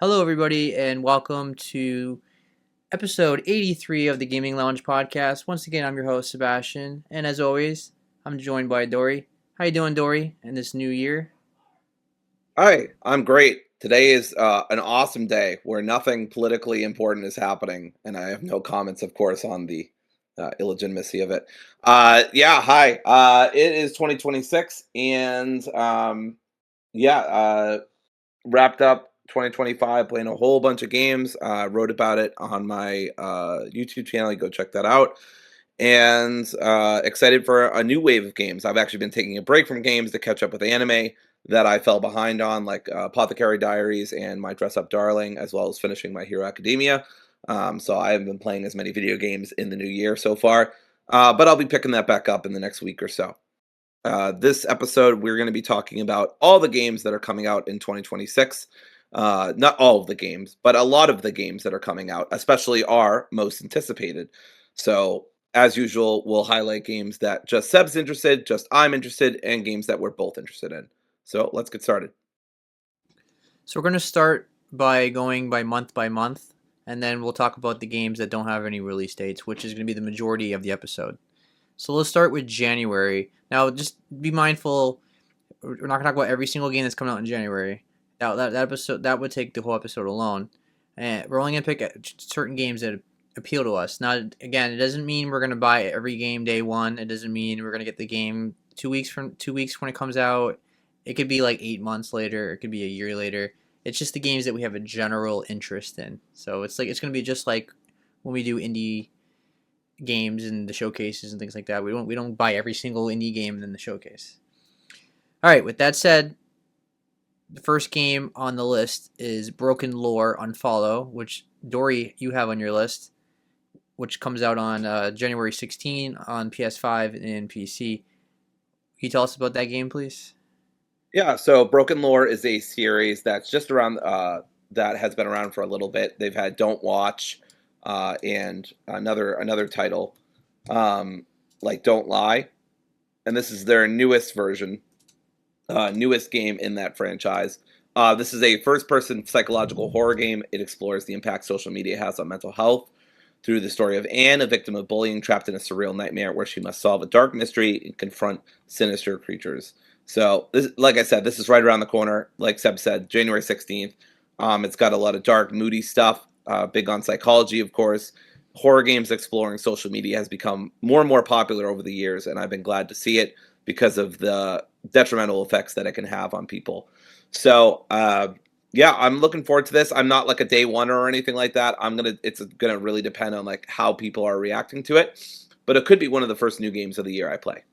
Hello, everybody, and welcome to episode 83 of the Gaming Lounge podcast. Once again, I'm your host, Sebastian, and as always, I'm joined by Dory. How you doing, Dory, in this new year? Hi, I'm great. Today is an awesome day where nothing politically important is happening, and I have no comments, of course, on the illegitimacy of it. Hi. It is 2026, and wrapped up 2025 playing a whole bunch of games. Wrote about it on my YouTube channel. You go check that out. And excited for a new wave of games. I've actually been taking a break from games to catch up with anime that I fell behind on, like Apothecary Diaries and My Dress Up Darling, as well as finishing My Hero Academia. So I haven't been playing as many video games in the new year so far, but I'll be picking that back up in the next week or so. This episode, we're going to be talking about all the games that are coming out in 2026. Not all of the games, but a lot of the games that are coming out, especially our most anticipated. So, as usual, we'll highlight games that just Seb's interested, just I'm interested, and games that we're both interested in. So, let's get started. So, we're going to start by going by month, and then we'll talk about the games that don't have any release dates, which is going to be the majority of the episode. So, let's start with January. Now, just be mindful, we're not going to talk about every single game that's coming out in January. That episode that would take the whole episode alone, and we're only gonna pick certain games that appeal to us. Now, again, it doesn't mean we're gonna buy every game day one. It doesn't mean we're gonna get the game 2 weeks when it comes out. It could be like 8 months later. It could be a year later. It's just the games that we have a general interest in. So it's gonna be just like when we do indie games and the showcases and things like that. We don't buy every single indie game in the showcase. All right. With that said, the first game on the list is Broken Lore Unfollow, which Dory you have on your list, which comes out on January 16 on PS5 and PC. Can you tell us about that game, please? Yeah, so Broken Lore is a series that's just around, that has been around for a little bit. They've had Don't Watch, and another title, um, like Don't Lie, and this is their newest version, newest game in that franchise. This is a first-person psychological horror game. It explores the impact social media has on mental health through the story of Anne, a victim of bullying trapped in a surreal nightmare where she must solve a dark mystery and confront sinister creatures. So, this, like I said, this is right around the corner. Like Seb said, January 16th. It's got a lot of dark, moody stuff, big on psychology, of course. Horror games exploring social media has become more and more popular over the years, and I've been glad to see it because of the detrimental effects that it can have on people. So, yeah, I'm looking forward to this. I'm not like a day one or anything like that. It's gonna really depend on like how people are reacting to it, but it could be one of the first new games of the year I play.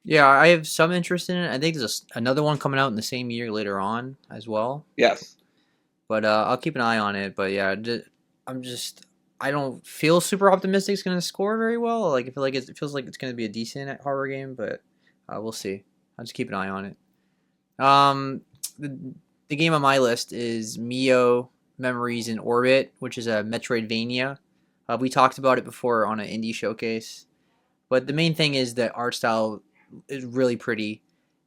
Yeah, I have some interest in it. I think there's another one coming out in the same year later on as well. Yes. But I'll keep an eye on it. But yeah, I'm just I don't feel super optimistic it's gonna score very well. Like I feel like it feels like it's gonna be a decent horror game, but we'll see. I'll just keep an eye on it. The game on my list is Mio Memories in Orbit, which is a Metroidvania. We talked about it before on an indie showcase, but the main thing is that art style is really pretty,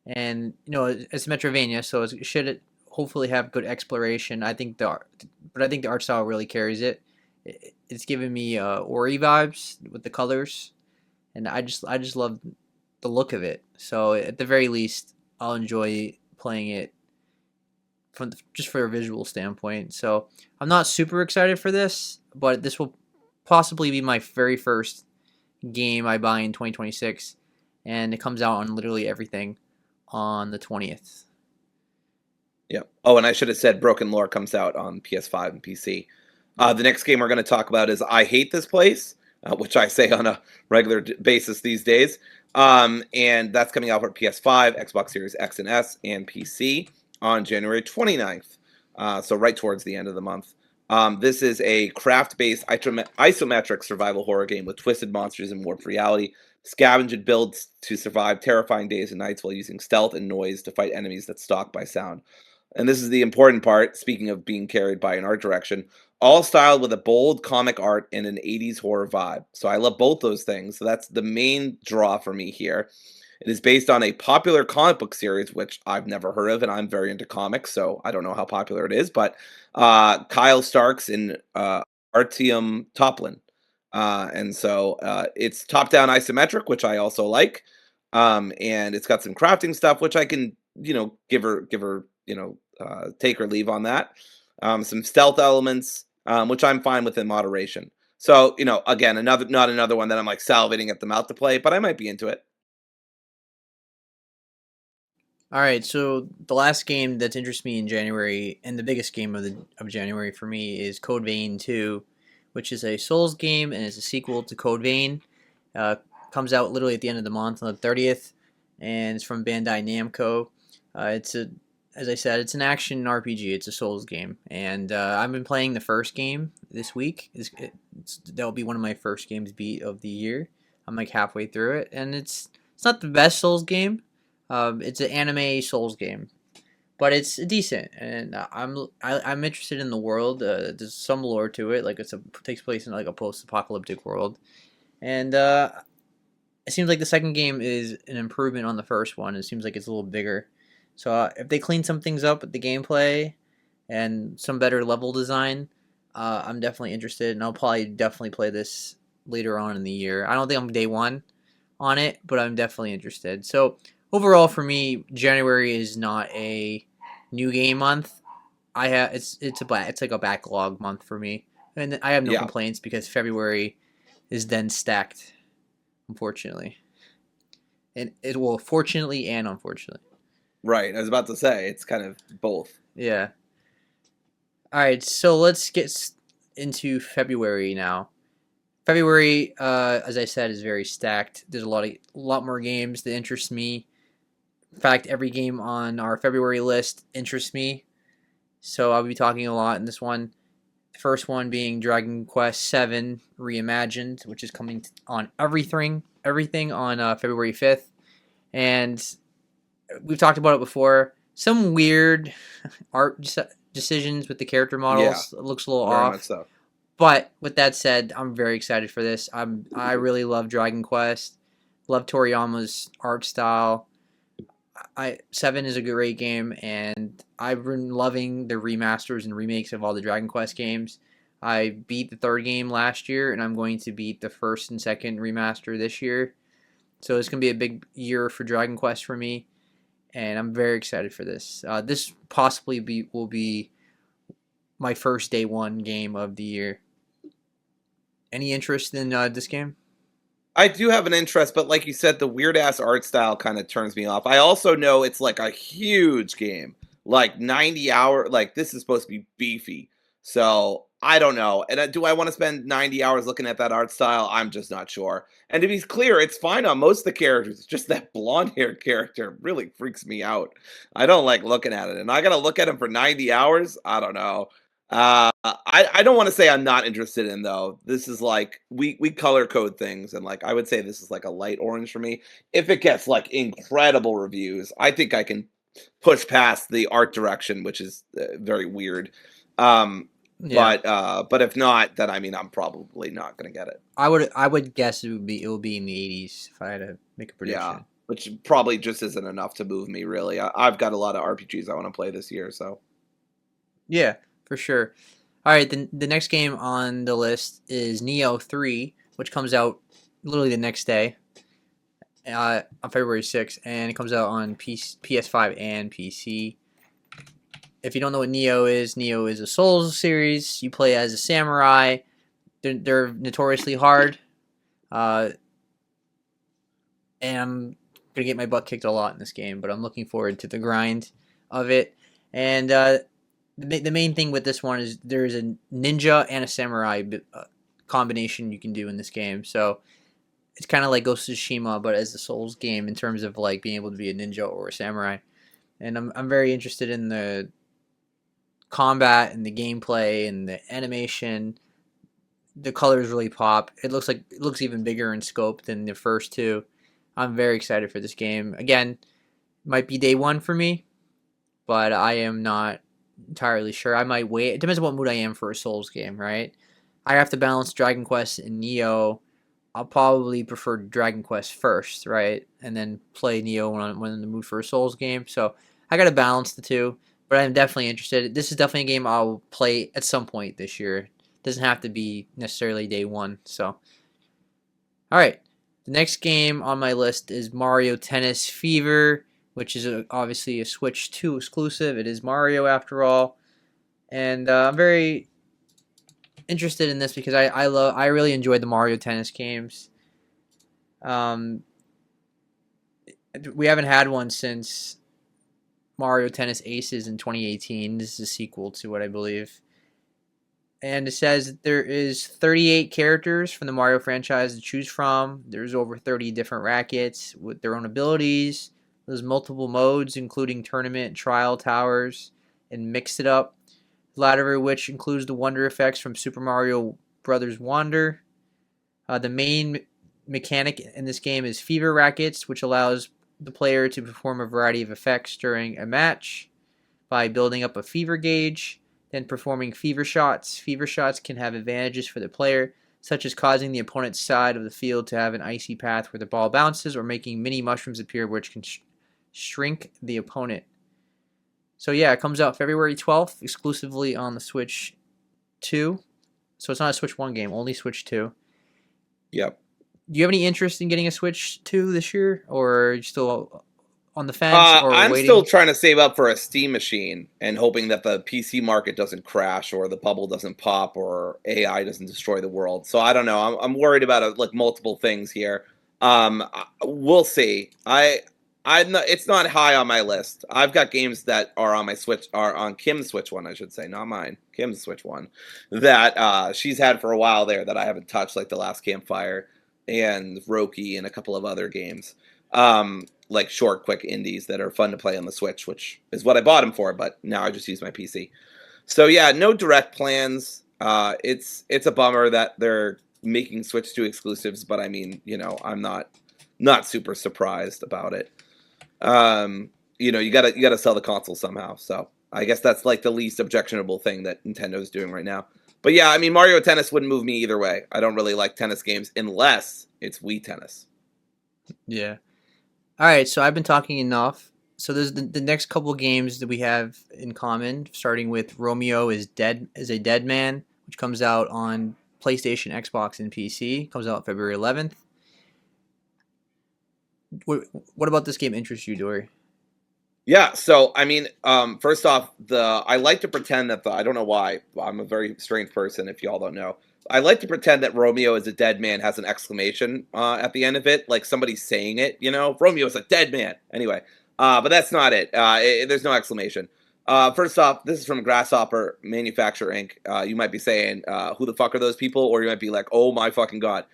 and it's Metroidvania, so it should hopefully have good exploration. I think the art style really carries it. It's giving me Ori vibes with the colors, and I just love the look of it. So at the very least, I'll enjoy playing it just for a visual standpoint. So I'm not super excited for this, but this will possibly be my very first game I buy in 2026, and it comes out on literally everything on the 20th. Yeah. Oh, and I should have said Broken Lore comes out on PS5 and PC. The next game we're going to talk about is I Hate This Place, which I say on a regular basis these days. And that's coming out for PS5, Xbox Series X and S, and PC on January 29th. So right towards the end of the month. This is a craft-based isometric survival horror game with twisted monsters and warped reality. Scavenge and build to survive terrifying days and nights while using stealth and noise to fight enemies that stalk by sound. And this is the important part, speaking of being carried by an art direction, all styled with a bold comic art and an 80s horror vibe. So I love both those things. So that's the main draw for me here. It is based on a popular comic book series, which I've never heard of, and I'm very into comics, so I don't know how popular it is. But Kyle Starks in Artyom Toplin, and so it's top-down isometric, which I also like, and it's got some crafting stuff, which I can give her take or leave on that. Some stealth elements, which I'm fine with in moderation. So, again, another not another one that I'm like salivating at the mouth to play, but I might be into it. All right, so the last game that interests me in January, and the biggest game of January for me, is Code Vein 2, which is a Souls game and is a sequel to Code Vein. Uh, Comes out literally at the end of the month on the 30th, and it's from Bandai Namco. It's a, as I said, it's an action RPG. It's a Souls game, and I've been playing the first game this week. That'll be one of my first games beat of the year. I'm like halfway through it, and it's not the best Souls game. It's an anime Souls game, but it's decent, and I'm interested in the world. There's some lore to it, like takes place in like a post-apocalyptic world, and it seems like the second game is an improvement on the first one. It seems like it's a little bigger, so if they clean some things up with the gameplay and some better level design, I'm definitely interested, and I'll probably definitely play this later on in the year. I don't think I'm day one on it, but I'm definitely interested. So overall, for me, January is not a new game month. It's like a backlog month for me, and I have no Yeah, complaints because February is then stacked, unfortunately, and it will fortunately and unfortunately. right. I was about to say it's kind of both. Yeah. All right, so let's get into February now. February, as I said, is very stacked. There's a lot more games that interest me. In fact, every game on our February list interests me, so I'll be talking a lot in this one. The first one being Dragon Quest VII Reimagined, which is coming on everything on February 5th. And we've talked about it before. Some weird art decisions with the character Yeah, models. It looks a little very much off. so. But with that said, I'm very excited for this. I really love Dragon Quest. Love Toriyama's art style. Seven is a great game, and I've been loving the remasters and remakes of all the Dragon Quest games. I beat the third game last year, and I'm going to beat the first and second remaster this year. So it's going to be a big year for Dragon Quest for me, and I'm very excited for this. This will be my first day one game of the year. Any interest in this game? I do have an interest, but like you said, the weird ass art style kind of turns me off. I also know it's like a huge game, like 90 hour. Like this is supposed to be beefy, so I don't know. And do I want to spend 90 hours looking at that art style? I'm just not sure. And to be clear, it's fine on most of the characters. It's just that blonde haired character really freaks me out. I don't like looking at it, and I gotta look at him for 90 hours. I don't know. I don't want to say I'm not interested in though. This is like we color code things, and like I would say this is like a light orange for me. If it gets like incredible reviews, I think I can push past the art direction, which is very weird. Um, Yeah, but if not, then I mean I'm probably not gonna get it. I would guess it will be in the 80s if I had to make a Yeah, prediction. which probably just isn't enough to move me really. I've got a lot of RPGs I want to play this year, so Yeah, for sure. All right, the next game on the list is Neo 3, which comes out literally the next day, on February 6th, and it comes out on PS5 and PC. If you don't know what Neo is a Souls series. You play as a samurai. They're notoriously hard, uh, and I'm gonna get my butt kicked a lot in this game, but I'm looking forward to the grind of it. And the main thing with this one is there's a ninja and a samurai combination you can do in this game. So it's kind of like Ghost of Tsushima, but as a Souls game in terms of like being able to be a ninja or a samurai. And I'm very interested in the combat and the gameplay and the animation. The colors really pop. It looks even bigger in scope than the first two. I'm very excited for this game. Again, might be day one for me, but I am not entirely sure. I might wait. It depends on what mood I am for a Souls game, right? I have to balance Dragon Quest and Neo I'll probably prefer Dragon Quest first, right? And then play Neo when I'm in the mood for a Souls game. So I got to balance the two, but I'm definitely interested. This is definitely a game I'll play at some point this year. Doesn't have to be necessarily day one. So, all right. The next game on my list is Mario Tennis Fever, which is obviously a Switch 2 exclusive. It is Mario after all. And I'm very interested in this because I really enjoyed the Mario Tennis games. Um, we haven't had one since Mario Tennis Aces in 2018. This is a sequel to what I believe. And it says there is 38 characters from the Mario franchise to choose from. There's over 30 different rackets with their own abilities. There's multiple modes, including tournament, trial, towers, and mix it up. The latter of which includes the wonder effects from Super Mario Brothers Wonder. The main mechanic in this game is Fever Rackets, which allows the player to perform a variety of effects during a match by building up a fever gauge, then performing fever shots. Fever shots can have advantages for the player, such as causing the opponent's side of the field to have an icy path where the ball bounces, or making mini mushrooms appear which can shrink the opponent. So yeah, it comes out February 12th, exclusively on the Switch 2. So it's not a Switch 1 game, only Switch 2. Yep. Do you have any interest in getting a Switch 2 this year, or are you still on the fence or I'm still waiting? trying to save up for a Steam machine and hoping that the PC market doesn't crash or the bubble doesn't pop or AI doesn't destroy the world. So I don't know. I'm worried about like multiple things here. We'll see. I'm not. It's not high on my list. I've got games that are on my Switch, are on Kim's Switch one, I should say, not mine. Kim's Switch one, that she's had for a while there that I haven't touched, like The Last Campfire and Roki and a couple of other games. Like short, quick indies that are fun to play on the Switch, which is what I bought them for. But now I just use my PC. So yeah, no direct plans. It's a bummer that they're making Switch 2 exclusives, but I mean, I'm not super surprised about it. You gotta sell the console somehow. So I guess that's like the least objectionable thing that Nintendo's doing right now. But yeah, I mean, Mario Tennis wouldn't move me either way. I don't really like tennis games unless it's Wii Tennis. Yeah. All right, so I've been talking enough. So there's the next couple games that we have in common, starting with Romeo is a Dead Man, which comes out on PlayStation, Xbox, and PC. Comes out February 11th. What about this game interests you, Dory? Yeah, so I mean, first off, I like to pretend that I don't know why, I'm a very strange person. If y'all don't know, I like to pretend that Romeo is a dead man has an exclamation at the end of it, like somebody's saying it. Romeo is a dead man. Anyway, but that's not it. There's no exclamation. First off, this is from Grasshopper Manufacture Inc. You might be saying, "Who the fuck are those people?" Or you might be like, "Oh my fucking god!"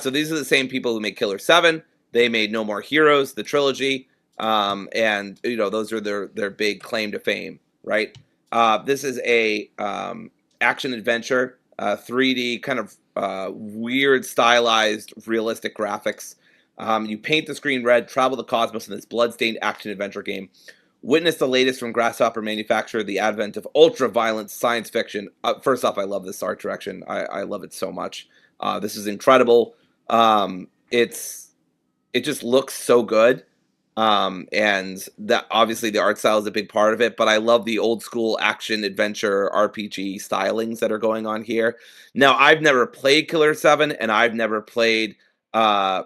So these are the same people who made Killer 7. They made No More Heroes, the trilogy. And those are their big claim to fame, right? This is a action adventure, 3D kind of weird stylized realistic graphics. You paint the screen red, travel the cosmos in this bloodstained action adventure game. Witness the latest from Grasshopper Manufacturer, the advent of ultra-violent science fiction. First off, I love this art direction. I love it so much. This is incredible. It just looks so good. And that obviously the art style is a big part of it, but I love the old school action adventure RPG stylings that are going on here. Now, I've never played Killer 7 and I've never played as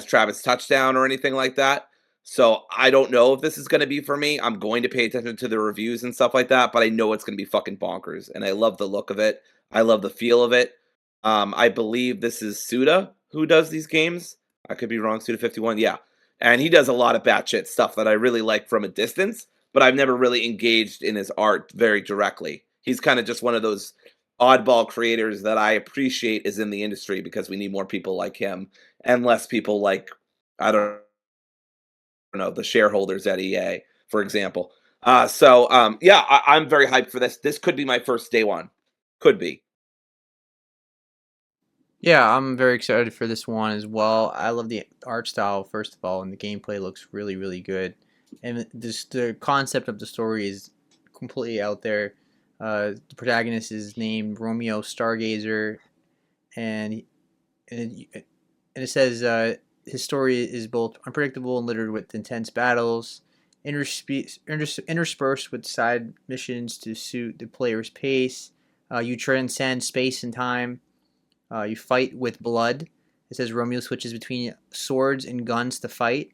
Travis Touchdown or anything like that. So I don't know if this is going to be for me. I'm going to pay attention to the reviews and stuff like that, but I know it's going to be fucking bonkers. And I love the look of it. I love the feel of it. I believe this is Suda who does these games. I could be wrong. Suda 51. Yeah. And he does a lot of batshit stuff that I really like from a distance, but I've never really engaged in his art very directly. He's kind of just one of those oddball creators that I appreciate is in the industry because we need more people like him and less people like, I don't know, the shareholders at EA, for example. Yeah, I'm very hyped for this. This could be my first day one. Could be. Yeah, I'm very excited for this one as well. I love the art style first of all, and the gameplay looks really, really good. And the concept of the story is completely out there. The protagonist is named Romeo Stargazer, and and it says his story is both unpredictable and littered with intense battles, interspersed with side missions to suit the player's pace. You transcend space and time. You fight with blood. It says Romeo switches between swords and guns to fight.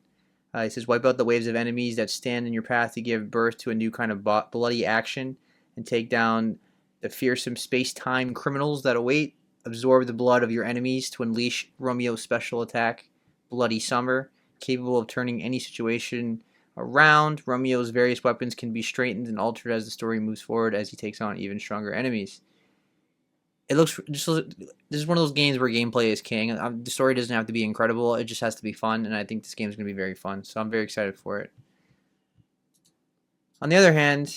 It says wipe out the waves of enemies that stand in your path to give birth to a new kind of bloody action and take down the fearsome space-time criminals that await. Absorb the blood of your enemies to unleash Romeo's special attack, Bloody Summer, capable of turning any situation around. Romeo's various weapons can be straightened and altered as the story moves forward as he takes on even stronger enemies. It looks just this is one of those games where gameplay is king. The story doesn't have to be incredible; it just has to be fun, and I think this game is going to be very fun. So I'm very excited for it. On the other hand,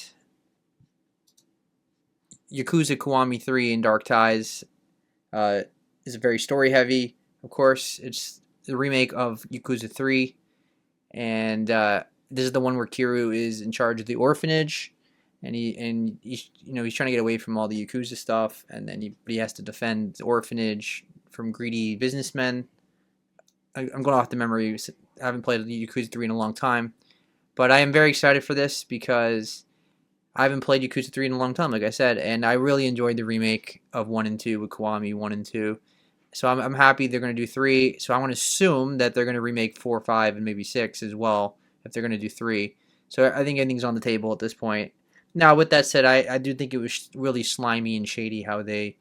Yakuza Kiwami 3 and Dark Ties is very story heavy. Of course, it's the remake of Yakuza 3, and this is the one where Kiryu is in charge of the orphanage, and he's trying to get away from all the Yakuza stuff, and then he has to defend the orphanage from greedy businessmen. I'm going off the memory. I haven't played Yakuza 3 in a long time, but I am very excited for this because I haven't played Yakuza 3 in a long time, like I said, and I really enjoyed the remake of 1 and 2 with Kiwami 1 and 2. So I'm happy they're going to do 3. So I want to assume that they're going to remake 4, 5, and maybe 6 as well if they're going to do 3. So I think anything's on the table at this point. Now, with that said, I do think it was really slimy and shady how they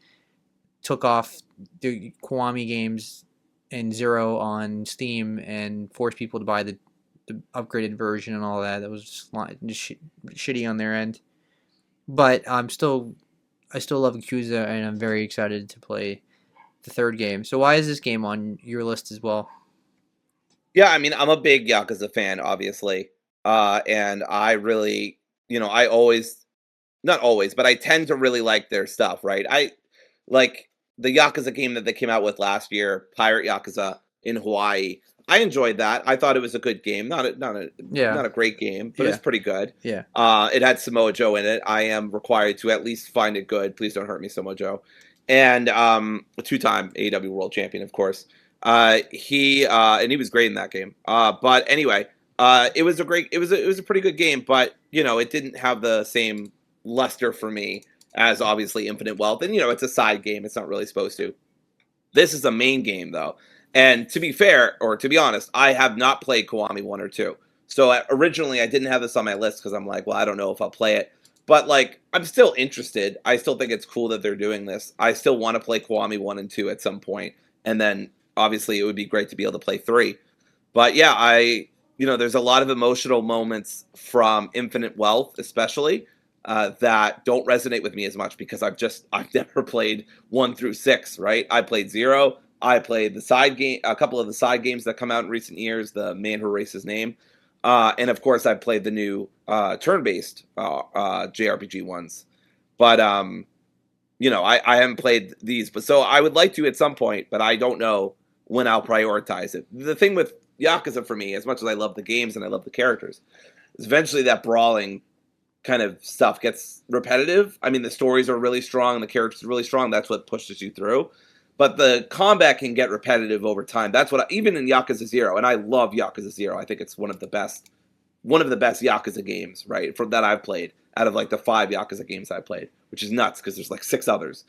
took off the Kiwami games and Zero on Steam and forced people to buy the upgraded version and all that. That was just shitty on their end. But I still love Yakuza, and I'm very excited to play the third game. So why is this game on your list as well? Yeah, I mean, I'm a big Yakuza fan, obviously. And I really, I always, not always, but I tend to really like their stuff, right? I like the Yakuza game that they came out with last year, Pirate Yakuza in Hawaii. I enjoyed that. I thought it was a good game. Yeah, Not a great game, but yeah, it's pretty good. yeah. It had Samoa Joe in it. I am required to at least find it good. Please don't hurt me, Samoa Joe. And a two-time AEW World Champion, of course. He was great in that game. But anyway, it was a pretty good game, but it didn't have the same luster for me as obviously Infinite Wealth. And it's a side game. It's not really supposed to. This is a main game though. And to be fair, or to be honest, I have not played Kiwami 1 or 2. So originally I didn't have this on my list because I'm like, well, I don't know if I'll play it. But like, I'm still interested. I still think it's cool that they're doing this. I still want to play Kiwami 1 and 2 at some point. And then obviously it would be great to be able to play 3. But yeah, there's a lot of emotional moments from Infinite Wealth, especially, that don't resonate with me as much because I've never played 1 through 6, right? I played 0. I played the side game, a couple of the side games that come out in recent years, the Man Who Erased His Name. And of course I played the new turn-based JRPG ones. But I haven't played these, but so I would like to at some point, but I don't know when I'll prioritize it. The thing with Yakuza for me, as much as I love the games and I love the characters, is eventually that brawling kind of stuff gets repetitive. I mean, the stories are really strong, the characters are really strong. That's what pushes you through. But the combat can get repetitive over time. That's what even in Yakuza 0, and I love Yakuza 0. I think it's one of the best Yakuza games, right, from that I've played out of like the 5 Yakuza games I've played, which is nuts because there's like 6 others.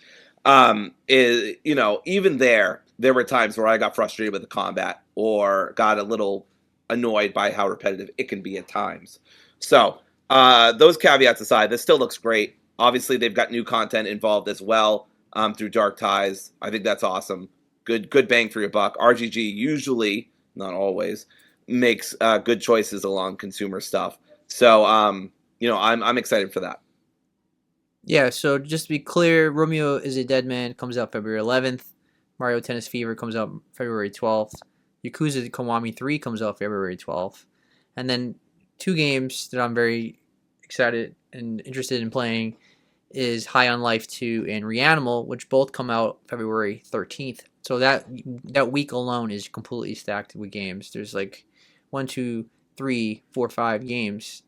Even there were times where I got frustrated with the combat or got a little annoyed by how repetitive it can be at times. So those caveats aside, this still looks great. Obviously, they've got new content involved as well through Dark Ties. I think that's awesome. Good bang for your buck. RGG usually, not always, makes good choices along consumer stuff. So I'm excited for that. Yeah, so just to be clear, Romeo is a Dead Man comes out February 11th. Mario Tennis Fever comes out February 12th. Yakuza Kiwami 3 comes out February 12th. And then 2 games that I'm very excited and interested in playing is High on Life 2 and Reanimal, which both come out February 13th. So that week alone is completely stacked with games. There's like 1, 2, 3, 4, 5 games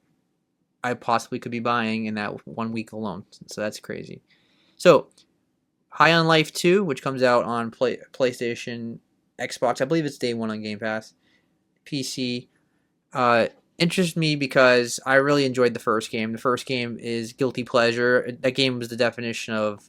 I possibly could be buying in that 1 week alone. So that's crazy. So High on Life 2, which comes out on PlayStation Xbox. I believe it's day one on Game Pass. PC. Uh, interests me because I really enjoyed the first game. The first game is guilty pleasure. That game was the definition of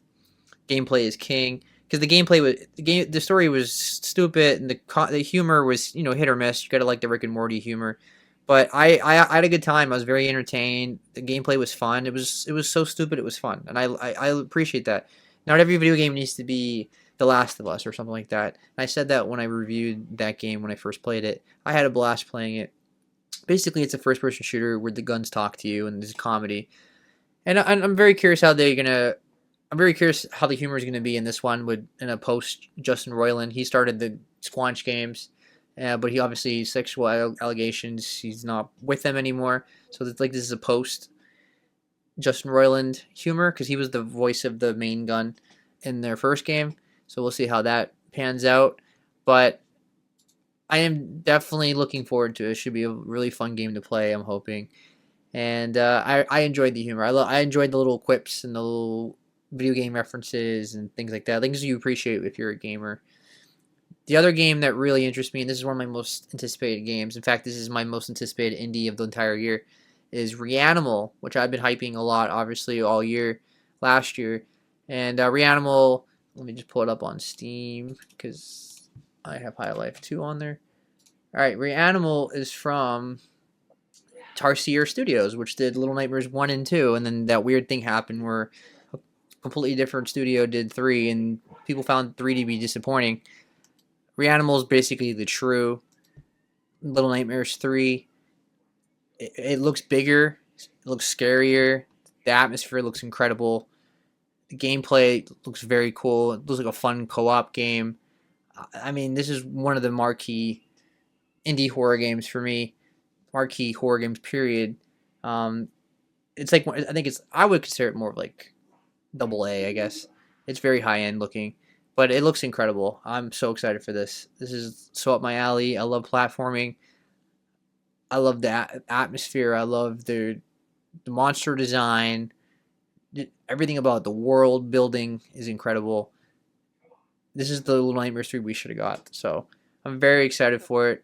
gameplay is king because the story was stupid and the humor was hit or miss. You gotta like the Rick and Morty humor, but I had a good time. I was very entertained. The gameplay was fun. It was so stupid it was fun, and I appreciate that. Not every video game needs to be The Last of Us or something like that. And I said that when I reviewed that game when I first played it. I had a blast playing it. Basically, it's a first-person shooter where the guns talk to you and there's comedy. And I'm very curious how they're gonna. I'm very curious how the humor is going to be in this one. With in a post Justin Roiland, he started the Squanch games, but he obviously sexual allegations. He's not with them anymore. So it's like this is a post Justin Roiland humor because he was the voice of the main gun in their first game. So we'll see how that pans out. But I am definitely looking forward to it. It should be a really fun game to play. I'm hoping, and I enjoyed the humor. I enjoyed the little quips and the little video game references and things like that. Things you appreciate if you're a gamer. The other game that really interests me, and this is one of my most anticipated games. In fact, this is my most anticipated indie of the entire year, is Reanimal, which I've been hyping a lot, obviously all year, last year. And Reanimal, let me just pull it up on Steam because I have High Life 2 on there. All right, Reanimal is from Tarsier Studios, which did Little Nightmares 1 and 2, and then that weird thing happened where a completely different studio did 3, and people found 3 to be disappointing. Reanimal is basically the true Little Nightmares 3. It looks bigger, it looks scarier, the atmosphere looks incredible, the gameplay looks very cool, it looks like a fun co-op game. I mean, this is one of the marquee indie horror games for me, marquee horror games, period. Um, it's like I would consider it more of like double A, I guess. It's very high end looking, but it looks incredible. I'm so excited for this. This is so up my alley. I love platforming. I love the atmosphere. I love the monster design. Everything about the world building is incredible. This is the Little Nightmares 3 we should have got. So I'm very excited for it.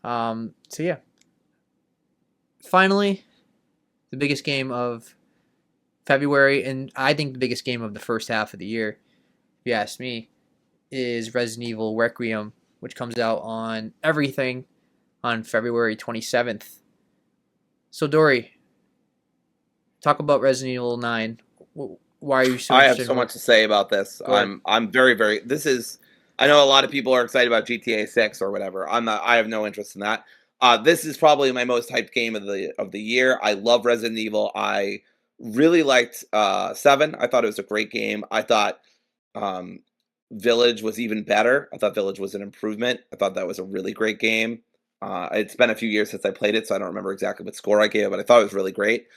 So yeah. Finally, the biggest game of February, and I think the biggest game of the first half of the year, if you ask me, is Resident Evil Requiem, which comes out on everything on February 27th. So, Dory, talk about Resident Evil 9. Why are you so I have interested so in much to say about this. Go ahead. I'm very very. This is. I know a lot of people are excited about GTA 6 or whatever. I'm not. I have no interest in that. This is probably my most hyped game of the year. I love Resident Evil. I really liked 7. I thought it was a great game. I thought um, Village was even better. I thought Village was an improvement. I thought that was a really great game. It's been a few years since I played it, so I don't remember exactly what score I gave it, but I thought it was really great.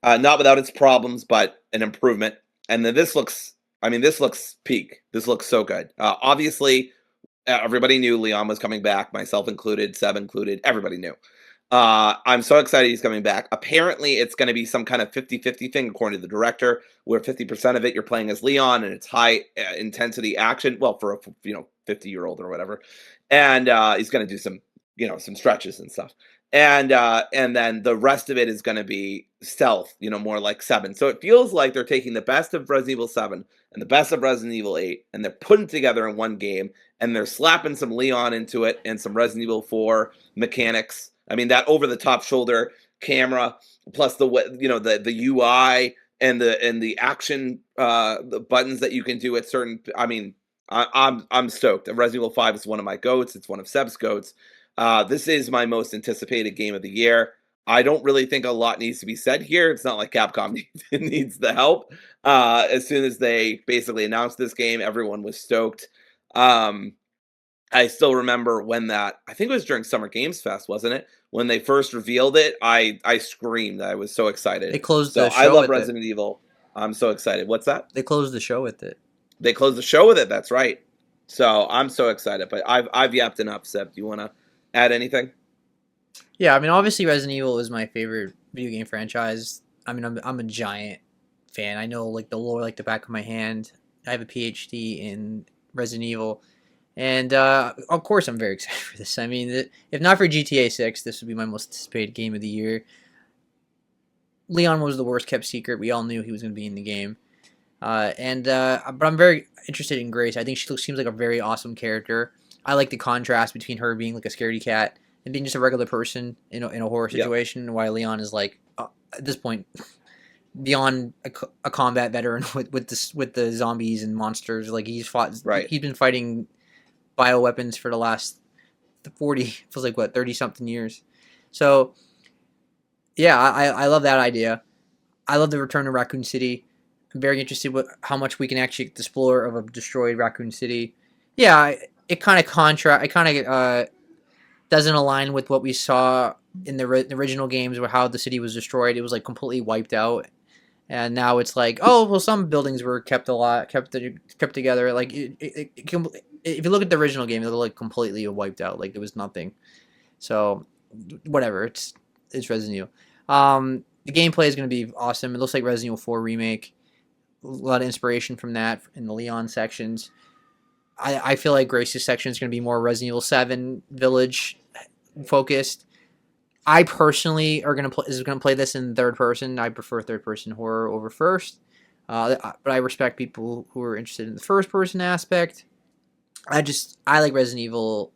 Not without its problems, but an improvement. And then this looks, I mean, this looks peak. This looks so good. Obviously, everybody knew Leon was coming back, myself included, Seb included. Everybody knew. I'm so excited he's coming back. Apparently, it's going to be some kind of 50-50 thing, according to the director, where 50% of it you're playing as Leon and it's high intensity action. Well, for a 50-year-old or whatever. And he's going to do some some stretches and stuff. And then the rest of it is going to be stealth, more like 7. So it feels like they're taking the best of Resident Evil 7 and the best of Resident Evil 8, and they're putting together in one game, and they're slapping some Leon into it and some Resident Evil 4 mechanics. I mean, that over the top shoulder camera plus the UI and the action the buttons that you can do at certain. I mean, I'm stoked. Resident Evil 5 is one of my goats. It's one of Seb's goats. This is my most anticipated game of the year. I don't really think a lot needs to be said here. It's not like Capcom needs the help. As soon as they basically announced this game, everyone was stoked. I still remember when I think it was during Summer Games Fest, wasn't it? When they first revealed it, I screamed. I was so excited. They closed So the I show love with it. Resident Evil. I'm so excited. What's that? They closed the show with it. They closed the show with it. That's right. So I'm so excited. But I've yapped enough, Seb. Do you want to add anything? Yeah, I mean, obviously Resident Evil is my favorite video game franchise. I mean, I'm a giant fan. I know like the lore like the back of my hand. I have a PhD in Resident Evil, And of course, I'm very excited for this. I mean, if not for GTA 6, this would be my most anticipated game of the year. Leon was the worst kept secret. We all knew he was going to be in the game. But I'm very interested in Grace. I think she seems like a very awesome character. I like the contrast between her being like a scaredy cat and being just a regular person in a horror Yep. situation, while Leon is like at this point beyond a combat veteran with the zombies and monsters. Like Right. he's been fighting bioweapons for the last 40 feels like what 30 something years. So yeah, I love that idea. I love the return to Raccoon City. I'm very interested with how much we can actually explore of a destroyed Raccoon City. Yeah, it kind of doesn't align with what we saw in the original games, where how the city was destroyed. It was like completely wiped out, and now it's like, oh well, some buildings were kept together. Like if you look at the original game, they're like completely wiped out. Like there was nothing. So whatever, it's Resident Evil. The gameplay is going to be awesome. It looks like Resident Evil 4 remake. A lot of inspiration from that in the Leon sections. I feel like Grace's section is going to be more Resident Evil 7 Village focused. I personally is going to play this in third person. I prefer third person horror over first, but I respect people who are interested in the first person aspect. I like Resident Evil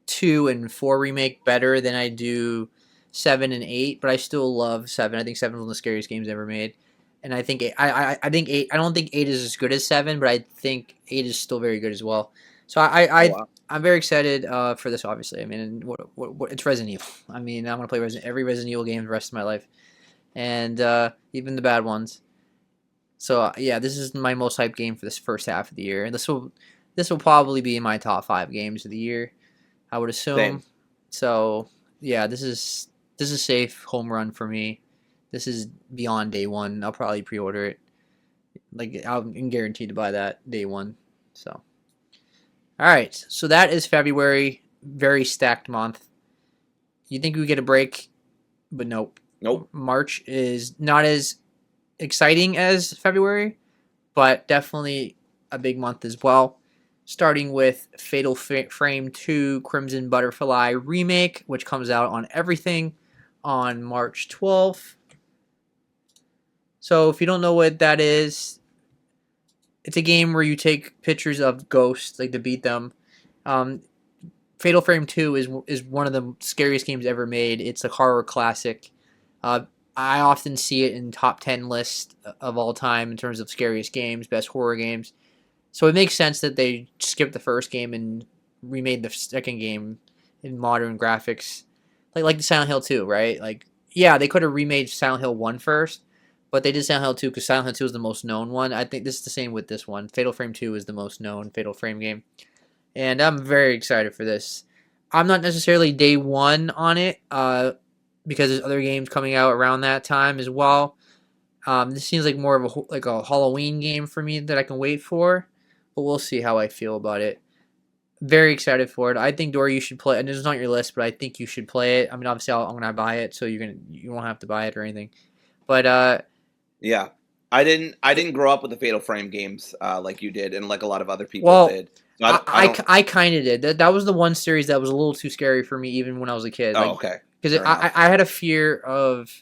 2 and 4 remake better than I do 7 and 8, but I still love 7. I think 7 is one of the scariest games ever made. And I think I think 8. I don't think 8 is as good as 7, but I think 8 is still very good as well. So Oh wow. I'm very excited for this. Obviously, I mean, it's Resident Evil. I mean, I'm gonna play every Resident Evil game the rest of my life, and even the bad ones. So yeah, this is my most hyped game for this first half of the year, and this will probably be in my top 5 games of the year, I would Same. assume. So yeah, this is a safe home run for me. This is beyond day one. I'll probably pre-order it. Like I'm guaranteed to buy that day one. So all right, so that is February. Very stacked month. You think we get a break, but nope. Nope. March is not as exciting as February, but definitely a big month as well. Starting with Fatal Frame 2 Crimson Butterfly Remake, which comes out on everything on March 12th. So if you don't know what that is, it's a game where you take pictures of ghosts, like to beat them. Um, Fatal Frame 2 is one of the scariest games ever made. It's a horror classic. Uh, I often see it in top 10 lists of all time in terms of scariest games, best horror games. So it makes sense that they skipped the first game and remade the second game in modern graphics. Like the Silent Hill 2, right? Like, yeah, they could have remade Silent Hill 1 first, but they did Silent Hill 2 because Silent Hill 2 is the most known one. I think this is the same with this one. Fatal Frame 2 is the most known Fatal Frame game. And I'm very excited for this. I'm not necessarily day one on it because there's other games coming out around that time as well. This seems like more of a Halloween game for me that I can wait for, but we'll see how I feel about it. Very excited for it. I think Dory, you should play. And it's not your list, but I think you should play it. I mean, obviously, I'm gonna buy it, so you won't have to buy it or anything. But Yeah. I didn't grow up with the Fatal Frame games like you did, and like a lot of other people well, did. So I don't. I kind of did. That was the one series that was a little too scary for me, even when I was a kid. Oh, Like, okay. because Fair enough. I had a fear of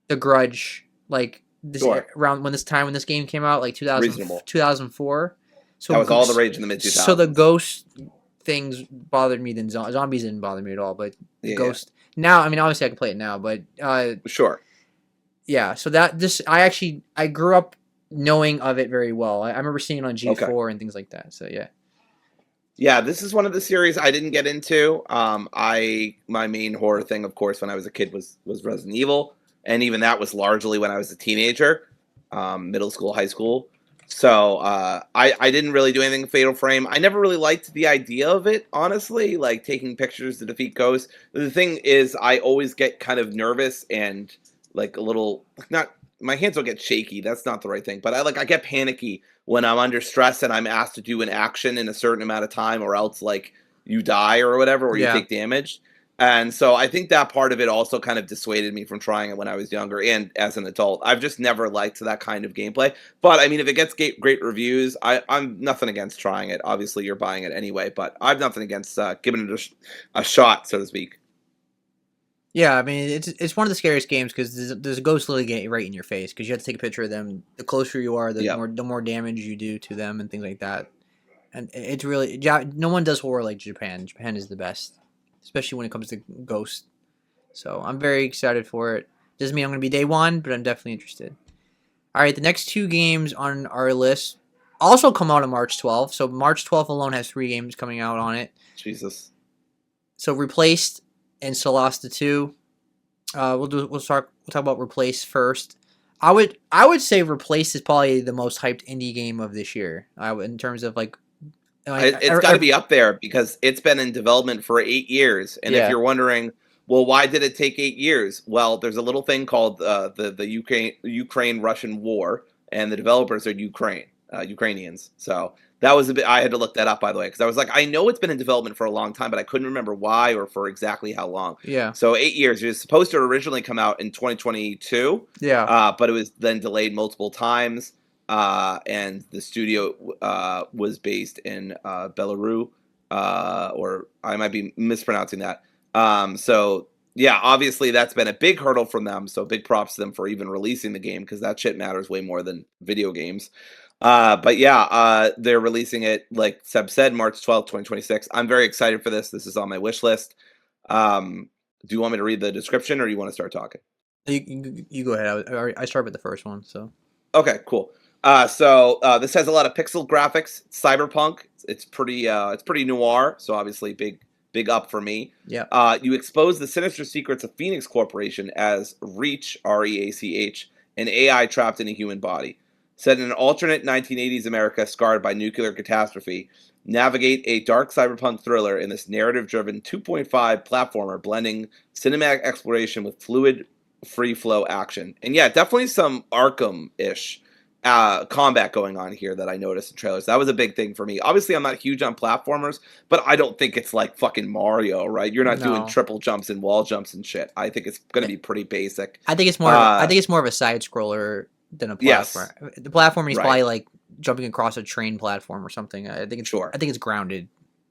the Grudge, like this Sure. around when this game came out, like Reasonable. 2004. That So was all the rage in the mid so the 2000s. ghost things bothered me than zombies didn't bother me at all. But the Yeah, yeah. ghost now, I mean, obviously I can play it now, but Sure. yeah. So I grew up knowing of it very well. I remember seeing it on Okay. G4 and things like that. So yeah. Yeah, this is one of the series I didn't get into. My main horror thing, of course, when I was a kid was Resident Evil, and even that was largely when I was a teenager, middle school, high school. So I didn't really do anything Fatal Frame. I never really liked the idea of it, honestly, like taking pictures to defeat ghosts. The thing is, I always get kind of nervous and like a little not. My hands don't get shaky. That's not the right thing, but I get panicky when I'm under stress and I'm asked to do an action in a certain amount of time, or else like you die or whatever, or you Yeah. take damage. And so I think that part of it also kind of dissuaded me from trying it when I was younger and as an adult. I've just never liked that kind of gameplay. But I mean, if it gets great reviews, I'm nothing against trying it. Obviously, you're buying it anyway, but I've nothing against giving it a shot, so to speak. Yeah, I mean it's one of the scariest games because there's a ghost literally getting right in your face because you have to take a picture of them. The closer you are, Yep. the more damage you do to them and things like that. And it's really no one does horror like Japan. Japan is the best, especially when it comes to ghosts. So I'm very excited for it. Doesn't mean I'm going to be day one, but I'm definitely interested. All right, the next two games on our list also come out on March 12th. So March 12th alone has 3 games coming out on it. Jesus. So Replaced and Solasta 2. We'll talk about Replaced first. I would say Replaced is probably the most hyped indie game of this year. In terms of like It's got to be up there because it's been in development for 8 years. And if yeah. you're wondering, well, why did it take 8 years? Well, there's a little thing called the Ukraine Russian War, and the developers are Ukrainians. So that was a bit. I had to look that up, by the way, because I was like, I know it's been in development for a long time, but I couldn't remember why or for exactly how long. Yeah. So 8 years. It was supposed to originally come out in 2022, Yeah. but it was then delayed multiple times. And the studio was based in Belarus, or I might be mispronouncing that. So yeah, obviously that's been a big hurdle from them. So big props to them for even releasing the game because that shit matters way more than video games. But yeah, they're releasing it like Seb said, March 12th, 2026. I'm very excited for this. This is on my wish list. Do you want me to read the description or do you want to start talking? You go ahead. I started with the first one, so. Okay, cool. So this has a lot of pixel graphics, cyberpunk. It's pretty noir. So obviously, big up for me. Yeah. You expose the sinister secrets of Phoenix Corporation as Reach, REACH, an AI trapped in a human body. Set in an alternate 1980s America scarred by nuclear catastrophe, navigate a dark cyberpunk thriller in this narrative-driven 2.5 platformer blending cinematic exploration with fluid free flow action. And yeah, definitely some Arkham-ish combat going on here that I noticed in trailers. That was a big thing for me. Obviously, I'm not huge on platformers, but I don't think it's like fucking Mario, right? You're not doing triple jumps and wall jumps and shit. I think it's going to be pretty basic. I think it's more. I think it's more of a side scroller than a platform. Yes. The platform is probably like jumping across a train platform or something. I think it's I think it's grounded.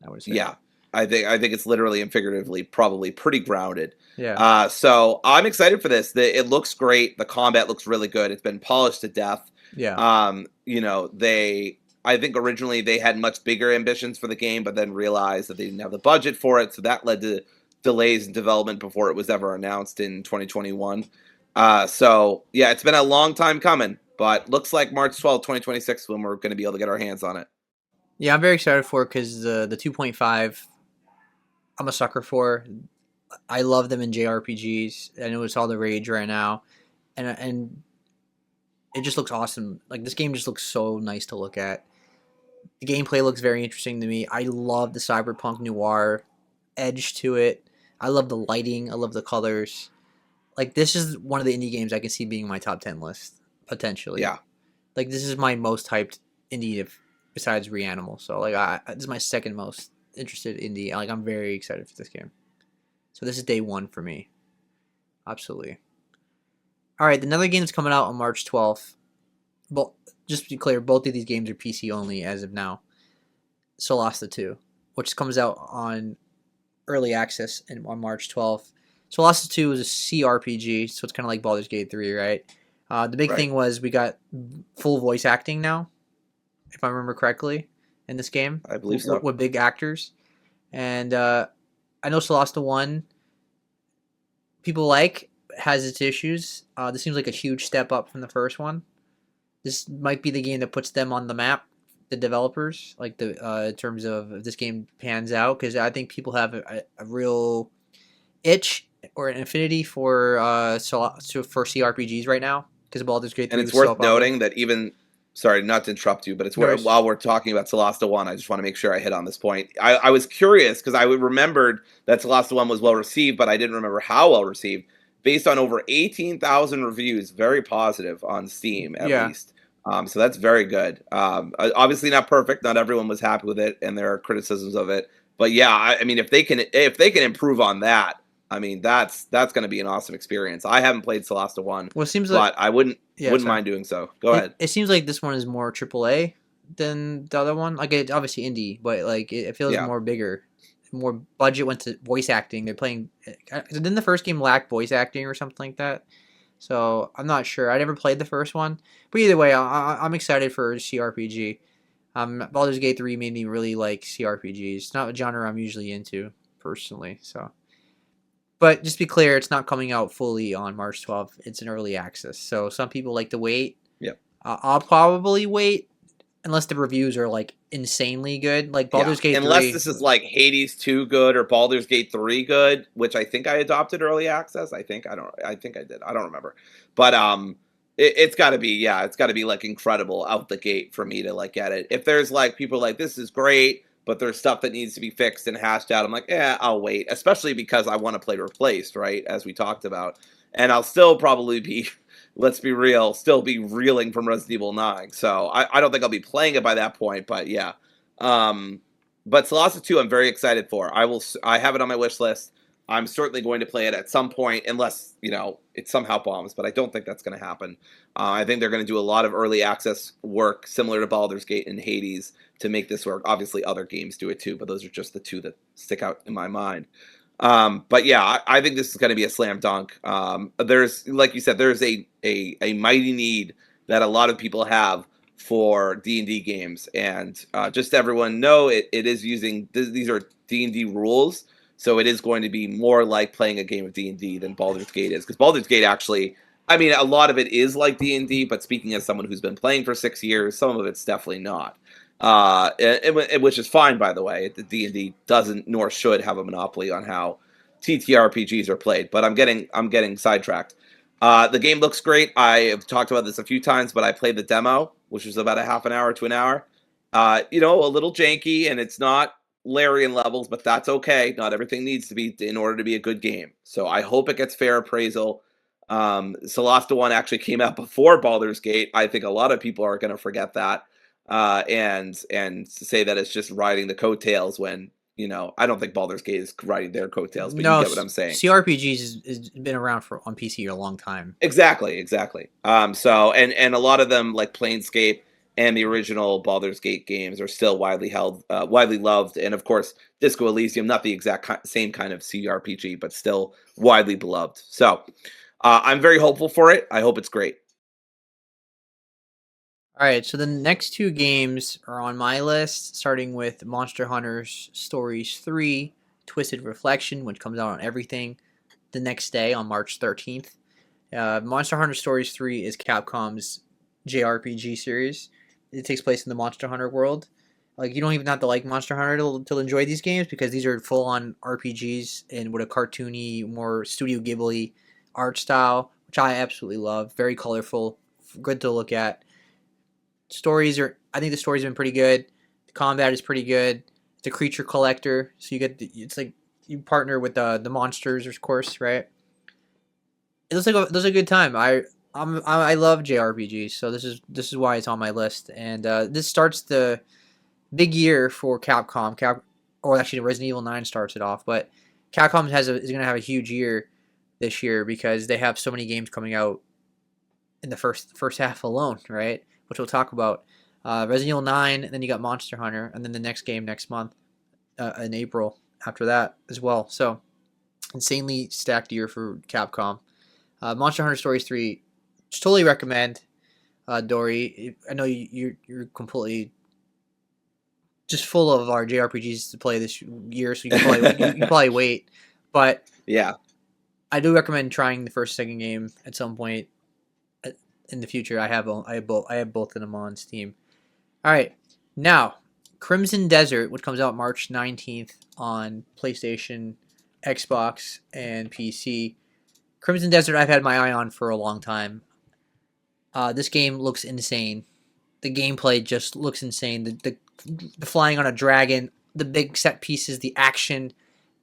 I would say. Yeah. I think it's literally and figuratively probably pretty grounded. Yeah. So I'm excited for this. It looks great. The combat looks really good. It's been polished to death. Yeah. You know, I think originally they had much bigger ambitions for the game, but then realized that they didn't have the budget for it. So that led to delays in development before it was ever announced in 2021. So yeah, it's been a long time coming, but looks like March 12th, 2026 when we're going to be able to get our hands on it. Yeah, I'm very excited for it because the 2.5, I'm a sucker for. I love them in JRPGs. I know it's all the rage right now, and it just looks awesome. Like this game just looks so nice to look at. The gameplay looks very interesting to me. I love the cyberpunk noir edge to it. I love the lighting. I love the colors. Like this is one of the indie games I can see being my top 10 list potentially. Yeah. Like this is my most hyped indie besides Reanimal. So like this is my second most interested indie. Like I'm very excited for this game. So this is day one for me. Absolutely. All right, another game that's coming out on March 12th. But just to be clear, both of these games are PC only as of now. Solasta 2, which comes out on early access on March 12th. Solasta 2 is a CRPG, so it's kind of like Baldur's Gate 3, right? The big thing was we got full voice acting now, if I remember correctly, in this game. I believe so. With big actors. And I know Solasta 1, people has its issues. This seems like a huge step up from the first one. This might be the game that puts them on the map, the developers, like in terms of if this game pans out, because I think people have a real itch or an affinity for CRPGs right now because of Baldur's Gate 3. And it's worth noting that even, sorry, not to interrupt you, but it's while we're talking about Solasta 1, I just want to make sure I hit on this point. I was curious because I remembered that Solasta 1 was well received, but I didn't remember how well received. Based on over 18,000 reviews, very positive on Steam at least. So that's very good. Obviously not perfect. Not everyone was happy with it, and there are criticisms of it. But yeah, I mean, if they can improve on that, I mean, that's going to be an awesome experience. I haven't played Solasta 1, Well, it seems like but I wouldn't yeah, wouldn't sorry. mind doing so. Go It ahead. it seems like this one is more AAA than the other one. Like it obviously indie, but like it feels Yeah. more bigger. More budget went to voice acting. They're playing. Didn't the first game lack voice acting or something like that? So I'm not sure. I never played the first one, but either way, I'm excited for CRPG. Baldur's Gate 3 made me really like CRPGs. It's not a genre I'm usually into personally. So, but just be clear, it's not coming out fully on March 12th. It's an early access. So some people like to wait. Yeah. I'll probably wait unless the reviews are like insanely good. Like Yeah. Baldur's Gate Unless 3. this is like Hades 2 good or Baldur's Gate 3 good, which I think I adopted early access. I think I did. I don't remember. But it's got to be, yeah, it's got to be like incredible out the gate for me to like get it. If there's like people like this is great, but there's stuff that needs to be fixed and hashed out, I'm like, yeah, I'll wait, especially because I want to play Replaced, right? As we talked about. And I'll still probably be, let's be real, still be reeling from Resident Evil 9. So I don't think I'll be playing it by that point, but yeah. Um, but Solasta 2, I'm very excited for. I have it on my wish list. I'm certainly going to play it at some point, unless it somehow bombs. But I don't think that's going to happen. I think they're going to do a lot of early access work, similar to Baldur's Gate and Hades, to make this work. Obviously, other games do it too, but those are just the two that stick out in my mind. But yeah, I think this is going to be a slam dunk. There's, like you said, there's a mighty need that a lot of people have for D&D games, and just everyone know it is using these are D&D rules, so it is going to be more like playing a game of D&D than Baldur's Gate is, because Baldur's Gate actually, I mean, a lot of it is like D&D, but speaking as someone who's been playing for 6 years, some of it's definitely not. Which is fine, by the way. The D&D doesn't nor should have a monopoly on how TTRPGs are played, but I'm getting sidetracked. The game looks great. I have talked about this a few times, but I played the demo, which was about a half an hour to an hour. A little janky, and it's not Larian levels, but that's okay. Not everything needs to be in order to be a good game. So I hope it gets fair appraisal. Solasta 1 actually came out before Baldur's Gate. I think a lot of people are going to forget that, and say that it's just riding the coattails when I don't think Baldur's Gate is riding their coattails, but you No, get what I'm saying. CRPGs has been around on PC a long time. Exactly. So and a lot of them, like Planescape and the original Baldur's Gate games, are still widely loved, and of course Disco Elysium, not the exact same kind of CRPG, but still widely beloved. So I'm very hopeful for it. I hope it's great. All right, so the next two games are on my list, starting with Monster Hunter Stories 3, Twisted Reflection, which comes out on everything the next day on March 13th. Monster Hunter Stories 3 is Capcom's JRPG series. It takes place in the Monster Hunter world. Like, you don't even have to like Monster Hunter to enjoy these games, because these are full-on RPGs and with a cartoony, more Studio Ghibli art style, which I absolutely love. Very colorful, good to look at. I think the stories have been pretty good. The combat is pretty good. It's a creature collector, so it's like you partner with the monsters, of course, right? It looks like a good time. I love JRPGs, so this is why it's on my list. And this starts the big year for Capcom. Or actually, Resident Evil 9 starts it off, but Capcom is going to have a huge year this year because they have so many games coming out in the first half alone, right? Which we'll talk about. Resident Evil 9, and then you got Monster Hunter, and then the next game next month in April after that as well. So, insanely stacked year for Capcom. Monster Hunter Stories 3, just totally recommend. Dory, I know you're completely just full of our JRPGs to play this year, so you can probably wait. But Yeah. I do recommend trying the first second game at some point in the future. I have both of them on Steam. All right, now Crimson Desert, which comes out March 19th on PlayStation, Xbox, and PC. Crimson Desert, I've had my eye on for a long time. This game looks insane. The gameplay just looks insane. The flying on a dragon, the big set pieces, the action,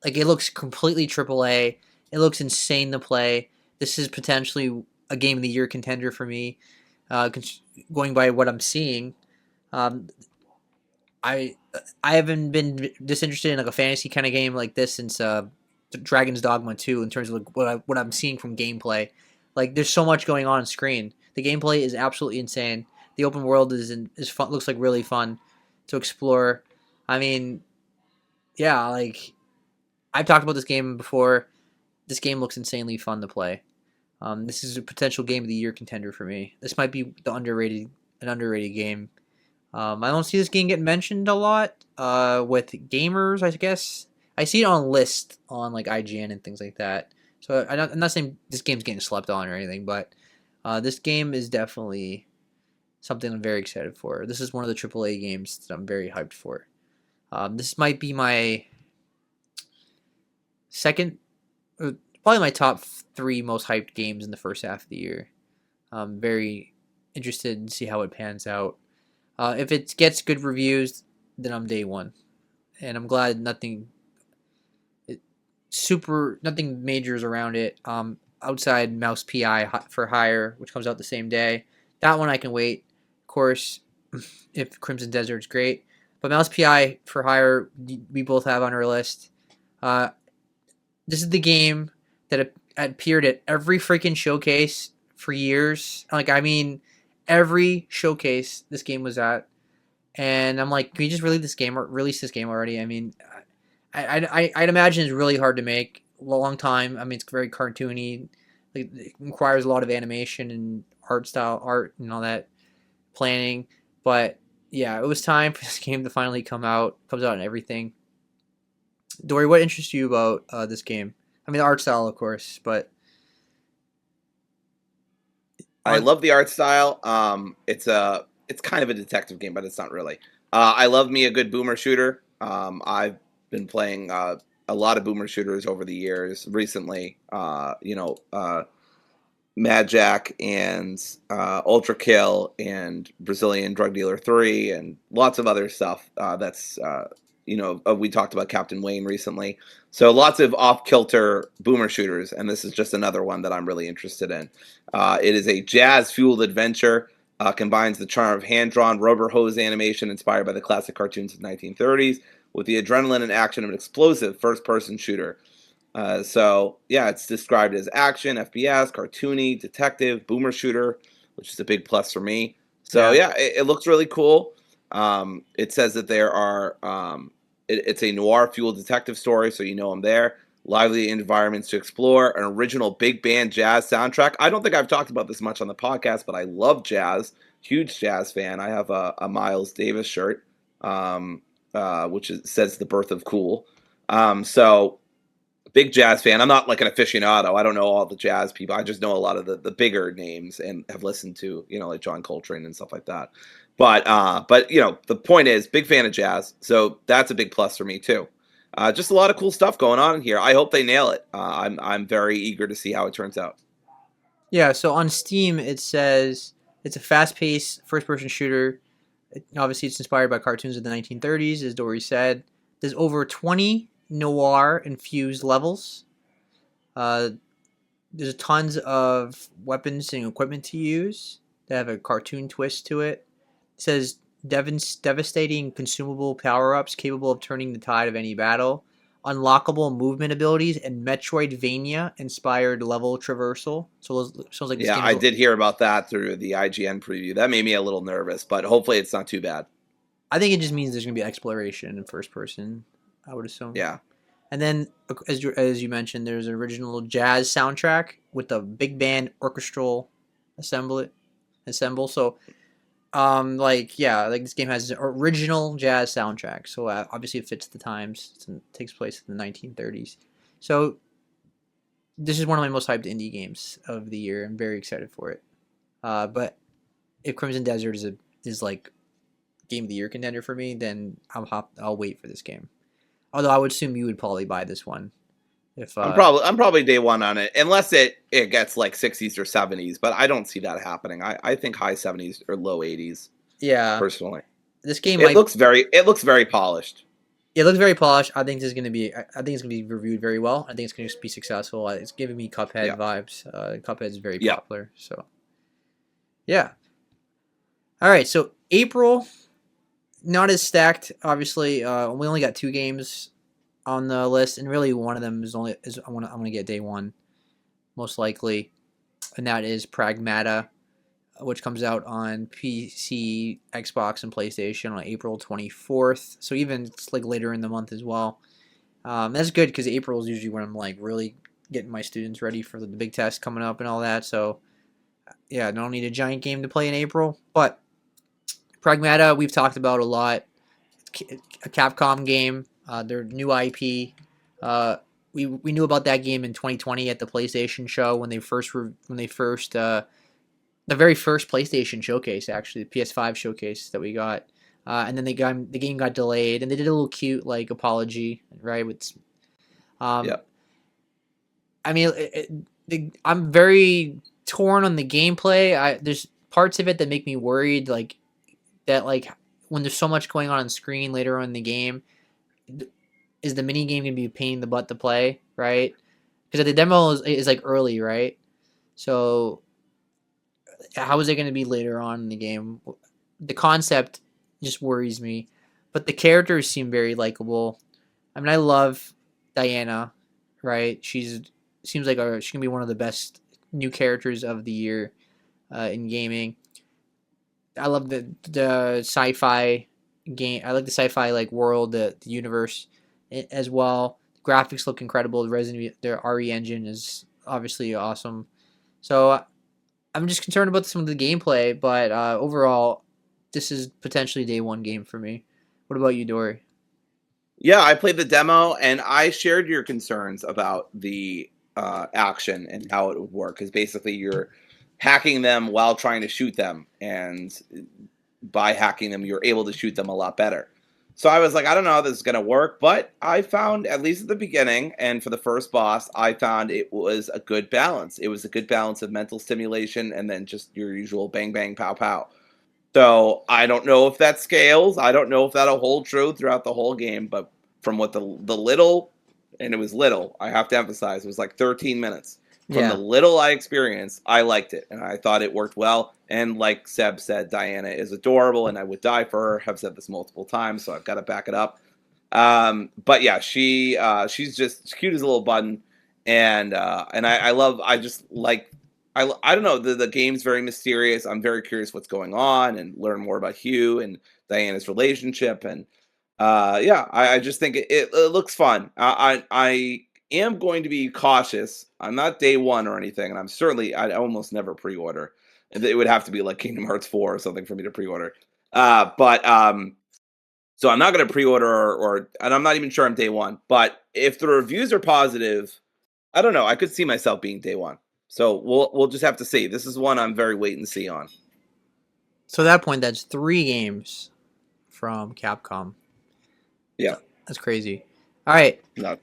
like it looks completely AAA. It looks insane to play. This is potentially a game of the year contender for me. Going by what I'm seeing, I haven't been disinterested in like a fantasy kind of game like this since Dragon's Dogma 2 in terms of like what I'm seeing from gameplay. Like there's so much going on screen. The gameplay is absolutely insane. The open world is fun, looks like really fun to explore. I mean, yeah, like I've talked about this game before. This game looks insanely fun to play. This is a potential game of the year contender for me. This might be an underrated game. I don't see this game getting mentioned a lot with gamers. I guess I see it on lists on like IGN and things like that. So I'm not saying this game's getting slept on or anything, but this game is definitely something I'm very excited for. This is one of the AAA games that I'm very hyped for. This might be my second, probably my top 3 most hyped games in the first half of the year. I'm very interested to see how it pans out. If it gets good reviews, then I'm day one, and I'm glad nothing majors around it. Outside Mouse PI for Hire, which comes out the same day. That one I can wait. Of course, if Crimson Desert's great, but Mouse PI for Hire we both have on our list. This is the game that appeared at every freaking showcase for years. Like, I mean, every showcase this game was at, and I'm like, can you just release this game already? I mean, I'd imagine it's really hard to make. Long time. I mean, it's very cartoony. It requires a lot of animation and art and all that planning. But yeah, it was time for this game to finally come out. Comes out and everything. Dory, what interests you about this game? I mean, the art style, of course, but I love the art style. It's kind of a detective game, but it's not really. I love me a good boomer shooter. I've been playing a lot of boomer shooters over the years. Recently, Mad Jack and Ultra Kill and Brazilian Drug Dealer 3 and lots of other stuff we talked about Captain Wayne recently. So lots of off-kilter boomer shooters, and this is just another one that I'm really interested in. It is a jazz-fueled adventure, combines the charm of hand-drawn rubber hose animation inspired by the classic cartoons of the 1930s with the adrenaline and action of an explosive first-person shooter. It's described as action, FPS, cartoony, detective, boomer shooter, which is a big plus for me. So it looks really cool. It says that there are it's a noir-fueled detective story, so you know I'm there. Lively environments to explore, an original big band jazz soundtrack. I don't think I've talked about this much on the podcast, but I love jazz. Huge jazz fan. I have a Miles Davis shirt, says "The Birth of Cool." Big jazz fan. I'm not like an aficionado. I don't know all the jazz people. I just know a lot of the bigger names and have listened to, like John Coltrane and stuff like that. But the point is, big fan of jazz. So that's a big plus for me too. Just a lot of cool stuff going on in here. I hope they nail it. I'm very eager to see how it turns out. Yeah, so on Steam it says it's a fast-paced first-person shooter. Obviously, it's inspired by cartoons of the 1930s, as Dory said. There's over 20 noir-infused levels. There's tons of weapons and equipment to use that have a cartoon twist to it. It says devastating consumable power-ups capable of turning the tide of any battle. Unlockable movement abilities and Metroidvania-inspired level traversal. So it sounds like this game I did hear about that through the IGN preview. That made me a little nervous, but hopefully it's not too bad. I think it just means there's going to be exploration in first person, I would assume. Yeah. And then, as you mentioned, there's an original jazz soundtrack with a big band orchestral ensemble. So, this game has an original jazz soundtrack. So obviously it fits the times. It takes place in the 1930s. So this is one of my most hyped indie games of the year. I'm very excited for it. But if Crimson Desert is like game of the year contender for me, then I'll wait for this game. Although I would assume you would probably buy this one. I'm probably day one on it, unless it gets like 60s or 70s, but I don't see that happening. I think high 70s or low 80s. Yeah, personally, this game looks very polished. It looks very polished. I think it's gonna be reviewed very well. I think it's gonna be successful. It's giving me Cuphead vibes. Cuphead's very popular, so yeah. All right, so April, not as stacked. Obviously, we only got 2 games on the list, and really one of them is I want to get day one most likely, and that is Pragmata, which comes out on PC, Xbox, and PlayStation on April 24th. So even it's like later in the month as well. That's good because April is usually when I'm like really getting my students ready for the big test coming up and all that. So yeah, I don't need a giant game to play in April, but Pragmata we've talked about a lot. A Capcom game, their new IP. We knew about that game in 2020 at the PlayStation show when they first the very first PlayStation showcase, actually, the PS5 showcase that we got. And then the game got delayed, and they did a little cute like apology, right? Um, Yeah. I mean, I'm very torn on the gameplay. There's parts of it that make me worried, like that, like when there's so much going on screen later on in the game, is the mini game gonna be a pain in the butt to play, right? Because the demo is like early, right? So how is it going to be later on in the game? The concept just worries me, but the characters seem very likable. I mean, I love Diana, right? She's seems like she can be one of the best new characters of the year in gaming. I love the sci-fi game. I like the sci-fi like world, the universe as well. Graphics look incredible. The RE engine is obviously awesome. So I'm just concerned about some of the gameplay, but overall, this is potentially day one game for me. What about you, Dory? Yeah, I played the demo and I shared your concerns about the action and how it would work. Because basically, you're hacking them while trying to shoot them, and by hacking them, you're able to shoot them a lot better. So I was like, I don't know how this is going to work, but I found, at least at the beginning and for the first boss, I found it was a good balance. It was a good balance of mental stimulation and then just your usual bang, bang, pow, pow. So I don't know if that scales. I don't know if that'll hold true throughout the whole game. But from what the little, and it was little, I have to emphasize, it was like 13 minutes. From the Yeah, little I experienced, I liked it, and I thought it worked well. And like Seb said, Diana is adorable, and I would die for her. Have said this multiple times, so I've got to back it up. But yeah, she's just cute as a little button, and I love. I just like I don't know. The game's very mysterious. I'm very curious what's going on and learn more about Hugh and Diana's relationship. And yeah, I just think it looks fun. I am going to be cautious. I'm not day one or anything, and I almost never pre-order. It would have to be like Kingdom Hearts 4 or something for me to pre-order. But so I'm not going to pre-order and I'm not even sure I'm day one. But if the reviews are positive, I don't know. I could see myself being day one. So we'll just have to see. This is one I'm very wait and see on. so at that point, that's three games from Capcom. Yeah. That's crazy. All right, No.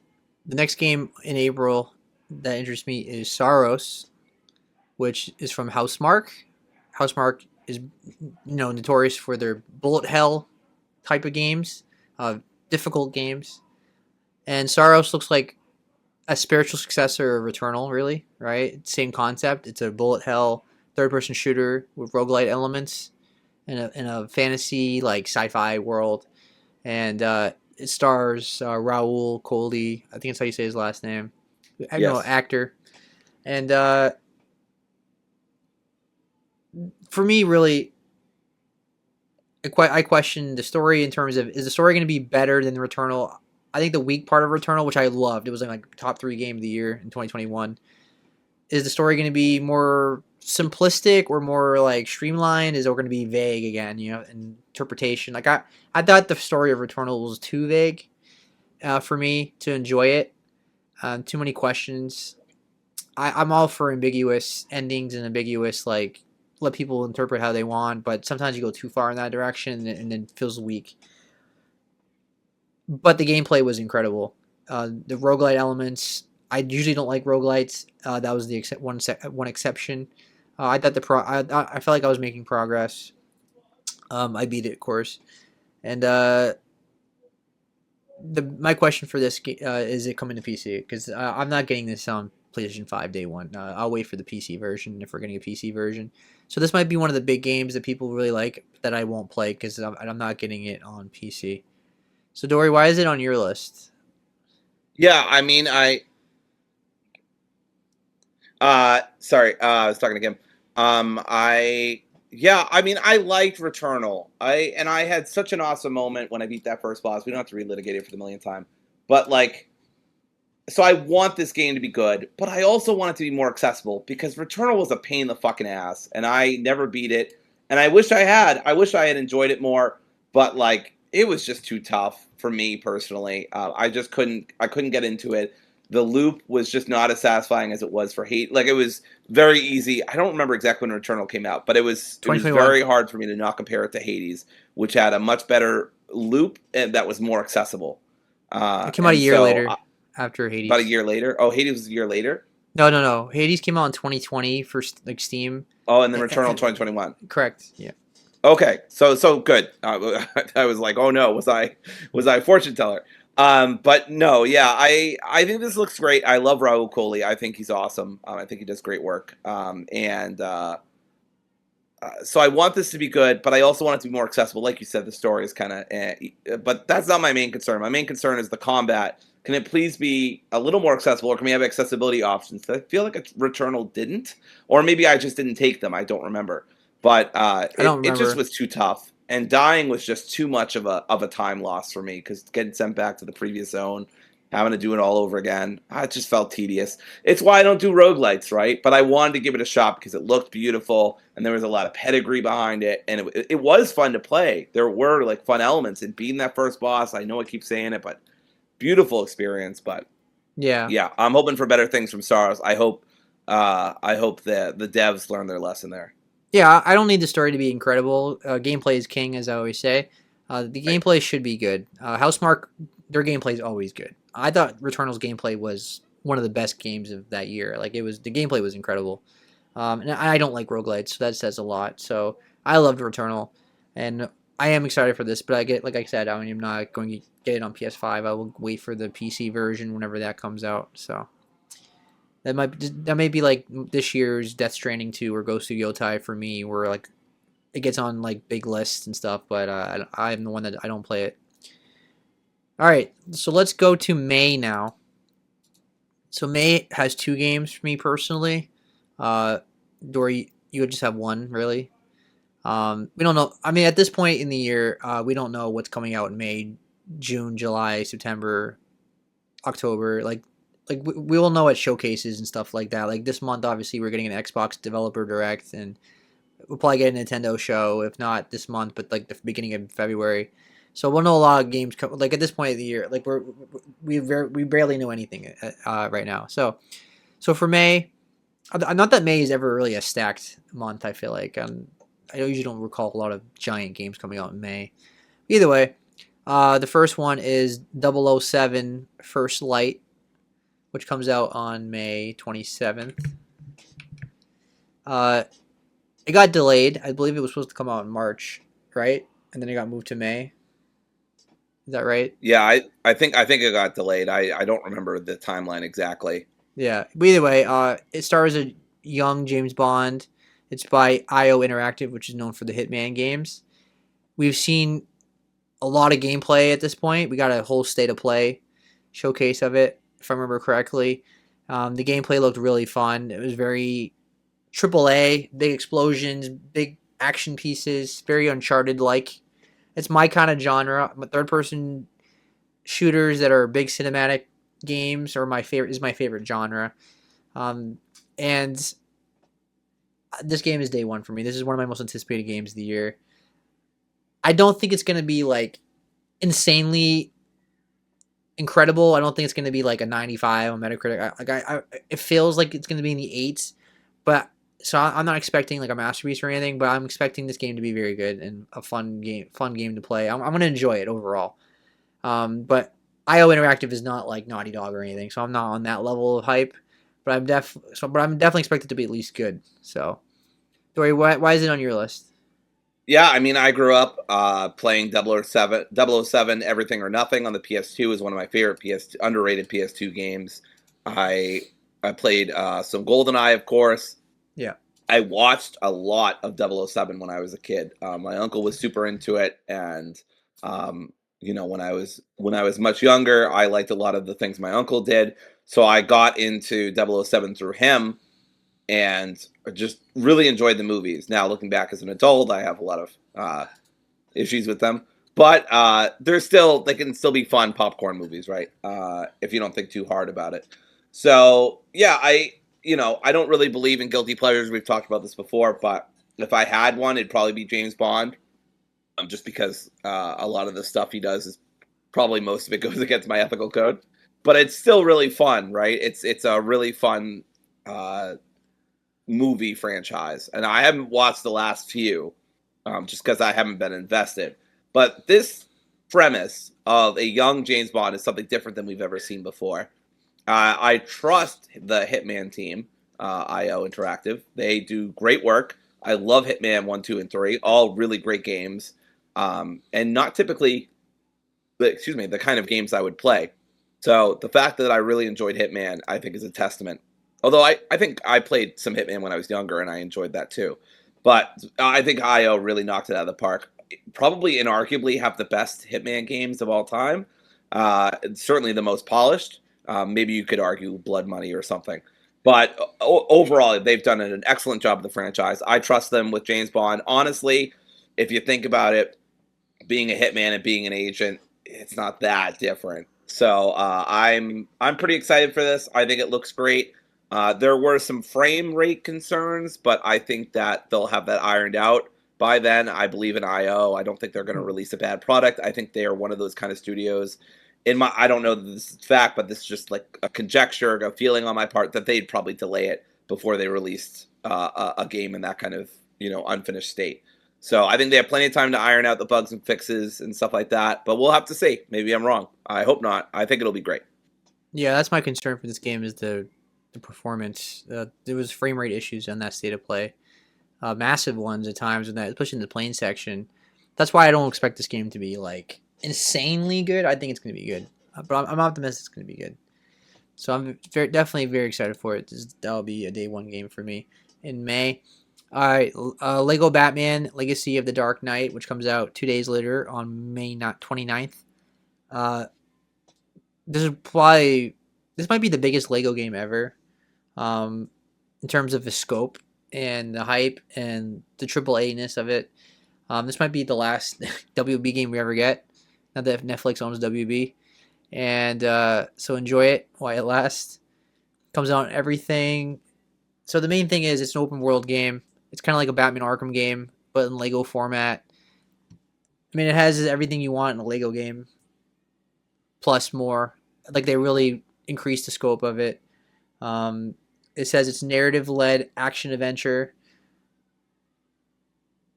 the next game in April that interests me is Saros, which is from Housemark. Housemark is notorious for their bullet hell type of games, difficult games, and Saros looks like a spiritual successor of Returnal, really, right? Same concept. It's a bullet hell third person shooter with roguelite elements in a fantasy like sci-fi world, and it stars Raul Coley. I think that's how you say his last name. I know Yes. actor, and for me, really, I question the story in terms of is the story going to be better than Returnal? I think the weak part of Returnal, which I loved, it was like top three game of the year in 2021. Is the story going to be more simplistic or more like streamlined? Is it going to be vague again? Interpretation. Like I thought the story of Returnal was too vague for me to enjoy it. Too many questions. I'm all for ambiguous endings and ambiguous like let people interpret how they want, but sometimes you go too far in that direction and then it feels weak. But the gameplay was incredible. The roguelite elements. I usually don't like roguelites. That was the one exception. I thought I felt like I was making progress. I beat it, of course. And the my question for this is it coming to PC? Because I'm not getting this on PlayStation 5 day one. I'll wait for the PC version if we're getting a PC version. So this might be one of the big games that people really like that I won't play because I'm not getting it on PC. So Dory, why is it on your list? Yeah, I mean, sorry, I was talking to Kim. Yeah, I mean, I liked Returnal. I had such an awesome moment when I beat that first boss. We don't have to relitigate it for the millionth time, but like, so I want this game to be good, but I also want it to be more accessible because Returnal was a pain in the fucking ass, and I never beat it. And I wish I had. I wish I had enjoyed it more, but like it was just too tough for me personally. I just couldn't. I couldn't get into it. The loop was just not as satisfying as it was for Hate. Like it was very easy. I don't remember exactly when Returnal came out, but it was 2021. very hard for me to not compare it to Hades, which had a much better loop and that was more accessible. It came out a And year so later after about a Hades. year later. Oh, Hades was a year later. No, no, no. Hades came out in 2020 for like Steam. Oh, and then Returnal And 2021. correct. Yeah. Okay, so good. I was like, oh no, was I a fortune teller? But no, yeah, I think this looks great. I love Raul Coley. I think he's awesome. I think he does great work. And so I want this to be good, but I also want it to be more accessible. Like you said, the story is kind of, but that's not my main concern. My main concern is the combat. Can it please be a little more accessible, or can we have accessibility options? I feel like Returnal didn't, or maybe I just didn't take them. I don't remember, but I don't it just remember. was too tough, and dying was just too much of a time loss for me because getting sent back to the previous zone, having to do it all over again, it just felt tedious. It's why I don't do roguelites, right? But I wanted to give it a shot because it looked beautiful and there was a lot of pedigree behind it. And it was fun to play. There were like fun elements in beating that first boss. I know I keep saying it, but beautiful experience. But Yeah. yeah, I'm hoping for better things from Stars. I hope the devs learn their lesson there. Yeah, I don't need the story to be incredible. Gameplay is king, as I always say. The Right. gameplay should be good. Housemarque, their gameplay is always good. I thought Returnal's gameplay was one of the best games of that year. Like the gameplay was incredible. And I don't like roguelites, so that says a lot. So I loved Returnal, and I am excited for this. But like I said, I'm not going to get it on PS5. I will wait for the PC version whenever that comes out. So that may be like this year's Death Stranding 2 or Ghost of Yotai for me, where like it gets on like big lists and stuff. But I'm the one that I don't play it. All right, so let's go to May now. So May has two games for me personally. Uh, Dory, you would just have one really. We don't know. I mean, at this point in the year, we don't know what's coming out in May, June, July, September, October. Like we will know at showcases and stuff like that. Like this month, obviously, we're getting an Xbox Developer Direct, and we'll probably get a Nintendo show, if not this month, but like the beginning of February. So we'll know a lot of games. Like at this point of the year, like we barely know anything right now. So for May, not that May is ever really a stacked month. I feel like I usually don't recall a lot of giant games coming out in May. Either way, the first one is 007 First Light, which comes out on May 27th. Uh, it got delayed. I believe it was supposed to come out in March, right? And then it got moved to May. Is that right? Yeah, I think it got delayed. I don't remember the timeline exactly. Yeah. But either way, it stars a young James Bond. It's by IO Interactive, which is known for the Hitman games. We've seen a lot of gameplay at this point. We got a whole state of play showcase of it, if I remember correctly. The gameplay looked really fun. It was very AAA, big explosions, big action pieces, very Uncharted like. It's my kind of genre. Third person shooters that are big cinematic games are my favorite genre. Um, and this game is day one for me. This is one of my most anticipated games of the year. I don't think it's gonna be like insanely incredible. I don't think it's gonna be like a 95 on Metacritic. It feels like it's gonna be in the eights, but so I'm not expecting like a masterpiece or anything. But I'm expecting this game to be very good and a fun game to play. I'm gonna enjoy it overall. But IO Interactive is not like Naughty Dog or anything, so I'm not on that level of hype. But I'm definitely expected to be at least good. So, Dory, why is it on your list? Yeah, I mean, I grew up playing 007 Everything or Nothing on the PS2 is one of my favorite underrated PS2 games. I I played some GoldenEye, of course. Yeah. I watched a lot of 007 when I was a kid. My uncle was super into it, and when I was much younger, I liked a lot of the things my uncle did. So I got into 007 through him and just really enjoyed the movies. Now looking back as an adult, I have a lot of issues with them. But they can still be fun popcorn movies, right? If you don't think too hard about it. So yeah, I don't really believe in guilty pleasures. We've talked about this before, but if I had one, it'd probably be James Bond. Just because a lot of the stuff he does is probably most of it goes against my ethical code. But it's still really fun, right? It's a really fun uh, movie franchise, and I haven't watched the last few just because I haven't been invested. But this premise of a young James Bond is something different than we've ever seen before. I trust the Hitman team, IO Interactive. They do great work. I love Hitman 1, 2, and 3. All really great games. And not typically, the kind of games I would play. So the fact that I really enjoyed Hitman, I think, is a testament. Although I think I played some Hitman when I was younger, and I enjoyed that too. But I think IO really knocked it out of the park. Probably inarguably have the best Hitman games of all time. Certainly the most polished. Maybe you could argue Blood Money or something. But overall, they've done an excellent job of the franchise. I trust them with James Bond. Honestly, if you think about it, being a hitman and being an agent, it's not that different. So I'm pretty excited for this. I think it looks great. There were some frame rate concerns, but I think that they'll have that ironed out by then. I believe in IO. I don't think they're going to release a bad product. I think they are one of those kind of studios. I don't know that this is fact, but this is just like a conjecture, a feeling on my part that they'd probably delay it before they released a game in that kind of unfinished state. So I think they have plenty of time to iron out the bugs and fixes and stuff like that. But we'll have to see. Maybe I'm wrong. I hope not. I think it'll be great. Yeah, that's my concern for this game is the performance. There was frame rate issues on that state of play, massive ones at times, in that, especially in the plane section. That's why I don't expect this game to be like insanely good. I think it's going to be good, but I'm optimistic it's going to be good. So I'm definitely very excited for it. That'll be a day one game for me in May. All right, Lego Batman Legacy of the Dark Knight, which comes out 2 days later on May 29th. This might be the biggest Lego game ever, in terms of the scope and the hype and the AAA-ness of it. This might be the last WB game we ever get, now that Netflix owns WB. And so enjoy it while it lasts. Comes out on everything. So the main thing is it's an open world game. It's kind of like a Batman Arkham game, but in Lego format. I mean, it has everything you want in a Lego game, plus more. Like, they really increased the scope of it. It says it's narrative-led action-adventure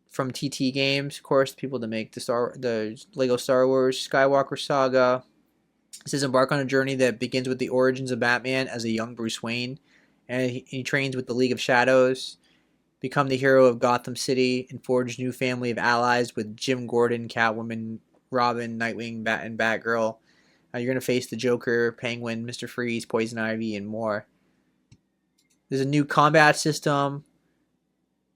from TT Games, of course, people that make the Lego Star Wars Skywalker Saga. It says embark on a journey that begins with the origins of Batman as a young Bruce Wayne, and he trains with the League of Shadows, become the hero of Gotham City, and forge a new family of allies with Jim Gordon, Catwoman, Robin, Nightwing, and Batgirl. You're going to face the Joker, Penguin, Mr. Freeze, Poison Ivy, and more. There's a new combat system.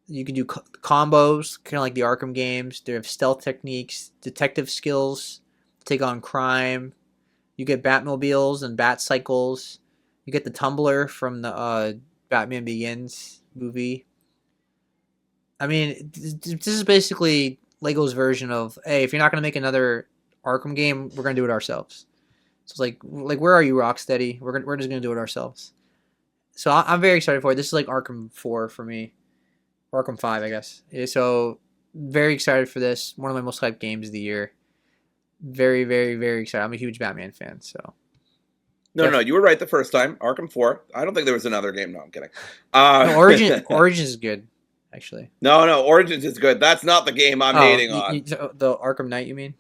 You can do combos, kind of like the Arkham games. They have stealth techniques, detective skills, take on crime. You get Batmobiles and Bat Cycles. You get the tumbler from the Batman Begins movie. I mean, this is basically Lego's version of, hey, if you're not going to make another Arkham game, we're going to do it ourselves. So it's like where are you, Rocksteady? We're just going to do it ourselves. So I'm very excited for it. This is like Arkham 4 for me. Arkham 5, I guess. So very excited for this. One of my most hyped games of the year. Very, very, very excited. I'm a huge Batman fan, so. No, you were right the first time. Arkham 4. I don't think there was another game. No, I'm kidding. No, Origins is good, actually. No, Origins is good. That's not the game I'm hating on. The Arkham Knight, you mean?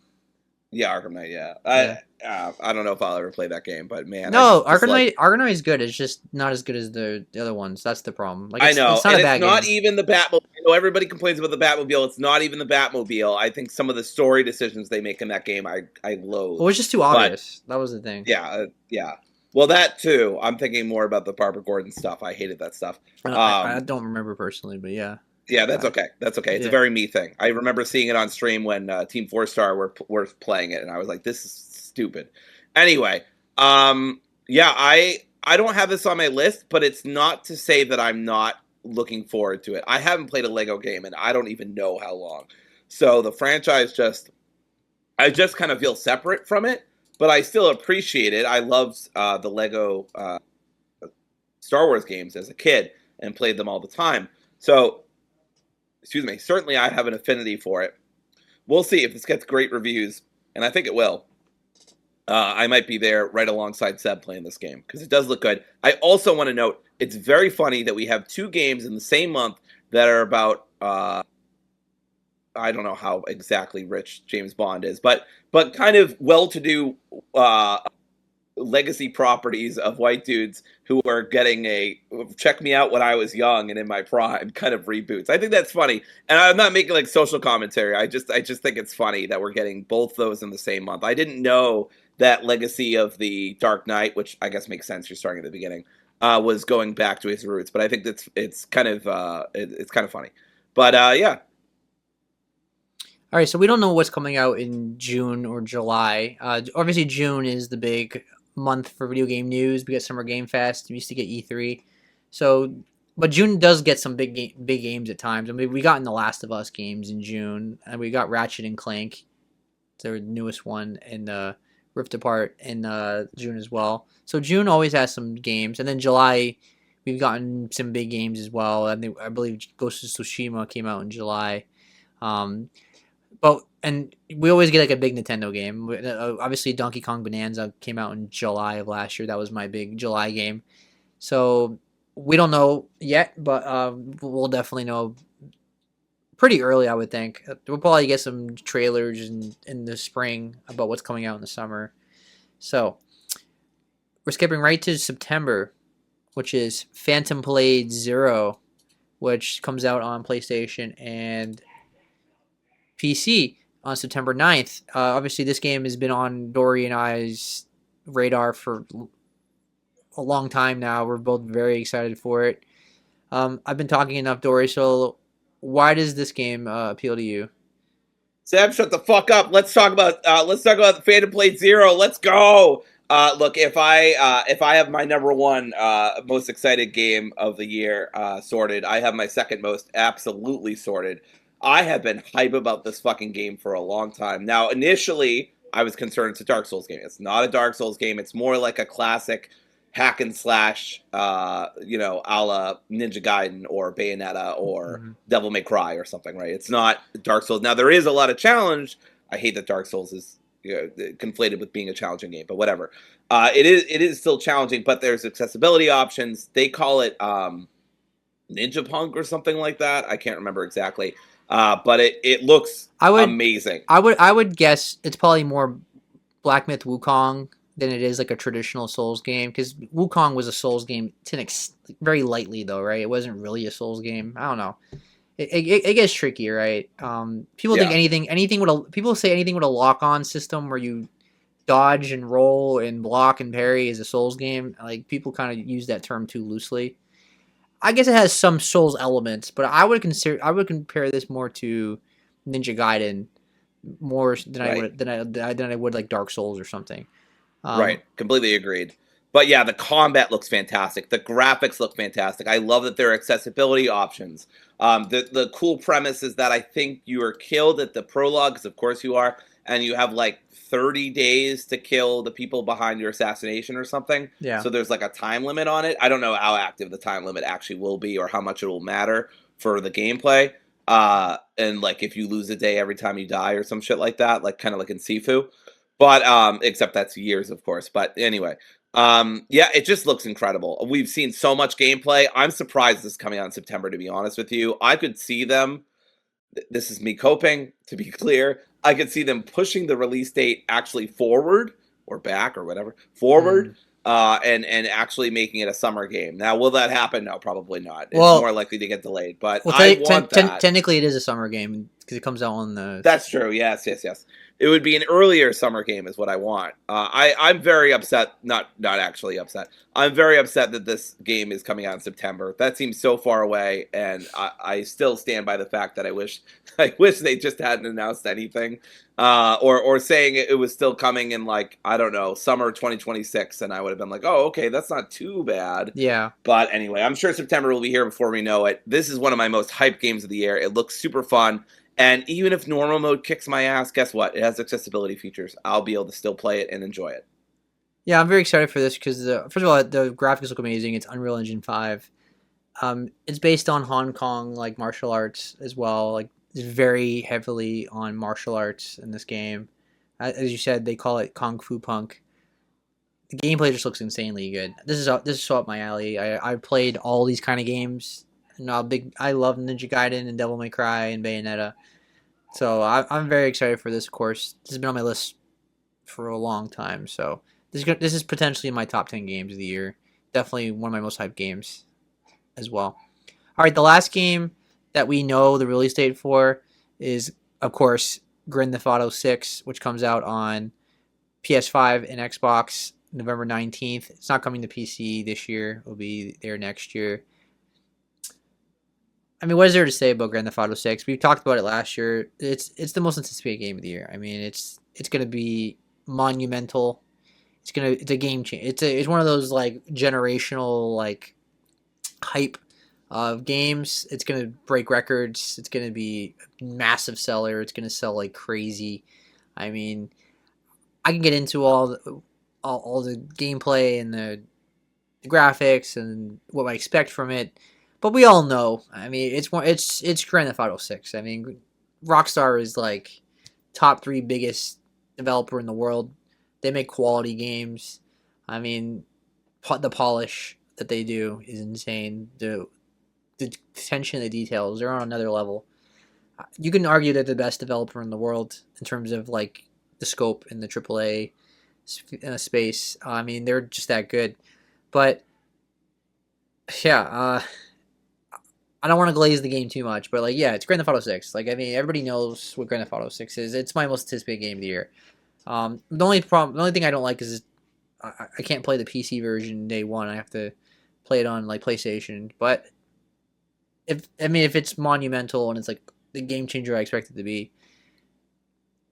Yeah, Arkham Knight, yeah. Yeah. I don't know if I'll ever play that game, but man. No, Arkham Knight is good. It's just not as good as the other ones. That's the problem. Like, I know. It's not a bad game. Even the Batmobile. Everybody complains about the Batmobile. It's not even the Batmobile. I think some of the story decisions they make in that game, I loathe. Well, it was just too obvious. That was the thing. Yeah. Well, that too. I'm thinking more about the Barbara Gordon stuff. I hated that stuff. I don't remember personally, but yeah. Yeah, that's okay. That's okay. It's a Yeah. very me thing. I remember seeing it on stream when Team Four Star were playing it, and I was like, "This is stupid." Anyway, yeah, I don't have this on my list, but it's not to say that I'm not looking forward to it. I haven't played a Lego game, and I don't even know how long. So the franchise I just kind of feel separate from it, but I still appreciate it. I loved the Lego Star Wars games as a kid and played them all the time. So excuse me, certainly I have an affinity for it. We'll see if this gets great reviews, and I think it will. I might be there right alongside Seb playing this game because it does look good. I also want to note it's very funny that we have two games in the same month that are about. I don't know how exactly rich James Bond is, but kind of well-to-do legacy properties of white dudes who are getting a check me out when I was young and in my prime kind of reboots. I think that's funny. And I'm not making like social commentary. I just think it's funny that we're getting both those in the same month. I didn't know that Legacy of the Dark Knight, which I guess makes sense, you're starting at the beginning, was going back to his roots. But I think it's kind of it's kind of funny. But yeah. All right, so we don't know what's coming out in June or July. Obviously, June is the big month for video game news. We get Summer Game Fest. We used to get E3. So, but June does get some big games at times. I mean, we got in the Last of Us games in June, and we got Ratchet and Clank, their newest one, and Rift Apart in June as well. So June always has some games, and then July we've gotten some big games as well. I believe Ghost of Tsushima came out in July. Um, but and we always get like a big Nintendo game. Obviously, Donkey Kong Bonanza came out in July of last year. That was my big July game. So we don't know yet, but we'll definitely know pretty early, I would think. We'll probably get some trailers in the spring about what's coming out in the summer. So we're skipping right to September, which is Phantom Blade Zero, which comes out on PlayStation and PC on September 9th. Obviously, this game has been on Dory and I's radar for a long time now. We're both very excited for it. I've been talking enough, Dory, so why does this game appeal to you? Sam, shut the fuck up. Let's talk about Phantom Blade Zero. Let's go. Look, if I have my number one most excited game of the year sorted, I have my second most absolutely sorted. I have been hype about this fucking game for a long time. Now, initially, I was concerned it's a Dark Souls game. It's not a Dark Souls game. It's more like a classic hack and slash, a la Ninja Gaiden or Bayonetta or Devil May Cry or something, right? It's not Dark Souls. Now, there is a lot of challenge. I hate that Dark Souls is conflated with being a challenging game, but whatever. It is still challenging, but there's accessibility options. They call it Ninja Punk or something like that. I can't remember exactly. But it looks amazing. I would guess it's probably more Black Myth Wukong than it is like a traditional Souls game, because Wukong was a Souls game very lightly though, right? It wasn't really a Souls game. I don't know. It gets tricky, right? People think people say anything with a lock-on system where you dodge and roll and block and parry is a Souls game. Like, people kind of use that term too loosely. I guess it has some Souls elements, but I would compare this more to Ninja Gaiden more than I would like Dark Souls or something. Right, completely agreed. But yeah, the combat looks fantastic. The graphics look fantastic. I love that there are accessibility options. The cool premise is that I think you are killed at the prologue, because of course you are, and you have like 30 days to kill the people behind your assassination or something. Yeah. So there's like a time limit on it. I don't know how active the time limit actually will be or how much it will matter for the gameplay. And like if you lose a day every time you die or some shit like that, like kind of like in Sifu. But except that's years, of course. But anyway, yeah, it just looks incredible. We've seen so much gameplay. I'm surprised this is coming out in September, to be honest with you. I could see them. This is me coping, to be clear. I could see them pushing the release date actually forward or back or whatever, forward, and actually making it a summer game. Now, will that happen? No, probably not. It's more likely to get delayed. But I want that. Technically, it is a summer game because it comes out on the. That's true. Yes. It would be an earlier summer game is what I want. I'm very upset. Not actually upset. I'm very upset that this game is coming out in September. That seems so far away, and I still stand by the fact that I wish I wish they just hadn't announced anything, or saying it was still coming in, like, I don't know, summer 2026, and I would have been like, oh, okay, that's not too bad. Yeah. But anyway, I'm sure September will be here before we know it. This is one of my most hyped games of the year. It looks super fun. And even if normal mode kicks my ass, guess what? It has accessibility features. I'll be able to still play it and enjoy it. Yeah, I'm very excited for this because, first of all, the graphics look amazing. It's Unreal Engine 5. It's based on Hong Kong, like, martial arts as well. Like, it's very heavily on martial arts in this game. As you said, they call it Kung Fu Punk. The gameplay just looks insanely good. This is so up my alley. I played all these kind of games. And I love Ninja Gaiden and Devil May Cry and Bayonetta. So I'm very excited for this. Of course, this has been on my list for a long time. So this is potentially in my top 10 games of the year. Definitely one of my most hyped games as well. All right, the last game that we know the release date for is, of course, Grand Theft Auto 6, which comes out on PS5 and Xbox November 19th. It's not coming to PC this year. It'll be there next year. I mean, what is there to say about Grand Theft Auto 6? We talked about it last year. It's the most anticipated game of the year. I mean, it's going to be monumental. It's a game change. It's one of those, like, generational, like, hype of games. It's going to break records. It's going to be a massive seller. It's going to sell like crazy. I mean, I can get into all the gameplay and the graphics and what I expect from it. But we all know, I mean, it's Grand Theft Auto 6. I mean, Rockstar is like top 3 biggest developer in the world. They make quality games. I mean, the polish that they do is insane. The attention to the details, they're on another level. You can argue they're the best developer in the world in terms of, like, the scope in the AAA space. I mean, they're just that good. But yeah, I don't want to glaze the game too much, but, like, yeah, it's Grand Theft Auto 6. Like, I mean, everybody knows what Grand Theft Auto 6 is. It's my most anticipated game of the year. The only thing I don't like is I can't play the PC version day one. I have to play it on, like, PlayStation. But if it's monumental and it's like the game changer I expect it to be,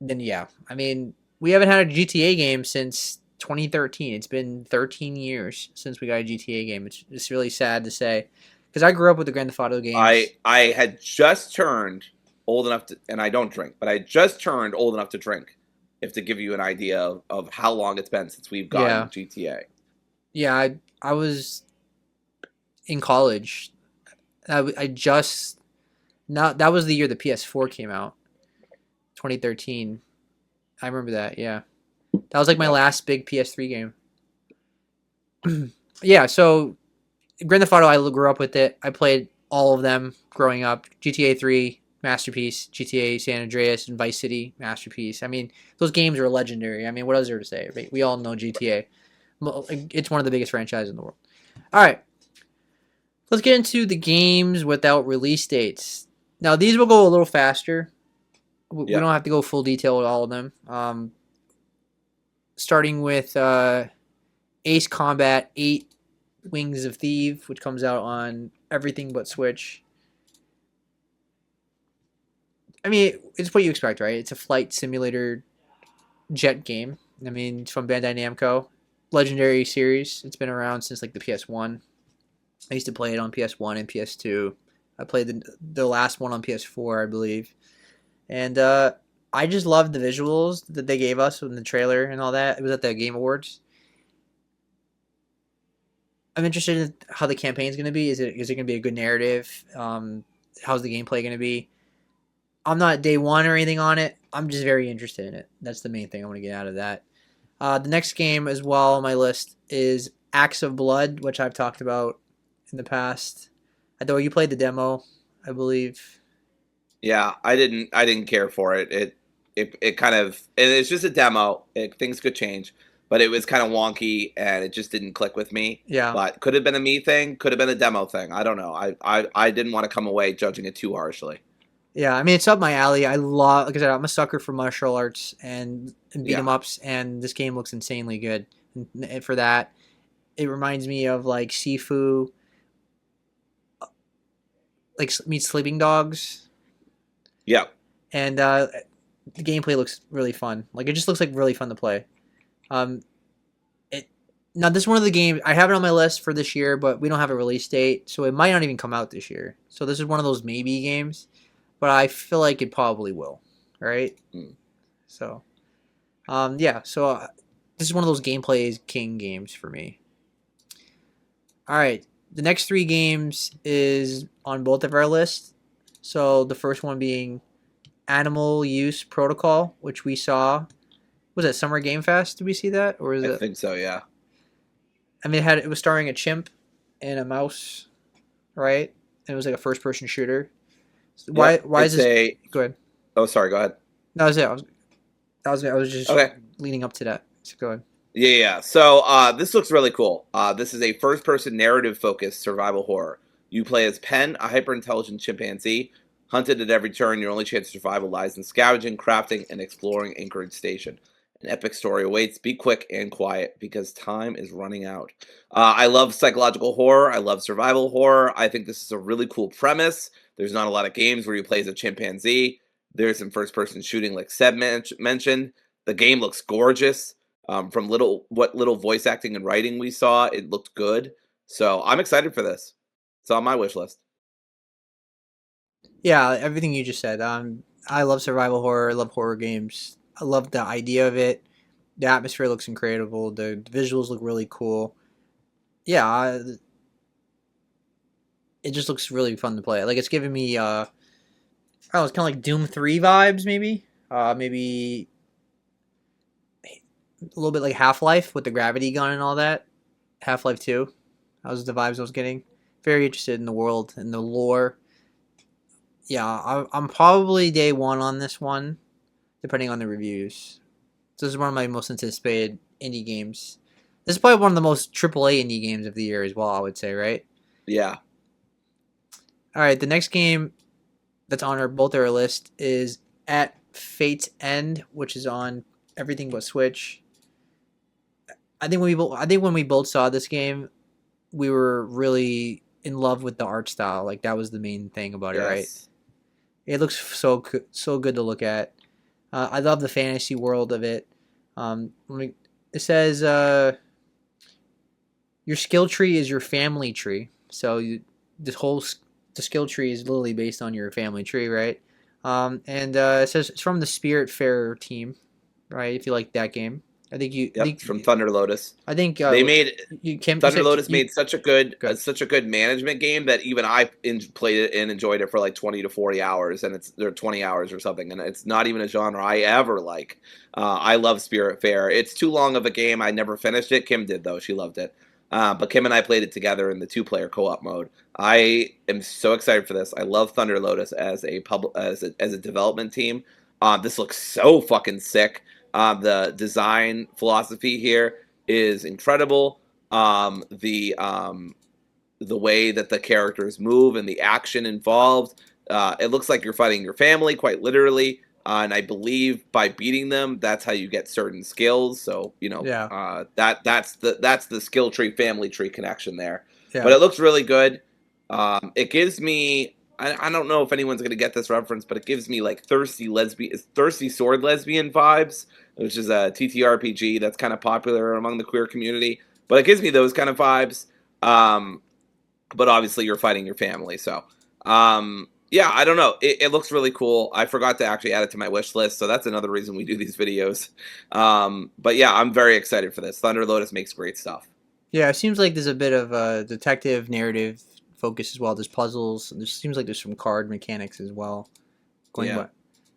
then yeah. I mean, we haven't had a GTA game since 2013. It's been 13 years since we got a GTA game. It's really sad to say, because I grew up with the Grand Theft Auto games. I had just turned old enough to, and I don't drink, but I just turned old enough to drink. If to give you an idea of how long it's been since we've gotten GTA. Yeah, I was in college. I just that was the year the PS4 came out, 2013. I remember that. Yeah, that was like my last big PS3 game. Yeah, so Grand Theft Auto, I grew up with it. I played all of them growing up. GTA 3, masterpiece. GTA San Andreas and Vice City, masterpiece. I mean, those games are legendary. I mean, what else is there to say? Right? We all know GTA. It's one of the biggest franchises in the world. All right. Let's get into the games without release dates. Now, these will go a little faster. We don't have to go full detail with all of them. Starting with Ace Combat 8 Wings of Thieves, which comes out on everything but Switch. I mean, it's what you expect, right? It's a flight simulator jet game. I mean, it's from Bandai Namco. Legendary series. It's been around since, like, the PS1. I used to play it on PS1 and PS2. I played the last one on PS4, I believe. And I just loved the visuals that they gave us in the trailer and all that. It was at the Game Awards. I'm interested in how the campaign's going to be. Is it going to be a good narrative? How's the gameplay going to be? I'm not day one or anything on it. I'm just very interested in it. That's the main thing I want to get out of that. The next game as well on my list is Acts of Blood, which I've talked about in the past. I thought you played the demo, I believe. Yeah, I didn't care for it. It kind of, and it's just a demo. Things could change, but it was kind of wonky and it just didn't click with me. Yeah. But could have been a me thing, could have been a demo thing. I don't know. I didn't want to come away judging it too harshly. Yeah, I mean it's up my alley. I love, like I said, I'm a sucker for martial arts and beat 'em Yeah. ups, and this game looks insanely good. And for that, it reminds me of like Sifu, like meets Sleeping Dogs, Yeah. and the gameplay looks really fun. Like it just looks like really fun to play. Um, it Now this is one of the games I have it on my list for this year, but we don't have a release date, so it might not even come out this year. So this is one of those maybe games, but I feel like it probably will. Right? Mm. So yeah. So this is one of those gameplay king games for me. All right. The next three games is on both of our lists. So the first one being Animal Use Protocol, which we saw. Was it Summer Game Fest? Did we see that, or is I it? think so. Yeah. I mean, it was starring a chimp and a mouse, right? And it was like a first-person shooter. So why? Yep. Why is It's this? a. Go ahead. Oh, sorry. Go ahead. That was it. I was just Okay. leading up to that. So go ahead. Yeah, yeah. So this looks really cool. This is a first-person narrative-focused survival horror. You play as Pen, a hyper-intelligent chimpanzee. Hunted at every turn, your only chance of survival lies in scavenging, crafting, and exploring Anchorage Station. An epic story awaits. Be quick and quiet because time is running out. I love psychological horror. I love survival horror. I think this is a really cool premise. There's not a lot of games where you play as a chimpanzee. There's some first-person shooting, like Seb mentioned. The game looks gorgeous. From what little voice acting and writing we saw, it looked good. So I'm excited for this. It's on my wish list. Yeah, everything you just said. I love survival horror. I love horror games. I love the idea of it. The atmosphere looks incredible. The visuals look really cool. Yeah, it just looks really fun to play. Like it's giving me oh, it's kind of like Doom 3 vibes maybe. Maybe a little bit like Half-Life with the gravity gun and all that. Half-Life 2. That was the vibes I was getting. Very interested in the world and the lore. Yeah, I'm probably day one on this one, depending on the reviews. So this is one of my most anticipated indie games. This is probably one of the most AAA indie games of the year as well, I would say, right? Yeah. All right, the next game that's on both our list is At Fate's End, which is on everything but Switch. I think when we both saw this game, we were really in love with the art style. Like that was the main thing about it, right? Yes. It looks so good to look at. I love the fantasy world of it. It says your skill tree is your family tree. So this whole the skill tree is literally based on your family tree, right? And it says it's from the Spiritfarer team, right? If you like that game, I think you. Yep. It's from Thunder Lotus. I think They made you Kim. You Thunder said Lotus you made good. such a good management game that even I played it and enjoyed it for like 20 to 40 hours, and they're 20 hours or something, and it's not even a genre I ever like. I love Spiritfarer. It's too long of a game. I never finished it. Kim did though; she loved it. But Kim and I played it together in the two-player co-op mode. I am so excited for this. I love Thunder Lotus as a development team. This looks so fucking sick. The design philosophy here is incredible. The way that the characters move and the action involved, it looks like you're fighting your family quite literally. And I believe by beating them, that's how you get certain skills. So Yeah, that's the skill tree family tree connection there. But yeah, it looks really good. It gives me. I don't know if anyone's gonna get this reference, but it gives me like thirsty sword lesbian vibes, which is a TTRPG that's kind of popular among the queer community. But it gives me those kind of vibes. Um, but obviously, you're fighting your family, so yeah, I don't know. It looks really cool. I forgot to actually add it to my wish list, so that's another reason we do these videos. But yeah, I'm very excited for this. Thunder Lotus makes great stuff. yeah. It seems like there's a bit of a detective narrative focus as well. There's puzzles. There seems like there's some card mechanics as well. Going Yeah, by.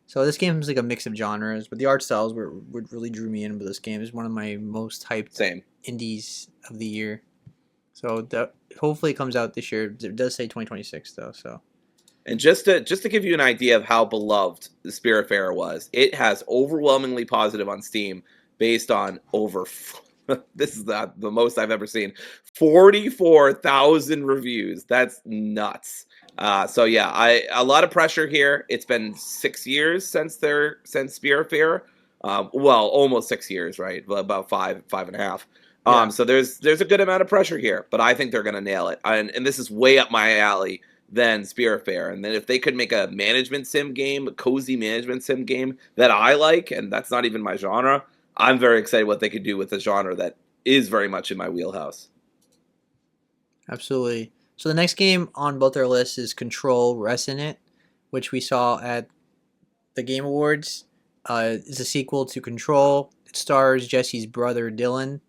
So this game is like a mix of genres, but the art styles were what really drew me in with this game. It's one of my most hyped same. indies of the year. So hopefully it comes out this year. It does say 2026 though. So And just to give you an idea of how beloved the Spiritfarer was, it has overwhelmingly positive on Steam, based on over this is the most I've ever seen, 44,000 reviews. That's nuts. So yeah, a lot of pressure here. It's been 6 years since Spearfair. Well, almost 6 years, right? Well, about five and a half. Yeah, So there's a good amount of pressure here, but I think they're gonna nail it. And this is way up my alley than Spearfair. And then if they could make a management sim game, a cozy management sim game that I like, and that's not even my genre, I'm very excited what they could do with a genre that is very much in my wheelhouse. absolutely. So the next game on both our lists is Control Resonant, which we saw at the Game Awards. It's a sequel to Control. It stars Jesse's brother Dylan.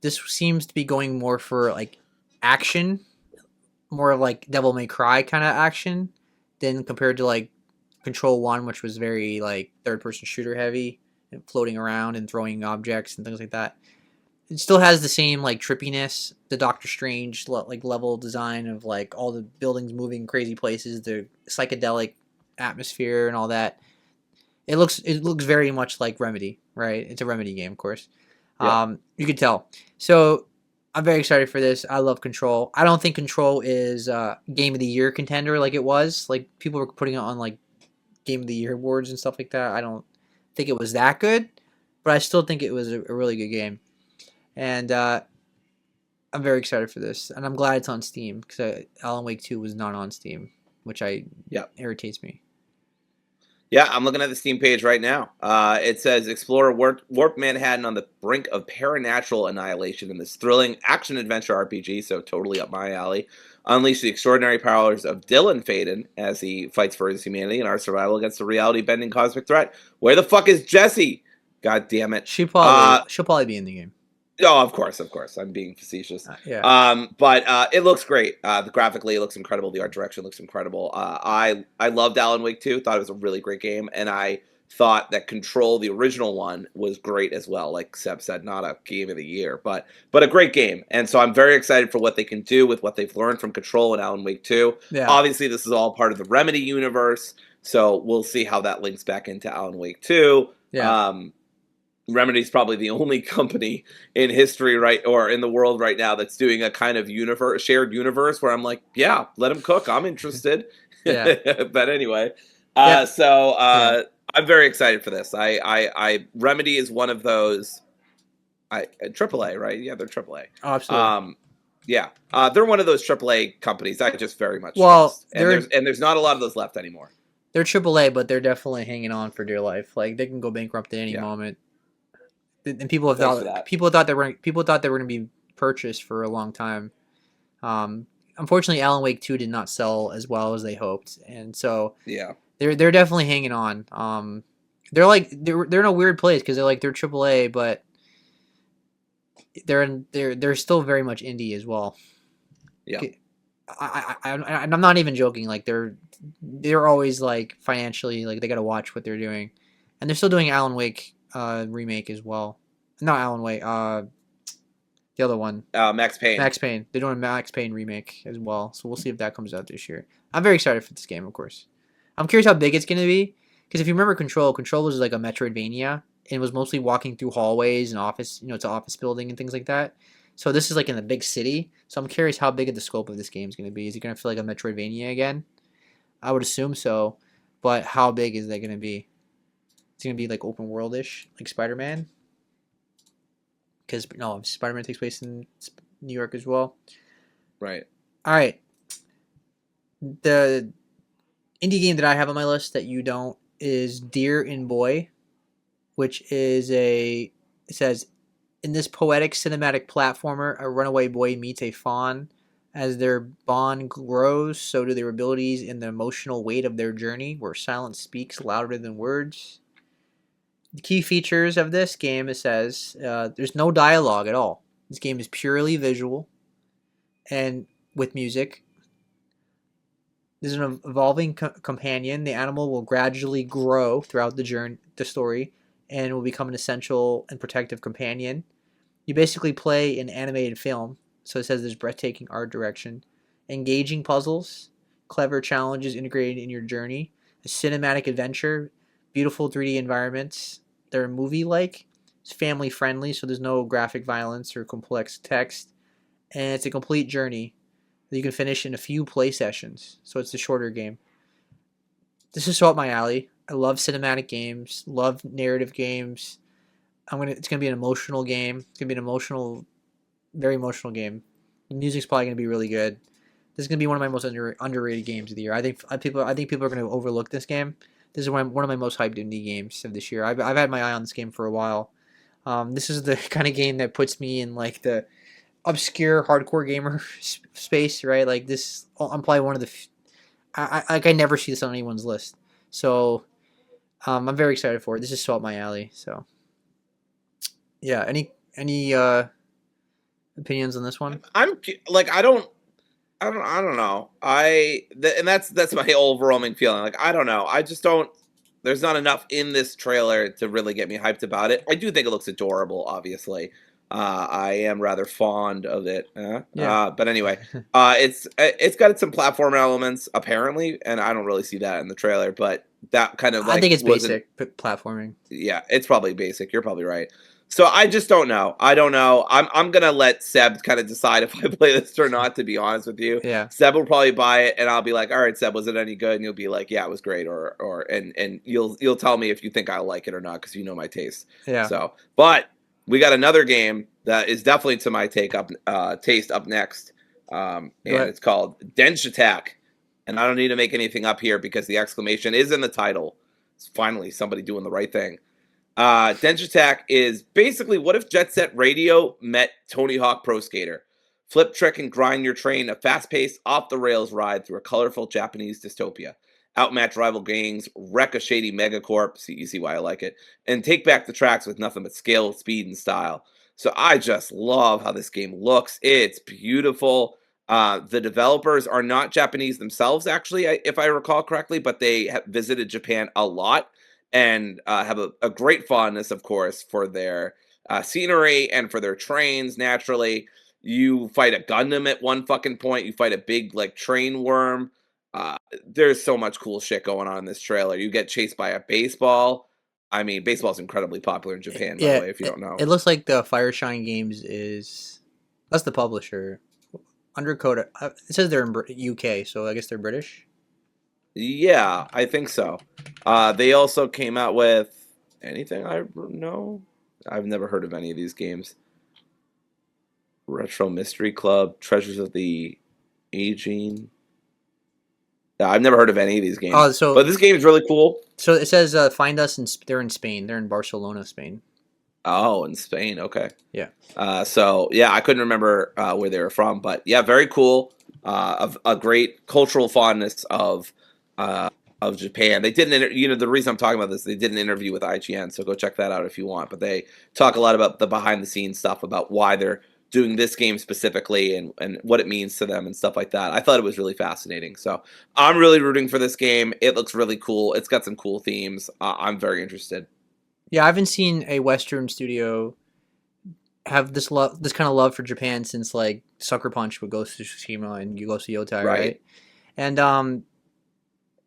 This seems to be going more for like action, more like Devil May Cry kind of action, than compared to like Control One, which was very like third person shooter heavy and floating around and throwing objects and things like that. It still has the same like trippiness, the Doctor Strange like level design of like all the buildings moving crazy places, the psychedelic atmosphere and all that. It looks very much like Remedy, right? It's a Remedy game, of course. Yep. You could tell. So I'm very excited for this. I love Control. I don't think Control is Game of the Year contender like it was. Like people were putting it on like Game of the Year awards and stuff like that. I don't think it was that good, but I still think it was a really good game. And I'm very excited for this, and I'm glad it's on Steam because Alan Wake 2 was not on Steam, which Yep. irritates me. Yeah, I'm looking at the Steam page right now. It says explore warp Manhattan on the brink of paranatural annihilation in this thrilling action adventure RPG. So totally up my alley. Unleash the extraordinary powers of Dylan Faden as he fights for his humanity and our survival against the reality-bending cosmic threat. Where the fuck is Jesse? God damn it! She'll probably be in the game. Oh, of course, of course. I'm being facetious. Yeah. But it looks great. Graphically, it looks incredible. The art direction looks incredible. I loved Alan Wake 2. Thought it was a really great game, and I thought that Control, the original one, was great as well. Like Seb said, not a game of the year, but a great game. And so I'm very excited for what they can do with what they've learned from Control and Alan Wake 2. Yeah. Obviously, this is all part of the Remedy universe, so we'll see how that links back into Alan Wake 2. Yeah. Remedy's probably the only company in history, right, or in the world right now that's doing a kind of shared universe where I'm like, yeah, let him cook. I'm interested. Yeah. But anyway, Yeah. I'm very excited for this. Remedy is one of those, AAA, right? Yeah, they're AAA. Oh, absolutely. Yeah, they're one of those AAA companies I just very much Well, trust. And there's not a lot of those left anymore. They're AAA, but they're definitely hanging on for dear life. Like they can go bankrupt at any moment. And people thought they were going to be purchased for a long time. Unfortunately, Alan Wake 2 did not sell as well as they hoped, and so yeah, they're definitely hanging on. They're in a weird place because they're AAA, but they're still very much indie as well. Yeah. I'm not even joking. Like they're always like financially like they got to watch what they're doing, and they're still doing Alan Wake remake as well. Not Alan Wake. The other one. Max Payne. Max Payne. They're doing a Max Payne remake as well, so we'll see if that comes out this year. I'm very excited for this game, of course. I'm curious how big it's gonna be because if you remember Control was like a Metroidvania and was mostly walking through hallways and office. It's an office building and things like that. So this is like in a big city. So I'm curious how big of the scope of this game is going to be. Is it going to feel like a Metroidvania again? I would assume so, but how big is that going to be? It's going to be like open world-ish, like Spider-Man. Because no, Spider-Man takes place in New York as well. Right. All right. The indie game that I have on my list that you don't is Deer and Boy, which is it says, in this poetic cinematic platformer, a runaway boy meets a fawn. As their bond grows, so do their abilities and the emotional weight of their journey, where silence speaks louder than words. The key features of this game, it says, there's no dialogue at all. This game is purely visual and with music. There's an evolving companion. The animal will gradually grow throughout the story, and will become an essential and protective companion. You basically play an animated film, so it says there's breathtaking art direction, engaging puzzles, clever challenges integrated in your journey, a cinematic adventure, beautiful 3D environments. They're movie-like. It's family-friendly, so there's no graphic violence or complex text, and it's a complete journey. that you can finish in a few play sessions. So it's a shorter game. This is so up my alley. I love cinematic games, love narrative games. It's gonna be an emotional game. It's gonna be an emotional, very emotional game. The music's probably gonna be really good. This is gonna be one of my most underrated games of the year. I think people are gonna overlook this game. This is one of my most hyped indie games of this year. I've had my eye on this game for a while. This is the kind of game that puts me in like the obscure hardcore gamer space, right? Like this, I'm probably one of the. I never see this on anyone's list, so I'm very excited for it. This is so up my alley. So yeah, any opinions on this one? I'm like I don't know. And that's my overwhelming feeling. Like I don't know. I just don't. There's not enough in this trailer to really get me hyped about it. I do think it looks adorable. Obviously, I am rather fond of it. Yeah. But anyway, it's got some platform elements apparently, and I don't really see that in the trailer. But that kind of I like think it's wasn't. basic platforming. Yeah, it's probably basic. You're probably right. So I just don't know. I don't know. I'm gonna let Seb kind of decide if I play this or not. To be honest with you, Yeah. Seb will probably buy it, and I'll be like, "All right, Seb, was it any good?" And you'll be like, "Yeah, it was great," and you'll tell me if you think I'll like it or not because you know my taste. Yeah. So, but we got another game that is definitely to my taste up next, and Go ahead. it's called Dench Attack. And I don't need to make anything up here because the exclamation is in the title. It's finally somebody doing the right thing. Dench Attack is basically what if Jet Set Radio met Tony Hawk Pro Skater? Flip, trick, and grind your train a fast-paced, off-the-rails ride through a colorful Japanese dystopia. Outmatch rival gangs, wreck a shady megacorp, you see why I like it, and take back the tracks with nothing but skill, speed, and style. So I just love how this game looks. It's beautiful. The developers are not Japanese themselves, actually, if I recall correctly, but they have visited Japan a lot and have a great fondness, of course, for their scenery and for their trains. Naturally, you fight a Gundam at one fucking point. You fight a big like train worm. There's so much cool shit going on in this trailer. You get chased by a baseball. I mean, baseball is incredibly popular in Japan, by the Yeah. way, if you don't know. It looks like the Fireshine Games is that's the publisher. Undercoat. It says they're in UK, so I guess they're British. Yeah, I think so. They also came out with anything I know. I've never heard of any of these games. Retro Mystery Club, Treasures of the Aging. Yeah, I've never heard of any of these Oh, games, so but this game is really cool. so it says find us in. They're in Spain. They're in Barcelona, Spain. Oh, in Spain, okay. Yeah. So yeah, I couldn't remember where they were from, but yeah, very cool. A great cultural fondness of Japan. They did the reason I'm talking about this, they did an interview with IGN, so go check that out if you want. But they talk a lot about the behind the scenes stuff about why they're doing this game specifically and what it means to them and stuff like that. I thought it was really fascinating. So I'm really rooting for this game. It looks really cool. It's got some cool themes. I'm very interested. Yeah, I haven't seen a Western studio have this kind of love for Japan since like Sucker Punch with Ghost of Tsushima and Yugosu Yotai, Right. right? And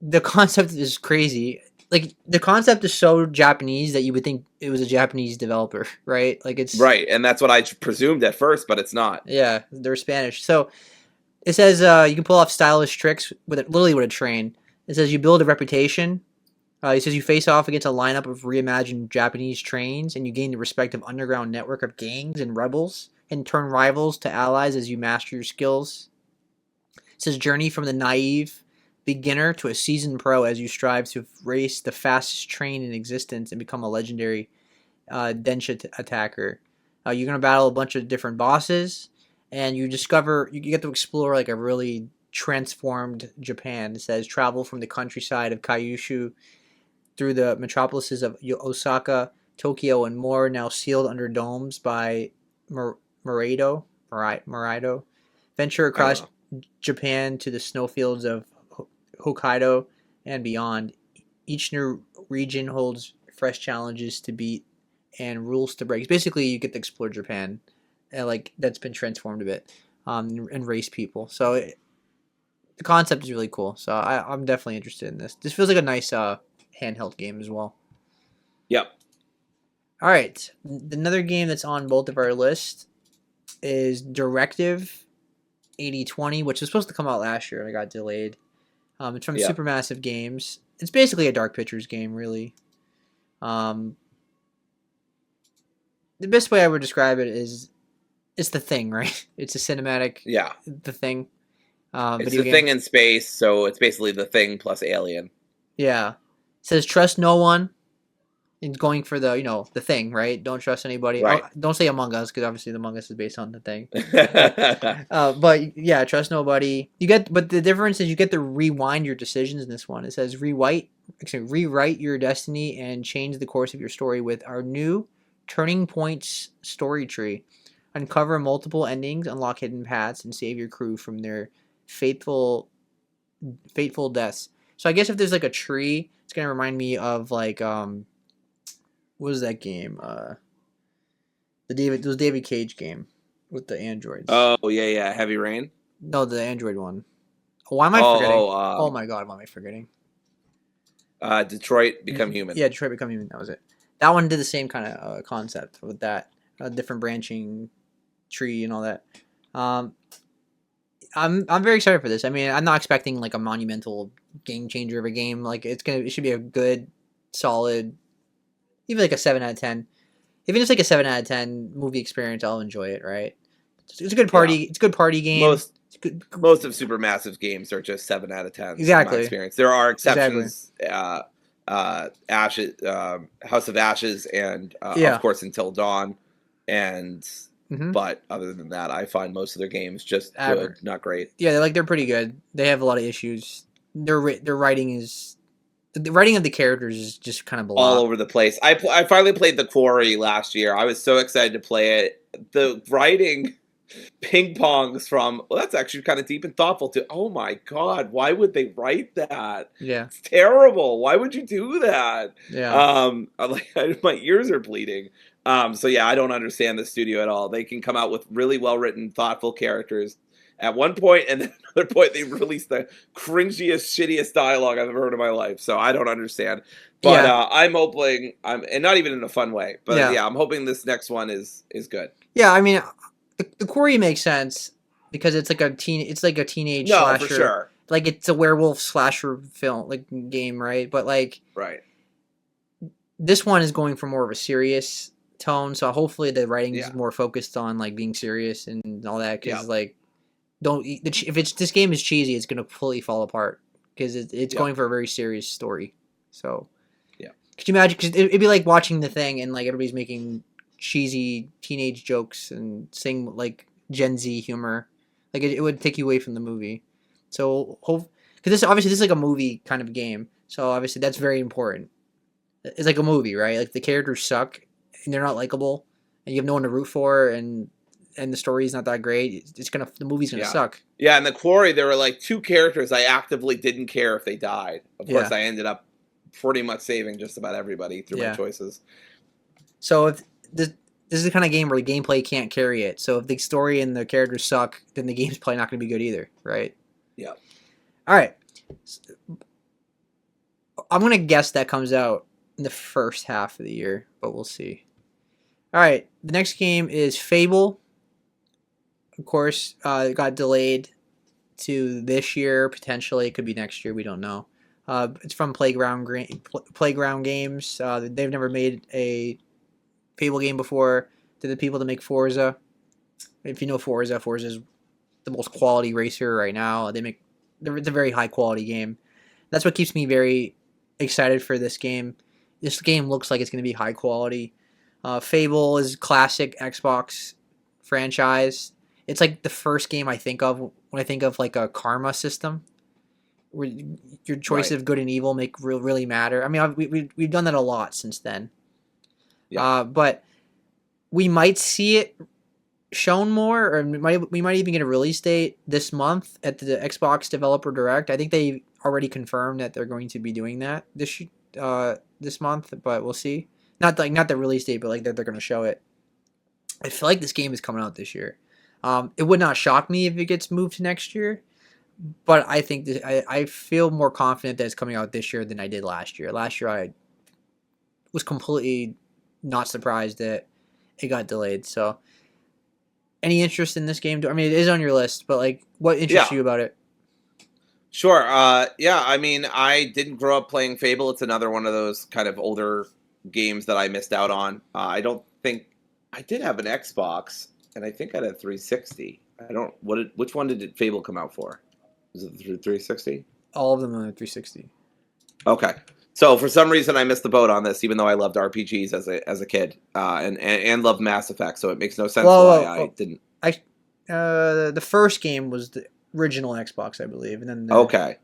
the concept is crazy. Like the concept is so Japanese that you would think it was a Japanese developer, right? Like it's Right, and that's what I presumed at first, but it's not. yeah, they're Spanish. So it says you can pull off stylish tricks with literally with a train. It says you build a reputation. It says you face off against a lineup of reimagined Japanese trains, and you gain the respective underground network of gangs and rebels, and turn rivals to allies as you master your skills. It says journey from the naive beginner to a seasoned pro as you strive to race the fastest train in existence and become a legendary Densha attacker. You're gonna battle a bunch of different bosses, and you get to explore like a really transformed Japan. It says travel from the countryside of Kyushu through the metropolises of Osaka, Tokyo, and more, now sealed under domes by Moraido. Venture I don't across know. Japan to the snowfields of Hokkaido and beyond. Each new region holds fresh challenges to beat and rules to break. Basically, you get to explore Japan, and like that's been transformed a bit, and race people. So the concept is really cool. So I'm definitely interested in this. This feels like a nice handheld game as well. Yep. All right, another game that's on both of our lists is Directive 8020, which was supposed to come out last year and it got delayed. It's from Yeah. Supermassive Games. It's basically a Dark Pictures game, really. Um, the best way I would describe it is it's The Thing, right? It's a cinematic Yeah. The Thing It's video the game. thing in space, so it's basically the thing plus alien. Yeah. It says trust no one. And going for the the thing, right? Don't trust anybody. Oh, Right. don't say Among Us because obviously the Among Us is based on the thing. But yeah, trust nobody. But the difference is you get to rewind your decisions in this one. It says rewrite your destiny and change the course of your story with our new Turning Points story tree. Uncover multiple endings, unlock hidden paths, and save your crew from their fateful fateful deaths. So I guess if there's like a tree, it's gonna remind me of like what was that game? It was David Cage game with the androids. Oh yeah, yeah. Heavy Rain. No, the android one. Why am I forgetting? Oh, Oh my god, why am I forgetting? Detroit Become Human. Yeah, Detroit Become Human. That was it. That one did the same kind of concept with that different branching tree and all that. Um, I'm very excited for this. I mean, I'm not expecting like a monumental game changer of a game. Like it should be a good, solid, even like a 7 out of 10. Even if it's like a 7 out of 10 movie experience, I'll enjoy it. Right? It's a good Yeah. party. It's a good party game. Most It's good. most of Supermassive games are just 7 out of 10 in my Exactly. experience. There are Exactly. exceptions. Ashes, House of Ashes, and Yeah. of course Until Dawn. And Mm-hmm. but other than that, I find most of their games just Average. good, not great. Yeah, they're pretty good. They have a lot of issues. Their writing is the writing of the characters is just kind of All blah. over the place. I finally played The Quarry last year. I was so excited to play it. The writing ping pongs from, well, that's actually kind of deep and thoughtful too. Oh my god, why would they write that? Yeah, It's terrible. Why would you do that? yeah, I'm like, my ears are bleeding. So yeah, I don't understand the studio at all. They can come out with really well written, thoughtful characters at one point, and then another point they release the cringiest, shittiest dialogue I've ever heard in my life. So I don't understand. But yeah, I'm hoping and not even in a fun way. But yeah, yeah, I'm hoping this next one is good. yeah. I mean, the Quarry makes sense because it's like a teenage No, for slasher. sure. Like it's a werewolf slasher film like game, right? But like Right. this one is going for more of a serious tone, so hopefully the writing's Yeah. more focused on like being serious and all that. Yeah. Because like don't if it's this game is cheesy, it's gonna completely fall apart because it's Yeah. going for a very serious story. So Yeah. could you imagine? Because it'd be like watching The Thing and like everybody's making cheesy teenage jokes and saying like Gen Z humor. Like it would take you away from the movie. So hope because this is like a movie kind of game. So obviously that's very important. It's like a movie, right? Like the characters suck and they're not likable, and you have no one to root for, and the story's not that great. The movie's gonna Yeah. suck. Yeah, in The Quarry, there were like two characters I actively didn't care if they died. Of Yeah. course, I ended up pretty much saving just about everybody through my Yeah. choices. So if this is the kind of game where the gameplay can't carry it. So if the story and the characters suck, then the game's probably not going to be good either, right? Yeah. All right. I'm going to guess that comes out in the first half of the year, but we'll see. All right. The next game is Fable. Of course, it got delayed to this year. Potentially, it could be next year. We don't know. It's from Playground Games. They've never made a Fable game before. They're the people that make Forza. If you know Forza is the most quality racer right now. It's a very high quality game. That's what keeps me very excited for this game. This game looks like it's going to be high quality. Fable is classic Xbox franchise. It's like the first game I think of when I think of like a karma system, where your choice Right. of good and evil really matter. I mean, we've done that a lot since then. Yeah. But we might see it shown more, or we might even get a release date this month at the Xbox Developer Direct. I think they already confirmed that they're going to be doing that this month, but we'll see. Not the release date, but like that they're going to show it. I feel like this game is coming out this year. It would not shock me if it gets moved to next year, but I think I feel more confident that it's coming out this year than I did last year. Last year I was completely not surprised that it got delayed. So Any interest in this game? I mean, it is on your list, but like, what interests Yeah, you about it? sure. Yeah, I mean, I didn't grow up playing Fable. It's another one of those kind of older games that I missed out on. I don't think I did have an Xbox, and I think I had a 360. I don't. Which one did Fable come out for? Was it the 360? All of them on the 360. Okay. So for some reason I missed the boat on this, even though I loved RPGs as a kid, and loved Mass Effect. So it makes no sense why I Well, didn't. I the first game was the original Xbox, I believe, and then the Okay,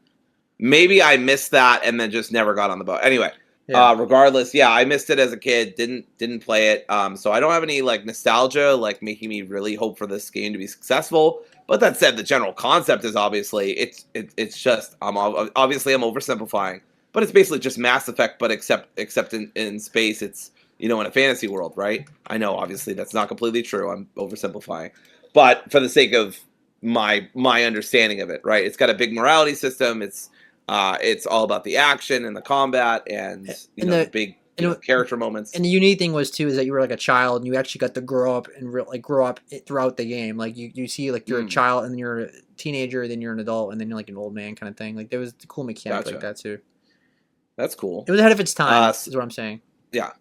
maybe I missed that and then just never got on the boat. Anyway, yeah. regardless, yeah, I missed it as a kid. Didn't play it. So I don't have any like nostalgia like making me really hope for this game to be successful. But that said, the general concept is obviously it's just obviously I'm oversimplifying, but it's basically just Mass Effect, but except in space. It's in a fantasy world, right? I know obviously that's not completely true. I'm oversimplifying, but for the sake of my understanding of it, right? It's got a big morality system. It's all about the action and the combat and And the the big and, character moments. and the unique thing was too is that you were like a child and you actually got to grow up and grow up throughout the game. Like you see like you're a Mm, child and then you're a teenager, then you're an adult, and then you're like an old man kind of thing. Like there was a cool mechanic like gotcha. that too. That's It cool. was ahead of its time, S is what I'm saying. Yeah,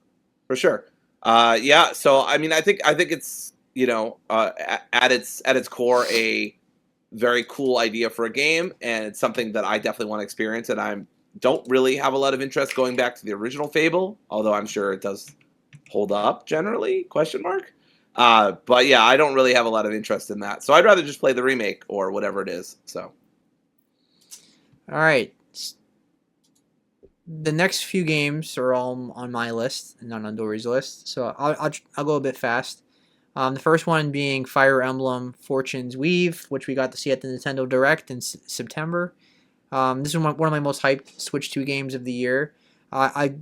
for sure. Yeah. So I mean, I think it's at its core a very cool idea for a game, and it's something that I definitely want to experience. And I don't really have a lot of interest going back to the original Fable, although I'm sure it does hold up generally? Question mark. But yeah, I don't really have a lot of interest in that, so I'd rather just play the remake or whatever it is. So All right. The next few games are all on my list and not on Dory's list, so I'll go a bit fast. The first one being Fire Emblem Fortune's Weave, which we got to see at the Nintendo Direct in September. This is one of my most hyped Switch 2 games of the year. I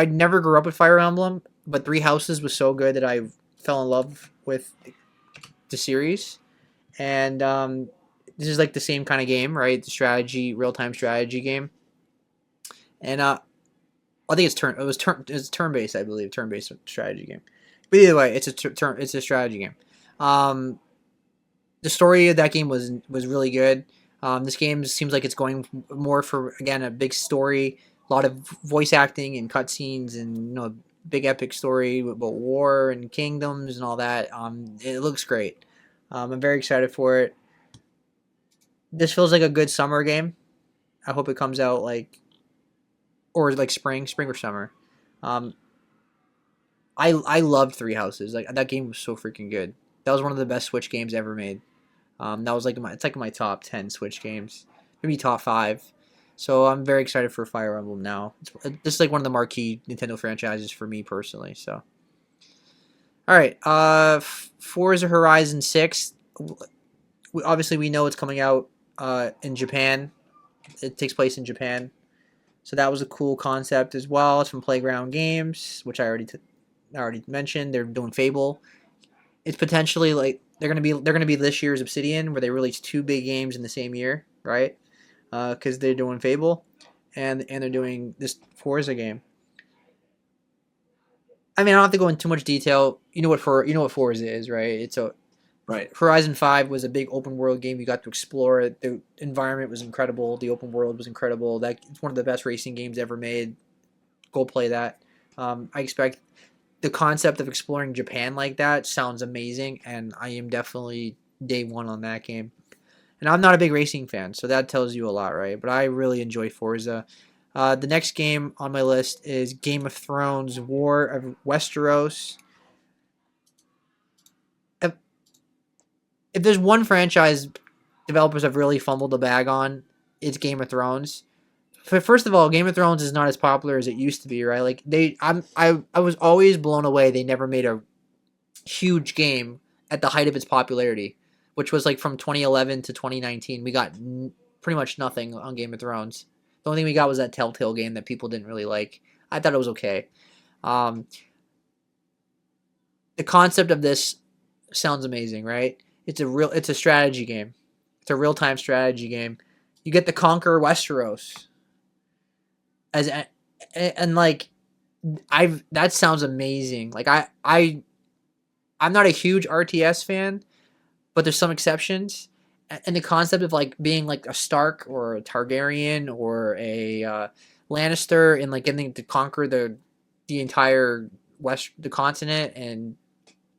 never grew up with Fire Emblem, but Three Houses was so good that I fell in love with the series. And this is like the same kind of game, right? The strategy, real time strategy game. And I think it's turn based, I believe, turn based strategy game. But either way, it's a strategy game. Um, the story of that game was really good. This game seems like it's going more for again a big story, a lot of voice acting and cutscenes, and big epic story about war and kingdoms and all that. It looks great. I'm very excited for it. This feels like a good summer game. I hope it comes out like spring or summer. Um, I loved Three Houses. Like that game was so freaking good. That was one of the best Switch games ever made. That was it's like my top 10 Switch games, maybe top five. So I'm very excited for Fire Emblem now. This is like one of the marquee Nintendo franchises for me personally. So, all right, Forza Horizon 6. Obviously, we know it's coming out in Japan. It takes place in Japan, so that was a cool concept as well. It's from Playground Games, which I already mentioned. They're doing Fable. It's potentially like they're gonna be this year's Obsidian, where they release two big games in the same year, right? Because they're doing Fable, and they're doing this Forza game. I mean, I don't have to go into too much detail. You know what Forza is, right? It's a right. Horizon 5 was a big open world game. You got to explore it. The environment was incredible. The open world was incredible. It's one of the best racing games ever made. Go play that. I expect the concept of exploring Japan like that sounds amazing, and I am definitely day one on that game. And I'm not a big racing fan, so that tells you a lot, right? But I really enjoy Forza. The next game on my list is Game of Thrones War of Westeros. If, if there's one franchise developers have really fumbled the bag on, it's Game of Thrones. First of all, Game of Thrones is not as popular as it used to be, right? Like I was always blown away. They never made a huge game at the height of its popularity, which was like from 2011 to 2019. We got pretty much nothing on Game of Thrones. The only thing we got was that Telltale game that people didn't really like. I thought it was okay. Um, the concept of this sounds amazing, right? It's a strategy game. It's a real time strategy game. You get to conquer Westeros as and like I've that sounds amazing. Like I'm not a huge RTS fan. but there's some exceptions. And the concept of like being like a Stark or a Targaryen or a Lannister and like getting to conquer the entire the continent and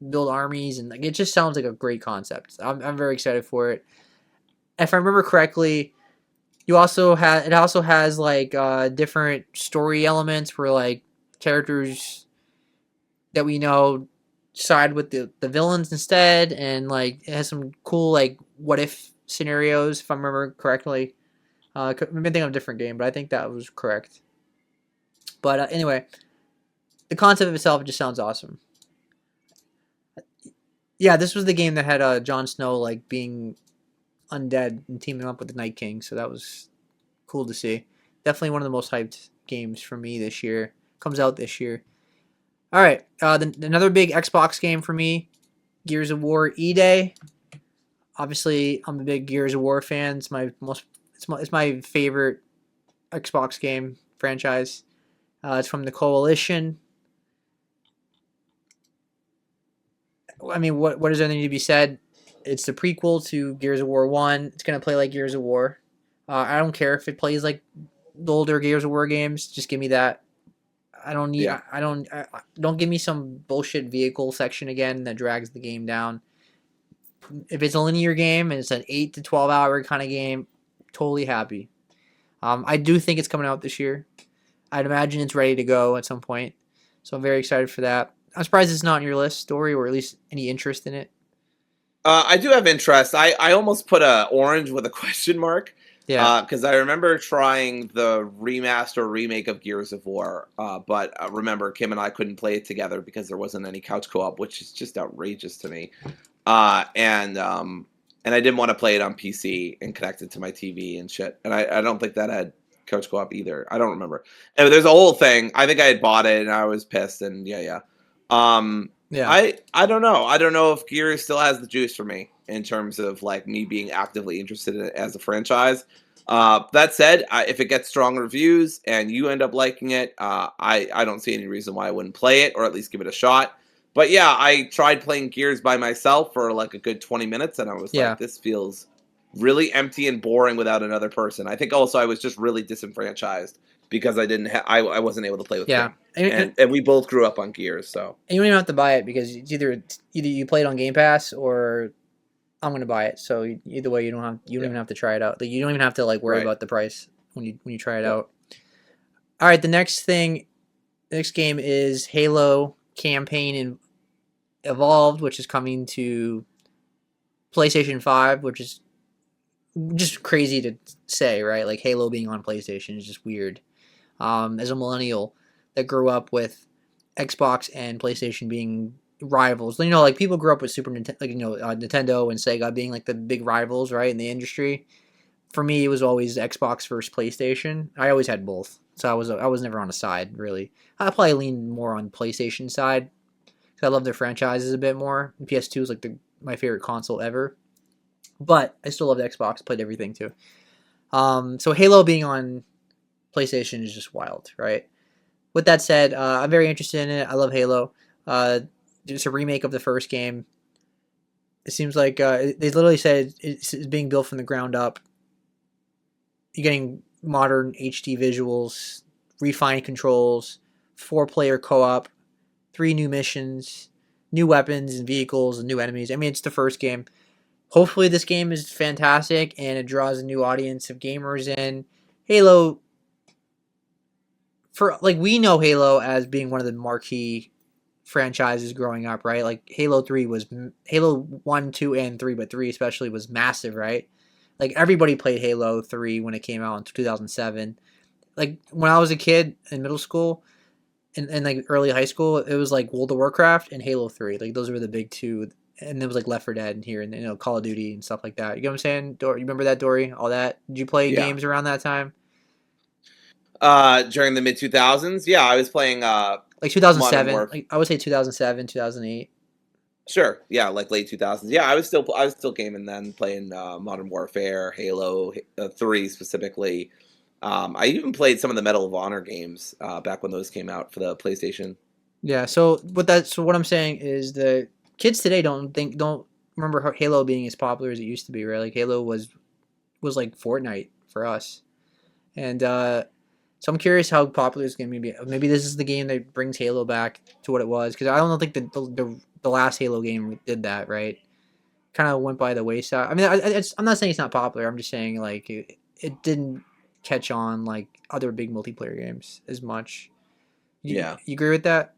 build armies and like it just sounds like a great concept. I'm very excited for it. If I remember correctly, it also has like different story elements where like characters that we know side with the villains instead, and like it has some cool like what if scenarios if I remember correctly. I've been thinking of a different game, but I think that was correct. But anyway, the concept of itself just sounds awesome. Yeah, this was the game that had Jon Snow like being undead and teaming up with the Night King, so that was cool to see. Definitely one of the most hyped games for me this year. Comes out this year. All right, another big Xbox game for me, Gears of War E Day. Obviously, I'm a big Gears of War fan. It's my favorite Xbox game franchise. It's from the Coalition. I mean, what is there anything to be said? It's the prequel to Gears of War 1. It's gonna play like Gears of War. I don't care if it plays like the older Gears of War games. Just give me that. I don't need. Yeah. Don't give me some bullshit vehicle section again that drags the game down. If it's a linear game and it's an 8 to 12 hour kind of game, totally happy. I do think it's coming out this year. I'd imagine it's ready to go at some point, so I'm very excited for that. I'm surprised it's not on your list, Dory, or at least any interest in it. I do have interest. I almost put a orange with a question mark. Yeah. Because I remember trying the remaster remake of Gears of War, but remember Kim and I couldn't play it together because there wasn't any couch co-op, which is just outrageous to me. And I didn't want to play it on PC and connect it to my TV and shit. And I don't think that had couch co-op either. I don't remember. Anyway, there's a whole thing. I think I had bought it and I was pissed. And yeah. Yeah. I don't know. I don't know if Gears still has the juice for me in terms of like me being actively interested in it as a franchise. That said, if it gets strong reviews and you end up liking it, I don't see any reason why I wouldn't play it or at least give it a shot. But yeah, I tried playing Gears by myself for like a good 20 minutes and I was like, this feels really empty and boring without another person. I think also I was just really disenfranchised because I wasn't able to play with him. And we both grew up on Gears, so. And you don't even have to buy it because it's either you play it on Game Pass or I'm gonna buy it. So either way, you don't even have to try it out. Like, you don't even have to like worry about the price when you try it out. All right, the next game is Halo Campaign Evolved, which is coming to PlayStation 5, which is just crazy to say, right? Like Halo being on PlayStation is just weird. As a millennial that grew up with Xbox and PlayStation being rivals, like people grew up with Super Nintendo, like Nintendo and Sega being like the big rivals, right, in the industry. For me, it was always Xbox versus PlayStation. I always had both, so I was never on a side really. I probably leaned more on PlayStation side because I love their franchises a bit more. And PS2 is like my favorite console ever, but I still loved Xbox. Played everything too. So Halo being on PlayStation is just wild, right? With that said, I'm very interested in it. I love Halo. It's a remake of the first game. It seems like they literally said it's being built from the ground up. You're getting modern HD visuals, refined controls, 4-player co-op, 3 new missions, new weapons and vehicles and new enemies. I mean, it's the first game. Hopefully this game is fantastic and it draws a new audience of gamers in. Halo, we know Halo as being one of the marquee franchises growing up, right? Like Halo 1, 2, and 3, but 3 especially was massive, right? Like everybody played Halo 3 when it came out in 2007. Like when I was a kid in middle school and like early high school, it was like World of Warcraft and Halo 3. Like those were the big two. And there was like Left 4 Dead in here and Call of Duty and stuff like that. You know what I'm saying? You remember that, Dory? All that? Did you play games around that time? During the mid 2000s, yeah, I was playing like 2007. Like, I would say 2007, 2008. Sure, yeah, like late 2000s. Yeah, I was still gaming then, playing Modern Warfare, Halo 3 specifically. I even played some of the Medal of Honor games back when those came out for the PlayStation. Yeah. So what I'm saying is the kids today don't remember Halo being as popular as it used to be, right? Like Halo was like Fortnite for us, and so I'm curious how popular it's going to be. Maybe this is the game that brings Halo back to what it was, because I don't think the last Halo game did that, right? Kind of went by the wayside. I mean, I'm not saying it's not popular. I'm just saying like it didn't catch on like other big multiplayer games as much. Yeah. You agree with that?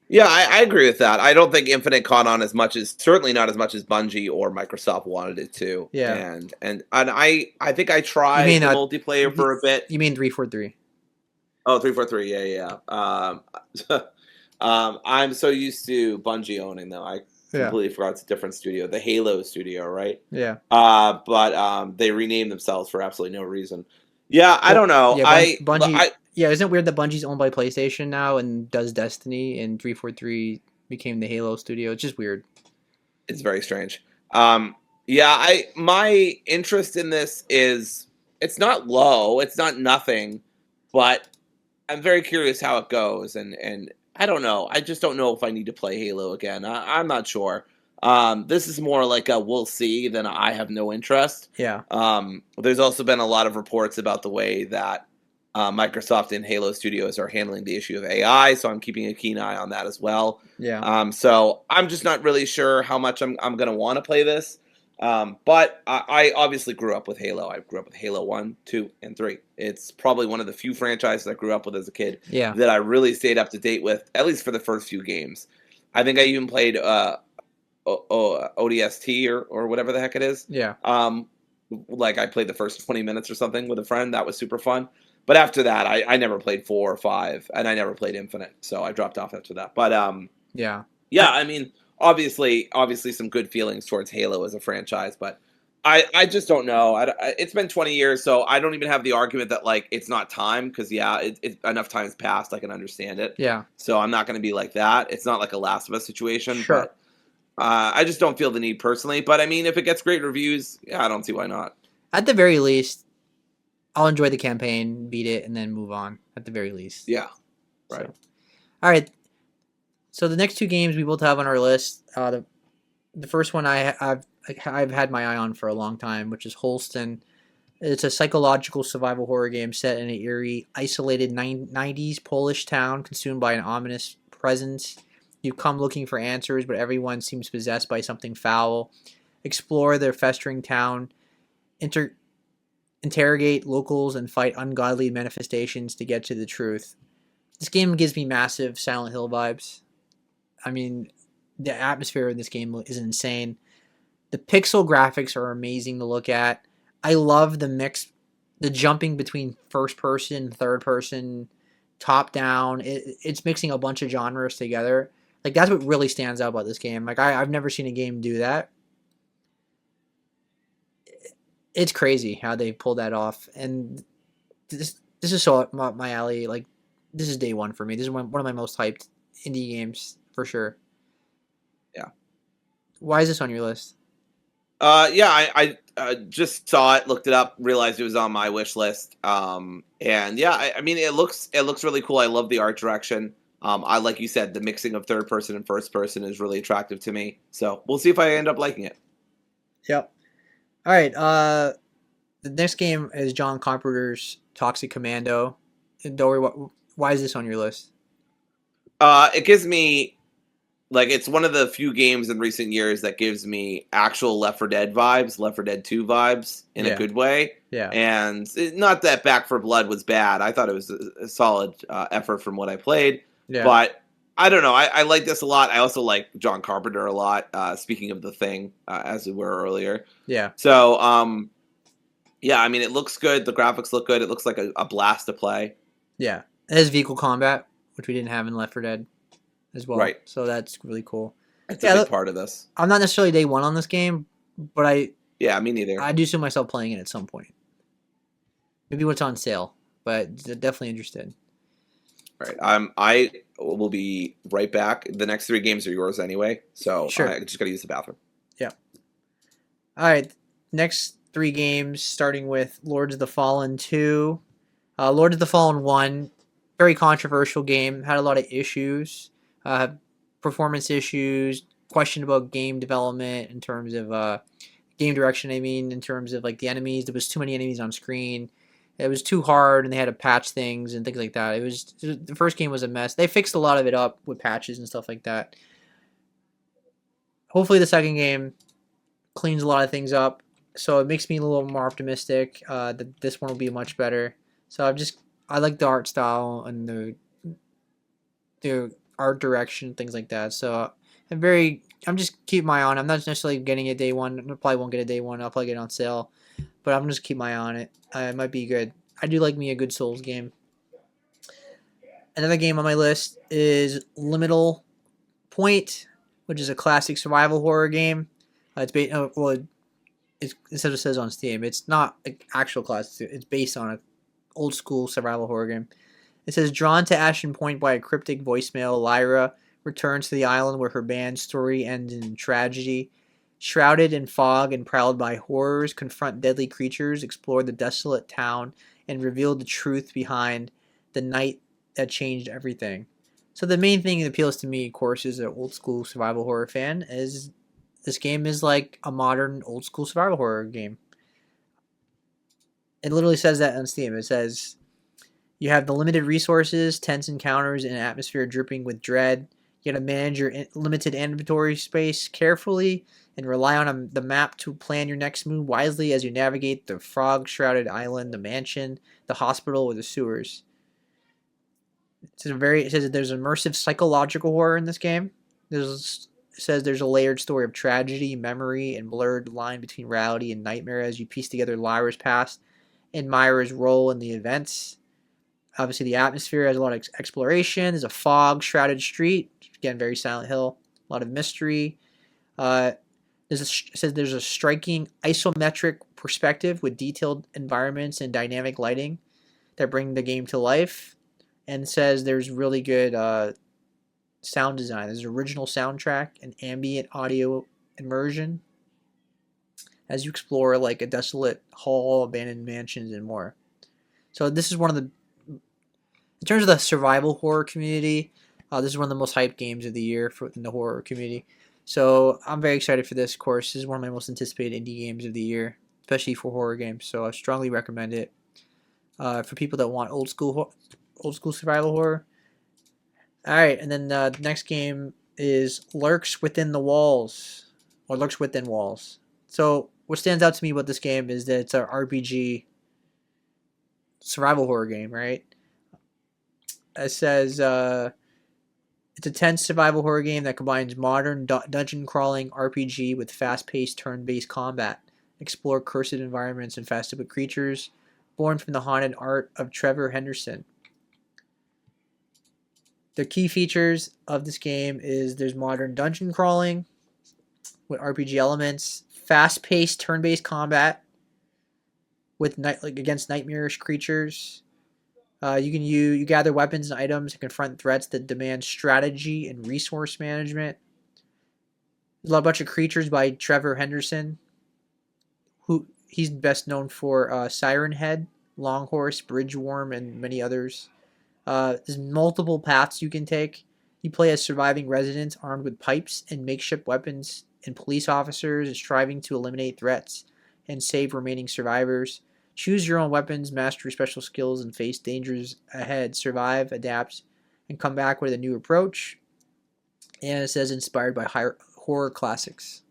Yeah, I agree with that. I don't think Infinite caught on as much as certainly not as much as Bungie or Microsoft wanted it to. Yeah. And I think I You tried mean the multiplayer for a bit. you mean 343? Oh, 343, yeah, yeah. I'm so used to Bungie owning them. I Yeah. completely forgot it's a different studio, the Halo studio, right? Yeah. But they renamed themselves for absolutely no reason. Yeah, I Well, don't know. yeah, Bungie. Yeah, isn't it weird that Bungie's owned by PlayStation now and does Destiny, and 343 became the Halo studio? It's just weird. It's very strange. Yeah, I my interest in this is it's not low, it's not nothing, but I'm very curious how it goes, and I don't know. I just don't know if I need to play Halo again. I'm not sure. This is more like a we'll see than I have no interest. Yeah. There's also been a lot of reports about the way that Microsoft and Halo Studios are handling the issue of AI, so I'm keeping a keen eye on that as well. Yeah. So I'm just not really sure how much I'm going to want to play this. But I obviously grew up with Halo. I grew up with Halo 1, 2, and 3. It's probably one of the few franchises I grew up with as a kid Yeah. that I really stayed up to date with, at least for the first few games. I think I even played ODST or whatever the heck it is. Yeah. Like I played the first 20 minutes or something with a friend. That was super fun. But after that, I never played 4 or 5, and I never played Infinite, so I dropped off after that. But Yeah. yeah, I mean, obviously some good feelings towards Halo as a franchise, but I just don't know. It's been 20 years, so I don't even have the argument that like it's not time because yeah, enough time's passed. I can understand it. Yeah. So I'm not going to be like that. It's not like a Last of Us situation, Sure. but I just don't feel the need personally. But I mean, if it gets great reviews, yeah, I don't see why not. At the very least, I'll enjoy the campaign, beat it, and then move on. At the very least. Yeah. Right. So, all right. So the next two games we both have on our list. The first one I've had my eye on for a long time, which is Holston. It's a psychological survival horror game set in an eerie, isolated 90s Polish town consumed by an ominous presence. You come looking for answers, but everyone seems possessed by something foul. Explore the festering town, interrogate locals, and fight ungodly manifestations to get to the truth. This game gives me massive Silent Hill vibes. I mean, the atmosphere in this game is insane. The pixel graphics are amazing to look at. I love the mix, the jumping between first person, third person, top down. It's mixing a bunch of genres together. Like that's what really stands out about this game. Like I've never seen a game do that. It's crazy how they pulled that off, and this is so up my alley. Like this is day one for me. This is one of my most hyped indie games for sure. Yeah. Why is this on your list? Yeah, I just saw it, looked it up, realized it was on my wish list. And yeah, I mean, it looks really cool. I love the art direction. I like you said, the mixing of third person and first person is really attractive to me. So we'll see if I end up liking it. Yep. All right. The next game is John Carpenter's Toxic Commando. Dory, why is this on your list? It gives me like it's one of the few games in recent years that gives me actual Left 4 Dead vibes, Left 4 Dead 2 vibes in a good way. Yeah. And not that Back 4 Blood was bad. I thought it was a solid effort from what I played. Yeah. But I don't know. I like this a lot. I also like John Carpenter a lot. Speaking of The Thing, as we were earlier. Yeah. So, yeah, I mean, it looks good. The graphics look good. It looks like a blast to play. Yeah. It has vehicle combat, which we didn't have in Left 4 Dead as well. Right. So that's really cool. It's a big part of this. I'm not necessarily day one on this game, but Yeah, me neither. I do see myself playing it at some point. Maybe when it's on sale, but definitely interested. Right. I will be right back. The next 3 games are yours anyway, so sure. I just got to use the bathroom. Yeah. All right. Next 3 games, starting with Lords of the Fallen 2. Lords of the Fallen 1, very controversial game. Had a lot of issues, performance issues, question about game development in terms of game direction. I mean, in terms of like the enemies, there was too many enemies on screen. It was too hard, and they had to patch things and things like that. It was the first game was a mess. They fixed a lot of it up with patches and stuff like that. Hopefully, the second game cleans a lot of things up, so it makes me a little more optimistic that this one will be much better. So I like the art style and the art direction, things like that. So I'm just keep my eye on. I'm not necessarily getting it day one. I probably won't get it day one. I'll probably get it on sale, but I'm just keep my eye on it. It might be good. I do like me a good Souls game. Another game on my list is Liminal Point, which is a classic survival horror game. It's based well, it says on Steam. It's not an actual classic. It's based on an old school survival horror game. It says, drawn to Ashen Point by a cryptic voicemail, Lyra returns to the island where her band's story ends in tragedy. Shrouded in fog and prowled by horrors, confront deadly creatures, explore the desolate town, and reveal the truth behind the night that changed everything. So the main thing that appeals to me, of course, as an old school survival horror fan, is this game is like a modern old school survival horror game. It literally says that on Steam. It says, you have the limited resources, tense encounters, and an atmosphere dripping with dread. You gotta manage your limited inventory space carefully and rely on the map to plan your next move wisely as you navigate the fog-shrouded island, the mansion, the hospital, or the sewers. It says that there's immersive psychological horror in this game. It says there's a layered story of tragedy, memory, and blurred line between reality and nightmare as you piece together Lyra's past and Myra's role in the events. Obviously, the atmosphere has a lot of exploration. There's a fog-shrouded street. Again, very Silent Hill. A lot of mystery. It says there's a striking isometric perspective with detailed environments and dynamic lighting that bring the game to life. And it says there's really good sound design. There's an original soundtrack and ambient audio immersion as you explore like a desolate hall, abandoned mansions, and more. So this is one of the, in terms of the survival horror community, this is one of the most hyped games of the year in the horror community. So I'm very excited for this. Of course, this is one of my most anticipated indie games of the year, especially for horror games. So I strongly recommend it for people that want old school survival horror. All right, and then the next game is Lurks Within the Walls, or Lurks Within Walls. So what stands out to me about this game is that it's an RPG survival horror game, right? It says it's a tense survival horror game that combines modern dungeon crawling RPG with fast-paced turn-based combat. Explore cursed environments and fascinating creatures, born from the haunted art of Trevor Henderson. The key features of this game is there's modern dungeon crawling with RPG elements, fast-paced turn-based combat with against nightmarish creatures. You gather weapons and items to confront threats that demand strategy and resource management. There's a bunch of creatures by Trevor Henderson, who he's best known for Siren Head, Longhorse, Bridgeworm, and many others. There's multiple paths you can take. You play as surviving residents armed with pipes and makeshift weapons, and police officers striving to eliminate threats and save remaining survivors. Choose your own weapons, master special skills, and face dangers ahead. Survive, adapt, and come back with a new approach. And it says inspired by horror classics.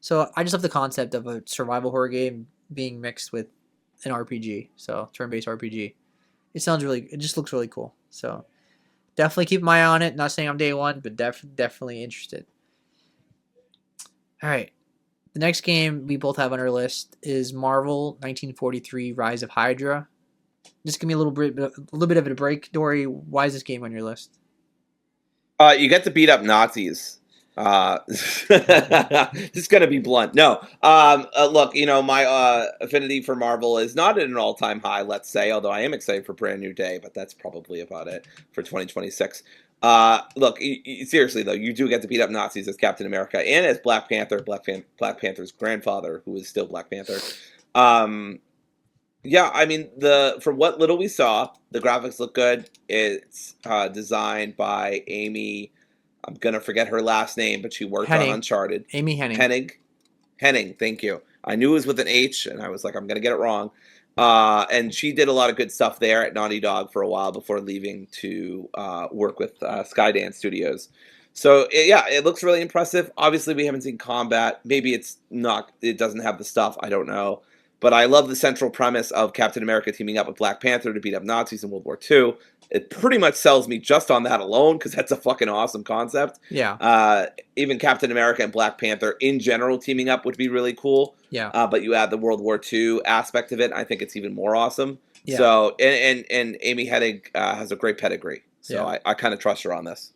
So I just love the concept of a survival horror game being mixed with an RPG. So turn-based RPG. It just looks really cool. So definitely keep my eye on it. Not saying I'm day one, but definitely interested. All right. The next game we both have on our list is Marvel 1943: Rise of Hydra. Just give me a little bit of a break, Dory. Why is this game on your list? You get to beat up Nazis. Just gonna be blunt. No, look, my affinity for Marvel is not at an all-time high, let's say. Although I am excited for Brand New Day, but that's probably about it for 2026. Look, seriously though, you do get to beat up Nazis as Captain America and as Black Panther, Black Panther's grandfather, who is still Black Panther. Yeah, I mean, from what little we saw, the graphics look good. It's designed by Amy I'm gonna forget her last name, but she worked on Henning, Uncharted. Amy Henning. Hennig, Henning, thank you. I knew it was with an H, and I was like, I'm gonna get it wrong. And she did a lot of good stuff there at Naughty Dog for a while before leaving to work with Skydance Studios. So yeah, it looks really impressive. Obviously, we haven't seen combat. Maybe it's not. It doesn't have the stuff. I don't know. But I love the central premise of Captain America teaming up with Black Panther to beat up Nazis in World War II. It pretty much sells me just on that alone because that's a fucking awesome concept. Yeah. Even Captain America and Black Panther in general teaming up would be really cool. Yeah. But you add the World War II aspect of it, I think it's even more awesome. Yeah. So and Amy Hennig has a great pedigree. So Yeah. I kind of trust her on this.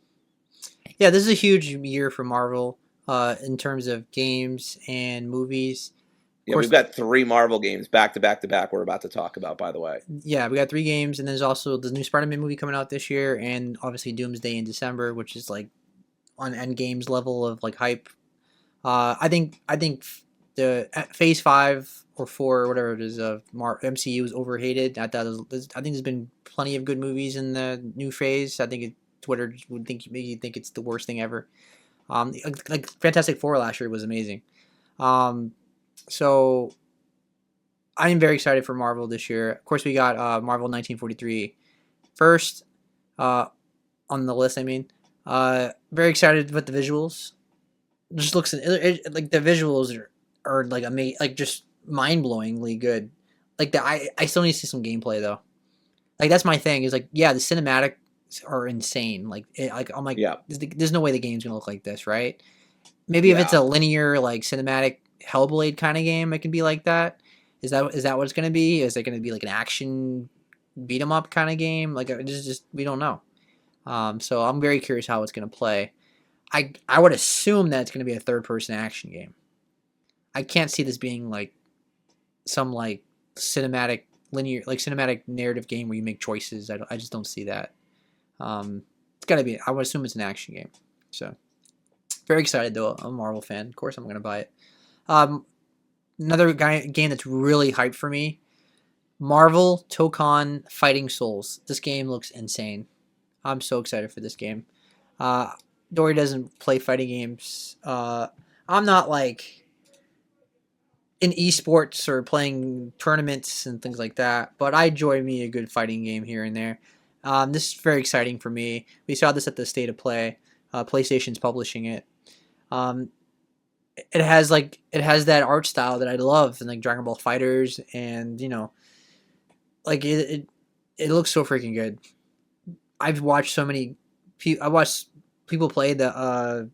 Yeah, this is a huge year for Marvel in terms of games and movies. Yeah, we've got 3 Marvel games back to back to back we're about to talk about, by the way. Yeah, we got 3 games, and there's also the new Spider-Man movie coming out this year, and obviously Doomsday in December, which is like on Endgame's level of like hype. I think the Phase 5 or 4 or whatever it is of MCU is overhated. I think there's been plenty of good movies in the new phase. I think Twitter would make you think it's the worst thing ever. Like Fantastic Four last year was amazing. So I'm very excited for Marvel this year. Of course, we got Marvel 1943 first on the list. I mean, very excited with the visuals. Just looks like the visuals are like amazing, like just mind blowingly good. Like I still need to see some gameplay though. Like that's my thing. Is like the cinematics are insane. I'm like Yeah. there's no way the game's gonna look like this, right? Maybe if it's a linear like cinematic Hellblade kind of game, it can be like that. Is that what it's gonna be? Is it gonna be like an action beat 'em up kind of game? Like just we don't know. So I'm very curious how it's gonna play. I would assume that it's gonna be a third person action game. I can't see this being like some like cinematic narrative game where you make choices. I just don't see that. It's gotta be. I would assume it's an action game. So very excited though. I'm a Marvel fan. Of course I'm gonna buy it. Another game that's really hyped for me, Marvel Tokon Fighting Souls. This game looks insane. I'm so excited for this game. Dory doesn't play fighting games. I'm not like in esports or playing tournaments and things like that, but I enjoy me a good fighting game here and there. This is very exciting for me. We saw this at the State of Play. PlayStation's publishing it. It has that art style that I love, and like Dragon Ball Fighters, and like it looks so freaking good. I've watched so many. I watched people play the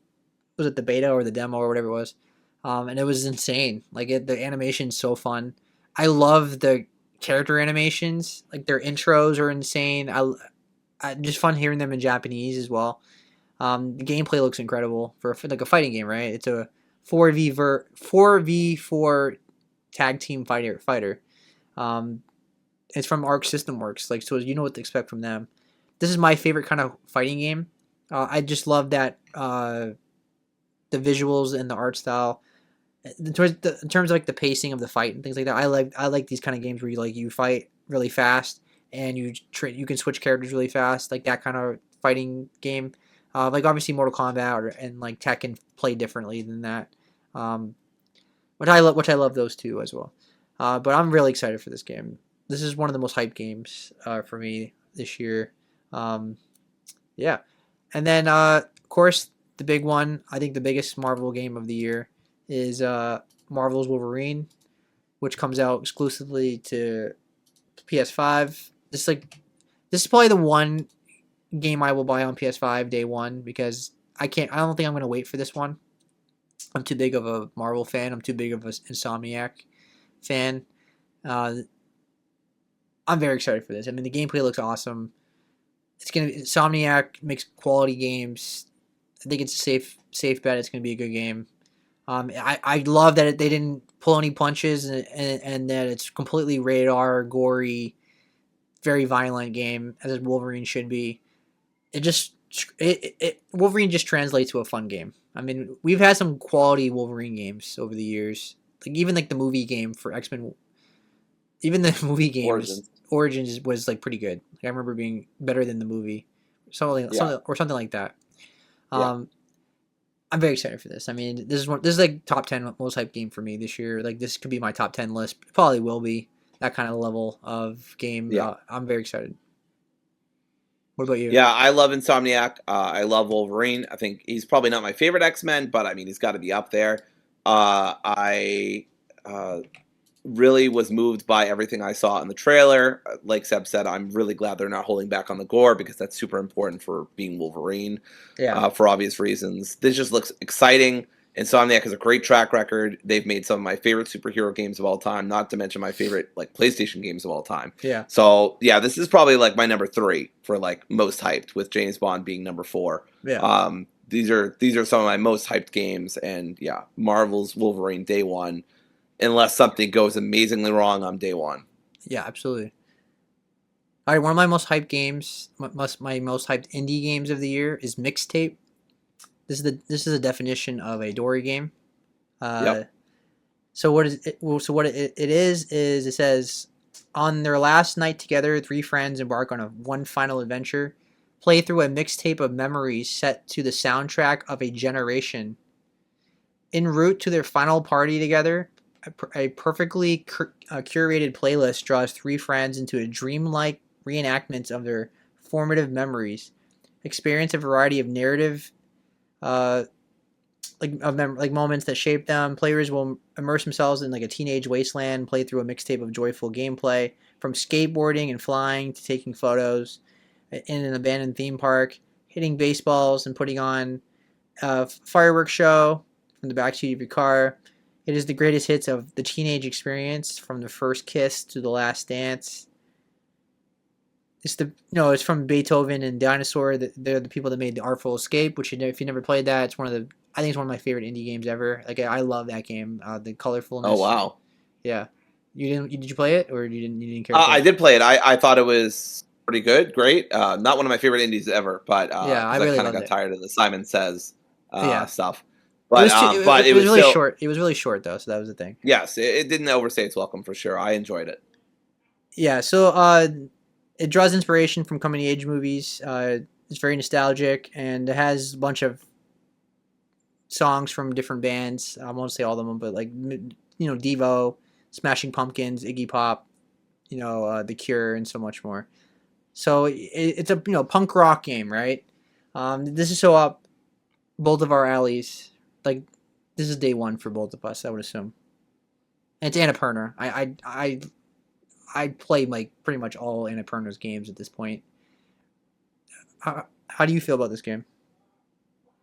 was it the beta or the demo or whatever it was, and it was insane. Like the animation's so fun. I love the character animations. Like their intros are insane. I just fun hearing them in Japanese as well. The gameplay looks incredible for like a fighting game, right? It's a 4v4 tag team fighter. It's from Arc System Works, like so you know what to expect from them. This is my favorite kind of fighting game. I just love that the visuals and the art style. In terms of like the pacing of the fight and things like that, I like these kind of games where you fight really fast and you can switch characters really fast, like that kind of fighting game. Like obviously Mortal Kombat and like Tekken play differently than that. Which I love those two as well. But I'm really excited for this game. This is one of the most hyped games for me this year. Yeah. And then of course the big one, I think the biggest Marvel game of the year is Marvel's Wolverine, which comes out exclusively to PS5. This is probably the one game I will buy on PS5 day one because I don't think I'm going to wait for this one. I'm too big of a Marvel fan. I'm too big of an Insomniac fan. I'm very excited for this. I mean, the gameplay looks awesome. Insomniac makes quality games. I think it's a safe bet. It's going to be a good game. I love that they didn't pull any punches and that it's completely rated R, gory, very violent game as Wolverine should be. Wolverine just translates to a fun game. I mean, we've had some quality Wolverine games over the years. Like even like the movie game for X-Men, even the movie game Origins was like pretty good. Like, I remember being better than the movie, something like that. Yeah. Um, I'm very excited for this. I mean, this is like top 10 most hyped game for me this year. Like this could be my top 10 list. Probably will be that kind of level of game. Yeah. I'm very excited. What about you? Yeah, I love Insomniac. I love Wolverine. I think he's probably not my favorite X Men, but I mean, he's got to be up there. I really was moved by everything I saw in the trailer. Like Seb said, I'm really glad they're not holding back on the gore because that's super important for being Wolverine, Yeah, for obvious reasons. This just looks exciting. Insomniac has a great track record. They've made some of my favorite superhero games of all time, not to mention my favorite like PlayStation games of all time. yeah, So yeah, this is probably like my number 3 for like most hyped, with James Bond being number 4. yeah, These are some of my most hyped games, and yeah, Marvel's Wolverine day one. Unless something goes amazingly wrong on day one. yeah. Absolutely. All right, one of my most hyped games, my most hyped indie games of the year is Mixtape. This is a definition of a Dory game. Uh, Yep. so what is it? Well, so what it is it says on their last night together, three friends embark on one final adventure. Play through a mixtape of memories set to the soundtrack of a generation. En route to their final party together, a perfectly curated playlist draws three friends into a dreamlike reenactment of their formative memories. Experience a variety of narrative, uh, like moments that shape them. Players will immerse themselves in like a teenage wasteland, play through a mixtape of joyful gameplay, from skateboarding and flying to taking photos in an abandoned theme park, hitting baseballs and putting on a fireworks show from the backseat of your car. It is the greatest hits of the teenage experience, from the first kiss to the last dance. It's from Beethoven and Dinosaur. They're the people that made the Artful Escape, which if you never played that, I think it's one of my favorite indie games ever. Like I love that game. The Oh colorfulness. wow. Yeah. Did you play it, or you didn't care to play I it? did play it. I thought it was pretty good, great. Not one of my favorite indies ever, but Yeah, I because I really kind of loved got it. tired of the Simon Says Yeah. stuff. It But was too, but it it was was really still, short. It was really short though, so that was the thing. yes, it didn't overstay its welcome for sure. I enjoyed it. Yeah, so it draws inspiration from coming of age movies. It's very nostalgic, and it has a bunch of songs from different bands. I won't say all of them, but like Devo, Smashing Pumpkins, Iggy Pop, The Cure, and so much more. So it's a punk rock game, right? This is so up both of our alleys. Like this is day one for both of us, I would assume. And it's Annapurna. I play like pretty much all Annapurna's games at this point. How do you feel about this game?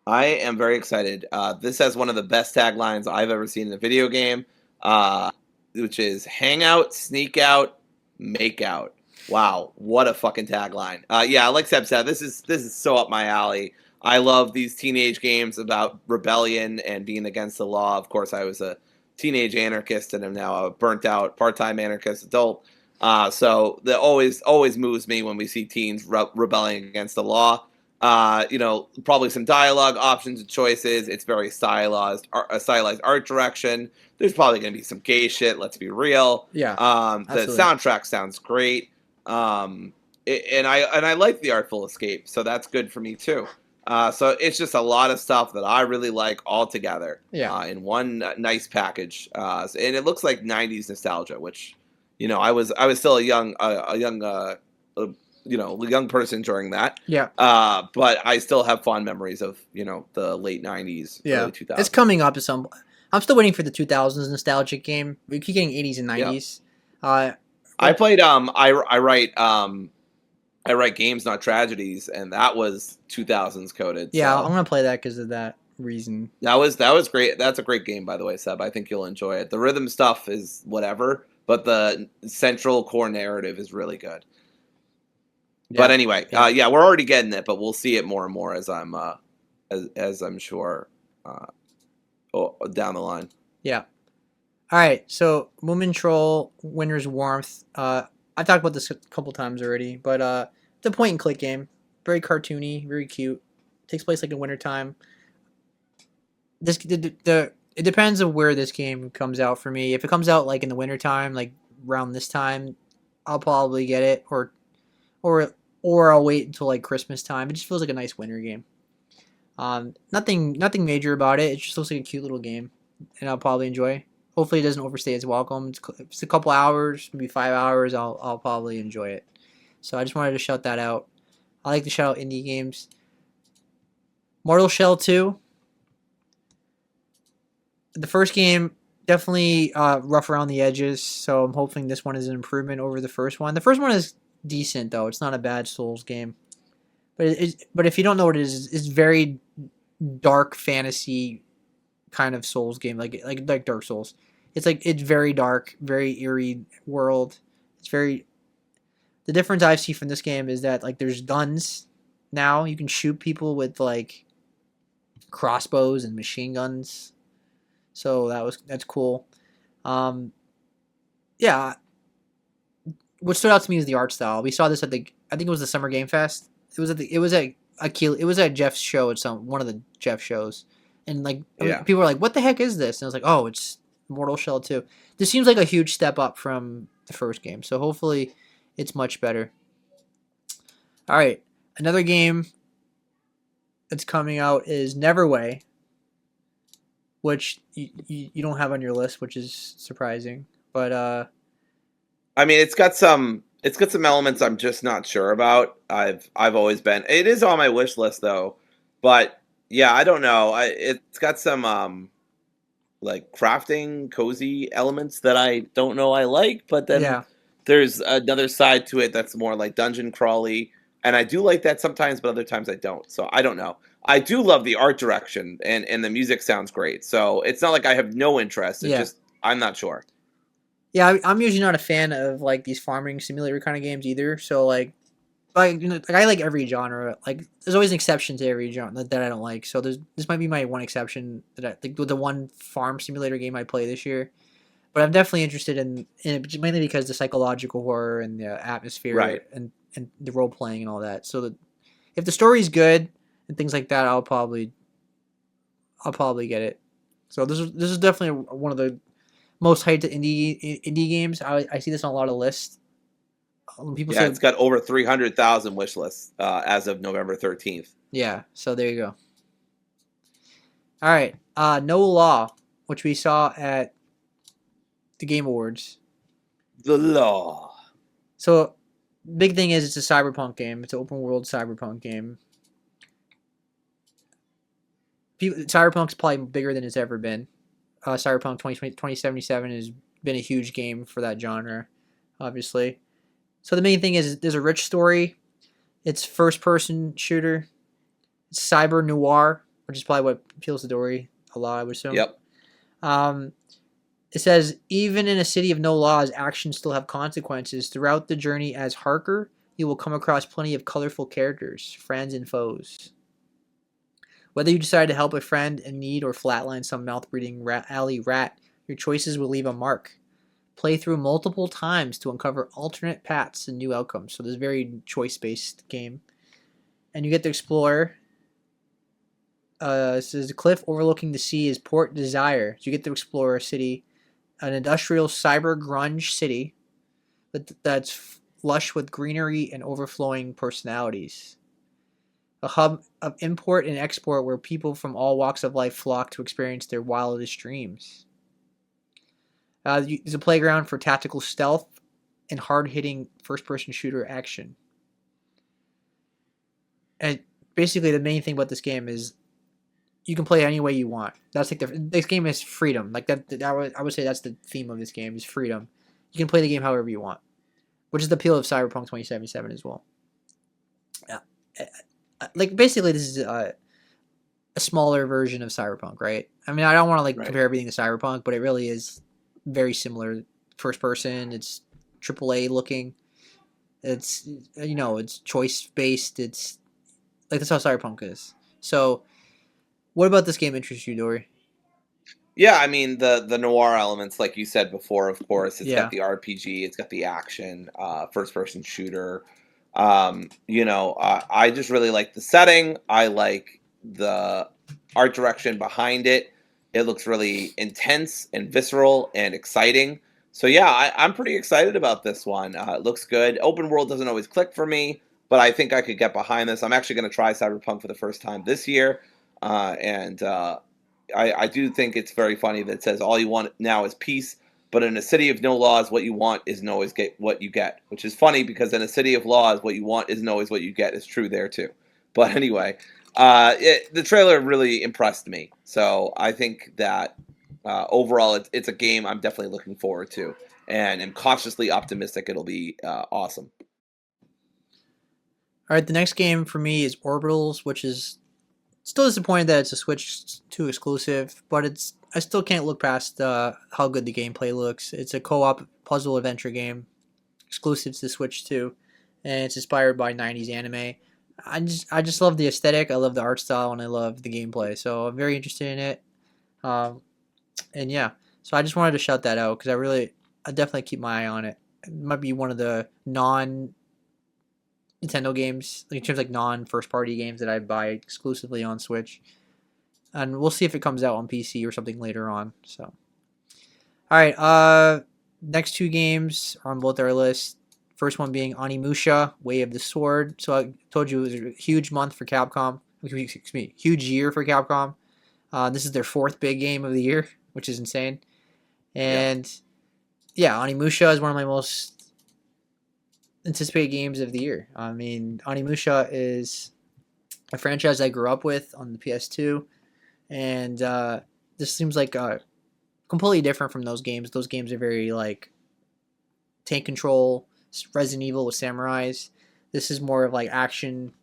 I am very excited. This has one of the best taglines I've ever seen in a video game, uh, which is "Hang out, sneak out, make out." Wow, what a fucking tagline! Yeah, like Seb said, this is so up my alley. I love these teenage games about rebellion and being against the law. Of course, I was a teenage anarchist and am now a burnt out part-time anarchist adult. So that always moves me when we see teens rebelling against the law. Probably some dialogue options and choices. It's very a stylized art direction. There's probably going to be some gay shit. Let's be real. Yeah, The absolutely. soundtrack sounds great. And I like the Artful Escape, so that's good for me too. So it's just a lot of stuff that I really like all together Yeah, in one nice package. And it looks like '90s nostalgia, which I was still a young person during that. yeah, But I still have fond memories of the late '90s, yeah. early It's 2000s. coming up to some. I'm still waiting for the 2000s nostalgic game. We keep getting 80s and Yeah, 90s. Uh, I but played. I write games, not tragedies, and that was 2000s coded. yeah, I'm So gonna play that because of that reason. that was great. That's a great game, by the way, Seb. I think you'll enjoy it. The rhythm stuff is whatever, but the central core narrative is really good. But Yeah, anyway, yeah, yeah, we're already getting it, but we'll see it more and more as I'm sure down the line. yeah. All right, so Moomin Troll, Winter's Warmth. I talked about this a couple times already, but it's a point and click game. Very cartoony, very cute. Takes place like in wintertime. It depends on where this game comes out for me. If it comes out like in the wintertime, like around this time, I'll probably get it, or or I'll wait until like Christmas time. It just feels like a nice winter game. Nothing major about it. It just looks like a cute little game, and I'll probably enjoy. Hopefully, it doesn't overstay its welcome. It's a couple hours, maybe 5 hours. I'll probably enjoy it. So I just wanted to shout that out. I like to shout out indie games. Mortal Shell 2. The first game definitely rough around the edges, so I'm hoping this one is an improvement over the first one. The first one is decent though; it's not a bad Souls game. But if you don't know what it is, it's very dark fantasy kind of Souls game, like Dark Souls. It's very dark, very eerie world. It's very the difference I see from this game is that like there's guns now. You can shoot people with like crossbows and machine guns. So that's cool. Um, yeah. What stood out to me is the art style. We saw this at the I think it was the Summer Game Fest. It was at Akil it was at Jeff's show at one of the Jeff shows, and like Yeah. people were like, "What the heck is this?" And I was like, "Oh, it's Mortal Shell 2." This seems like a huge step up from the first game, so hopefully, it's much better. All right, another game that's coming out is Neverway, which you don't have on your list, which is surprising. But I mean, it's got some elements I'm just not sure about. I've always been. It is on my wish list though, but yeah, I don't know. It's got some like crafting cozy elements that I don't know I like, but then yeah, there's another side to it that's more like dungeon crawly, and I do like that sometimes, but other times I don't. So I don't know. I do love the art direction, and the music sounds great. So it's not like I have no interest. It's yeah. just I'm not sure. Yeah, I'm usually not a fan of like these farming simulator kind of games either. So like I like every genre. Like there's always an exception to every genre that I don't like. So this might be my one exception that I think the one farm simulator game I play this year. But I'm definitely interested in it mainly because the psychological horror and the atmosphere Right. and the role playing and all that. So that if the story's good and things like that, I'll probably get it. So this is definitely one of the most hyped indie games. I see this on a lot of lists. When people Yeah, say, it's got over 300,000 wish lists as of November 13th. yeah, so there you go. All right, No Law, which we saw at the Game Awards. The law. So big thing is it's a cyberpunk game. It's an open world cyberpunk game. Cyberpunk's probably bigger than it's ever been. Cyberpunk 2077 has been a huge game for that genre, obviously. So the main thing is there's a rich story. It's first person shooter. It's cyber noir, which is probably what appeals to Dory a lot, I would assume. Yep. Um, it says even in a city of no laws, actions still have consequences. Throughout the journey as Harker, you will come across plenty of colorful characters, friends and foes. Whether you decide to help a friend in need or flatline some mouth-breathing alley rat, your choices will leave a mark. Play through multiple times to uncover alternate paths and new outcomes. So this is a very choice-based game. And you get to explore. This is a cliff overlooking the sea is Port Desire. So you get to explore a city, an industrial cyber grunge city that's lush with greenery and overflowing personalities. A hub of import and export where people from all walks of life flock to experience their wildest dreams. There's a playground for tactical stealth and hard-hitting first-person shooter action. And basically, the main thing about this game is you can play any way you want. That's like this game is freedom. Like that I would say that's the theme of this game is freedom. You can play the game however you want, which is the appeal of Cyberpunk 2077 as well. Yeah, like basically this is a smaller version of Cyberpunk, right? I mean, I don't want to like Right. compare everything to Cyberpunk, but it really is very similar. First person, it's AAA looking. It's it's choice based. It's like that's how Cyberpunk is. So, what about this game interests you, Dory? Yeah, I mean the noir elements, like you said before. Of course, it's got Yeah, the RPG, it's got the action, first person shooter. I just really like the setting. I like the art direction behind it. It looks really intense and visceral and exciting. So yeah, I'm pretty excited about this one. It looks good. Open world doesn't always click for me, but I think I could get behind this. I'm actually going to try Cyberpunk for the first time this year. And I do think it's very funny that it says all you want now is peace, but in a city of no laws, what you want isn't always get what you get, which is funny because in a city of laws, what you want isn't always what you get is true there too. But anyway, the trailer really impressed me, so I think that overall it's a game I'm definitely looking forward to, and am cautiously optimistic it'll be awesome. All right, the next game for me is Orbitals, which is still disappointed that it's a Switch 2 exclusive, but I still can't look past how good the gameplay looks. It's a co-op puzzle adventure game exclusive to Switch 2, and it's inspired by 90s anime. I just love the aesthetic, I love the art style, and I love the gameplay. So I'm very interested in it. Um, and yeah, so I just wanted to shout that out because I definitely keep my eye on it. It might be one of the non Nintendo games, like in terms of like non first party games that I buy exclusively on Switch. And we'll see if it comes out on PC or something later on. So, all right, next two games are on both our list. First one being Onimusha, Way of the Sword. So I told you it was a huge month for Capcom. Excuse me, huge year for Capcom. This is their fourth big game of the year, which is insane. Yeah. And yeah, Onimusha is one of my most anticipated games of the year. I mean, Onimusha is a franchise I grew up with on the PS2, and this seems like completely different from those games. Those games are very like tank control, Resident Evil with samurais. This is more of like action,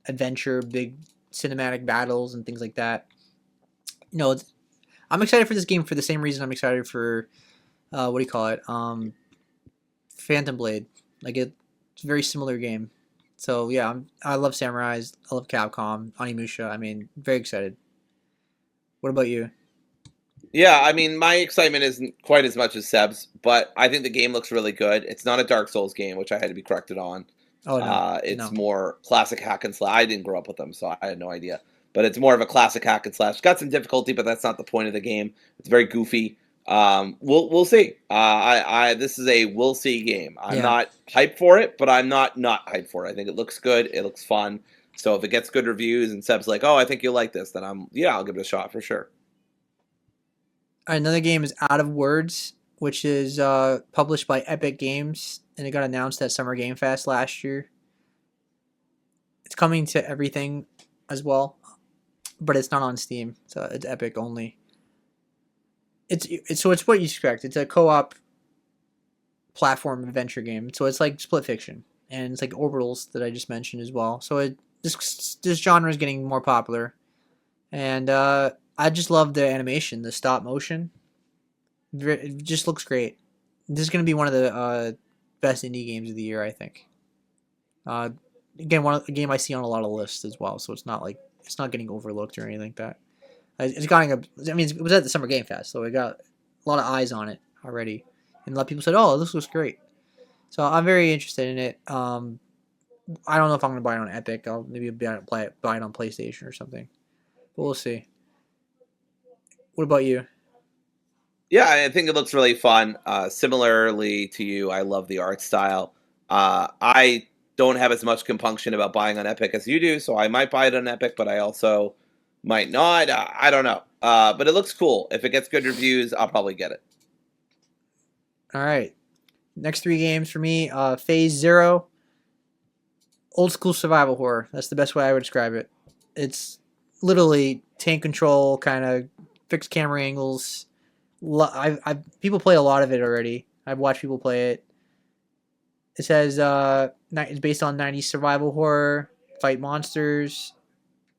adventure, big cinematic battles and things like that. You know, I'm excited for this game for the same reason I'm excited for what do you call it? Phantom Blade. Like it's a very similar game. So yeah, I love samurais. I love Capcom, Onimusha. I mean, very excited. What about you? Yeah, I mean, my excitement isn't quite as much as Seb's, but I think the game looks really good. It's not a Dark Souls game, which I had to be corrected on. Oh no, It's no. more classic hack and slash. I didn't grow up with them, so I had no idea. But it's more of a classic hack and slash. Got some difficulty, but that's not the point of the game. It's very goofy. We'll see. I this is a we'll see game. I'm Yeah. not hyped for it, but I'm not hyped for it. I think it looks good. It looks fun. So if it gets good reviews and Seb's like, oh, I think you'll like this, then I'll give it a shot for sure. Another game is Out of Words, which is published by Epic Games, and it got announced at Summer Game Fest last year. It's coming to everything as well, but it's not on Steam, so it's Epic only. It's what you expect. It's a co-op platform adventure game, so it's like Split Fiction, and it's like Orbitals that I just mentioned as well. So this genre is getting more popular, and I just love the animation, the stop motion. It just looks great. This is going to be one of the best indie games of the year, I think. Uh, Again, a game I see on a lot of lists as well, so it's not getting overlooked or anything like that. It's gotten I mean, it was at the Summer Game Fest, so it got a lot of eyes on it already, and a lot of people said, "Oh, this looks great." So I'm very interested in it. I don't know if I'm going to buy it on Epic. I'll maybe buy it on PlayStation or something, but we'll see. What about you? Yeah, I think it looks really fun. Similarly to you, I love the art style. I don't have as much compunction about buying on Epic as you do, so I might buy it on Epic, but I also might not. I don't know. But it looks cool. If it gets good reviews, I'll probably get it. All right, next three games for me: Phase Zero, old school survival horror. That's the best way I would describe it. It's literally tank control, kind of fixed camera angles. People play a lot of it already. I've watched people play it. It says it's based on 90s survival horror, fight monsters,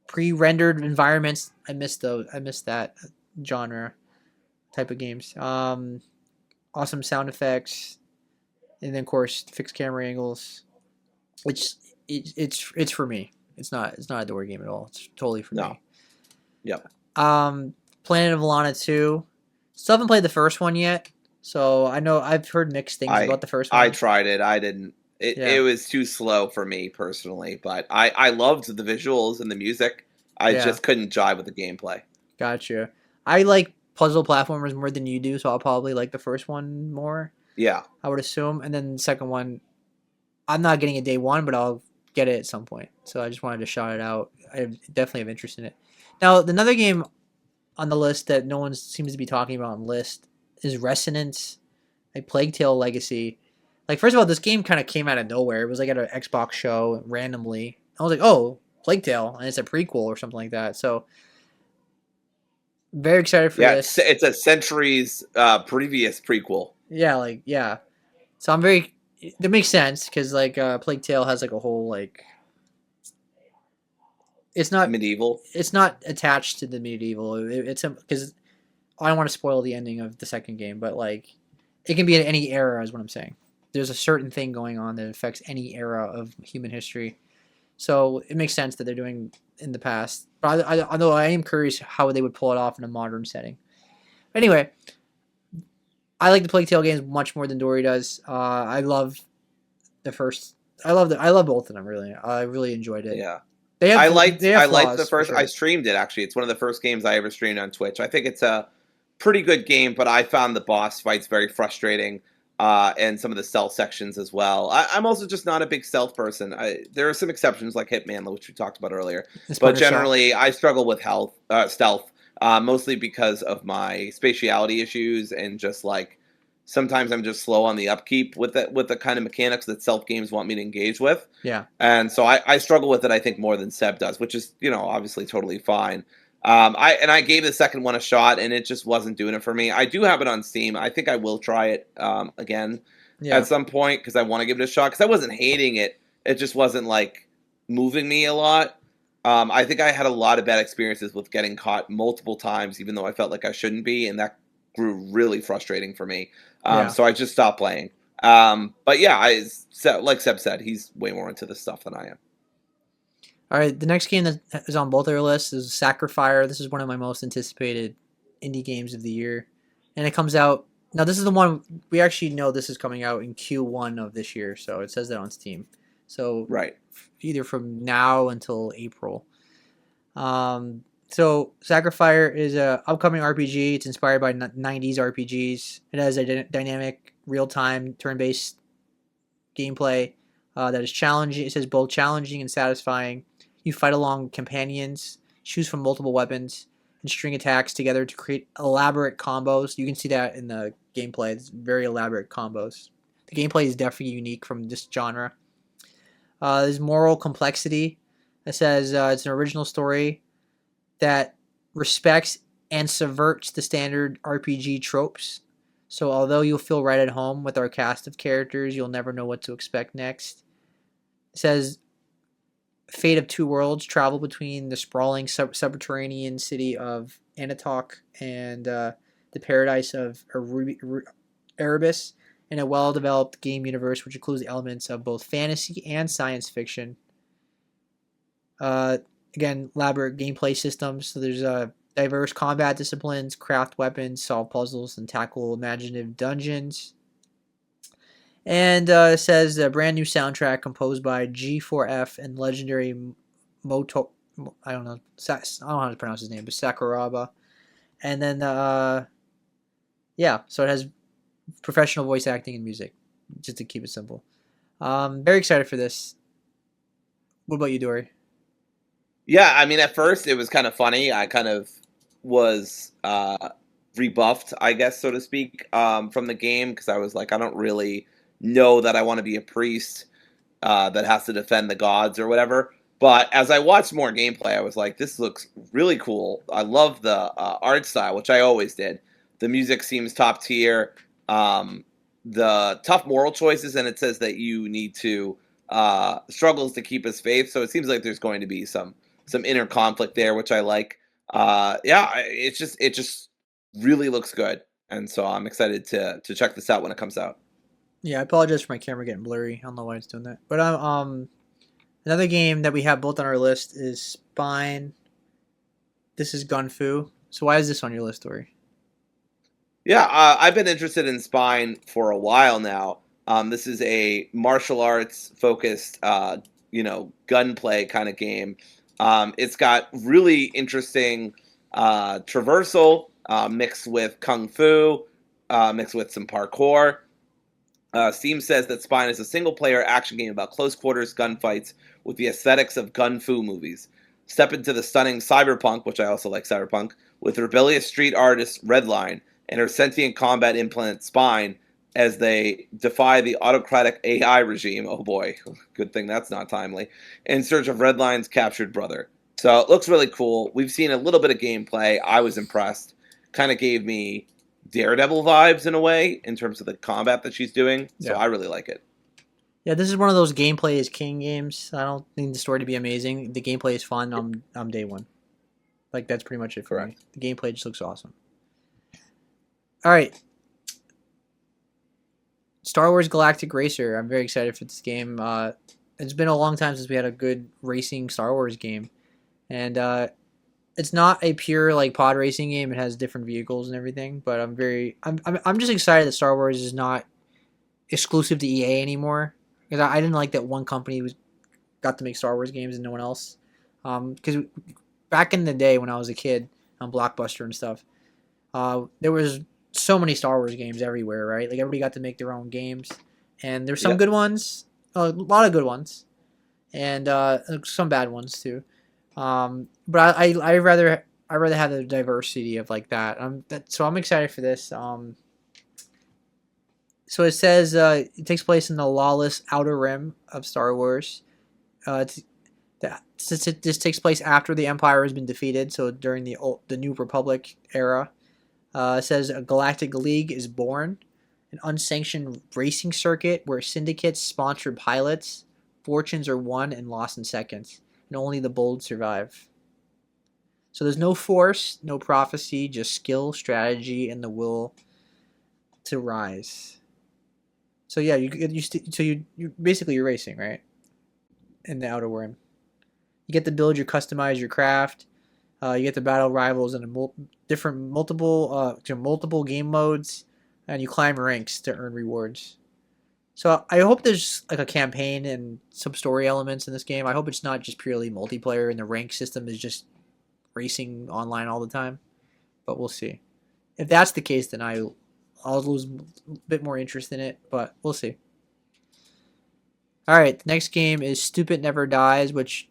pre-rendered environments. I missed those. I missed that genre type of games. Awesome sound effects, and then of course fixed camera angles. It's for me. It's not a door game at all. It's totally for No. me. Yep. Planet of Lana 2. Still haven't played the first one yet, so I know I've heard mixed things I about the first I one. tried it. I didn't. Yeah, It was too slow for me personally, but I loved the visuals and the music. I yeah, just couldn't jive with the gameplay. gotcha. I like puzzle platformers more than you do, so I'll probably like the first one more. Yeah. I would assume, and then the second one, I'm not getting it day one, but I'll get it at some point. So I just wanted to shout it out. I definitely have interest in it. Now, another game on the list that no one seems to be talking about on the list is Resonance, like Plague Tale Legacy. Like, first of all, this game kind of came out of nowhere. It was like at an Xbox show randomly. I was like, oh, Plague Tale, and it's a prequel or something like that. So, very excited for Yeah, this. it's a centuries previous prequel. Yeah, like, yeah. So I'm very. That makes sense because like Plague Tale has like a whole like. It's not. Medieval. It's not attached to the medieval. It's because I don't want to spoil the ending of the second game, but like, it can be in any era, is what I'm saying. There's a certain thing going on that affects any era of human history. So it makes sense that they're doing in the past. But although I am curious how they would pull it off in a modern setting. Anyway, I like the Plague Tale games much more than Dory does. I love the first. I love both of them. Really, I really enjoyed it. Yeah. They have I liked the flaws for first. I sure. streamed it actually. It's one of the first games I ever streamed on Twitch. I think it's a pretty good game, but I found the boss fights very frustrating, and some of the stealth sections as well. I'm also just not a big stealth person. There are some exceptions like Hitman, which we talked about earlier, And but Splinter Cell. generally I struggle with stealth, mostly because of my spatiality issues and just like sometimes I'm just slow on the upkeep with the kind of mechanics that stealth games want me to engage with. Yeah, And so I struggle with it, I think, more than Seb does, which is, obviously totally fine. I gave the second one a shot, and it just wasn't doing it for me. I do have it on Steam. I think I will try it again yeah, at some point because I want to give it a shot. Because I wasn't hating it, it just wasn't like moving me a lot. I think I had a lot of bad experiences with getting caught multiple times, even though I felt like I shouldn't be, and that grew really frustrating for me. yeah. So I just stopped playing. But yeah, like Seb said, he's way more into this stuff than I am. All right, the next game that is on both our lists is Sacrifier. This is one of my most anticipated indie games of the year, and it comes out now. This is the one we actually know this is coming out in Q1 of this year, so it says that on Steam. So Right. either from now until April. So Sacrifier is a upcoming RPG. It's inspired by 90s RPGs. It has a dynamic, real-time, turn-based gameplay that is challenging. It says both challenging and satisfying. You fight along companions, choose from multiple weapons, and string attacks together to create elaborate combos. You can see that in the gameplay. It's very elaborate combos. The gameplay is definitely unique from this genre. There's moral complexity. It says it's an original story that respects and subverts the standard RPG tropes. So although you'll feel right at home with our cast of characters, you'll never know what to expect next. It says Fate of Two Worlds, travel between the sprawling subterranean city of Anatok and the paradise of Erebus in a well-developed game universe which includes elements of both fantasy and science fiction. Uh, Again, elaborate gameplay systems. So there's diverse combat disciplines, craft weapons, solve puzzles, and tackle imaginative dungeons. And it says a brand new soundtrack composed by G4F and legendary Moto. I don't know. I don't know how to pronounce his name, but Sakuraba. And then, yeah, so it has professional voice acting and music, just to keep it simple. Very excited for this. What about you, Dory? Yeah, I mean, at first it was kind of funny. I kind of was rebuffed, I guess, so to speak, from the game because I was like, I don't really know that I want to be a priest that has to defend the gods or whatever. But as I watched more gameplay, I was like, this looks really cool. I love the art style, which I always did. The music seems top tier. The tough moral choices, and it says that you need to struggles to keep his faith. So it seems like there's going to be some inner conflict there, which I like. Yeah, it just really looks good, and so I'm excited to check this out when it comes out. Yeah, I apologize for my camera getting blurry. I don't know why it's doing that. But another game that we have both on our list is Spine. This is Gunfu. So why is this on your list, Dory? Yeah, I've been interested in Spine for a while now. This is a martial arts focused, gunplay kind of game. It's got really interesting traversal mixed with kung fu, mixed with some parkour. Steam says that Spine is a single-player action game about close quarters gunfights with the aesthetics of gun fu movies. step into the stunning cyberpunk, which I also like cyberpunk, with rebellious street artist Redline and her sentient combat implant Spine as they defy the autocratic AI regime. Oh boy, good thing that's not timely. In search of Redline's captured brother. So it looks really cool. We've seen a little bit of gameplay. I was impressed. Kind of gave me Daredevil vibes in a way in terms of the combat that she's doing. So Yeah. I really like it. Yeah, this is one of those gameplay is king games. I don't need the story to be amazing. The gameplay is fun. I'm day one. Like that's pretty much it for me. Correct. The gameplay just looks awesome. All right, Star Wars Galactic Racer. I'm very excited for this game. It's been a long time since we had a good racing Star Wars game, and it's not a pure like pod racing game. It has different vehicles and everything. But I'm just excited that Star Wars is not exclusive to EA anymore. Because I didn't like that one company got to make Star Wars games and no one else. Because back in the day when I was a kid on Blockbuster and stuff, there was so many Star Wars games everywhere, right? Like everybody got to make their own games, and there's some Yep. good ones, a lot of good ones, and some bad ones too. But I rather have the diversity of like that. So I'm excited for this. So it says it takes place in the lawless outer rim of Star Wars. This takes place after the Empire has been defeated, so during the New Republic era. It says a galactic league is born, an unsanctioned racing circuit where syndicates sponsor pilots, fortunes are won and lost in seconds, and only the bold survive. So there's no force, no prophecy, just skill, strategy, and the will to rise. So yeah, you basically you're racing, right? In the outer rim, you get to build your customize your craft. You get to battle rivals in multiple game modes, and you climb ranks to earn rewards. So I hope there's like a campaign and some story elements in this game. I hope it's not just purely multiplayer and the rank system is just racing online all the time. But we'll see. If that's the case, then I'll lose a bit more interest in it, but we'll see. All right, the next game is Stupid Never Dies, which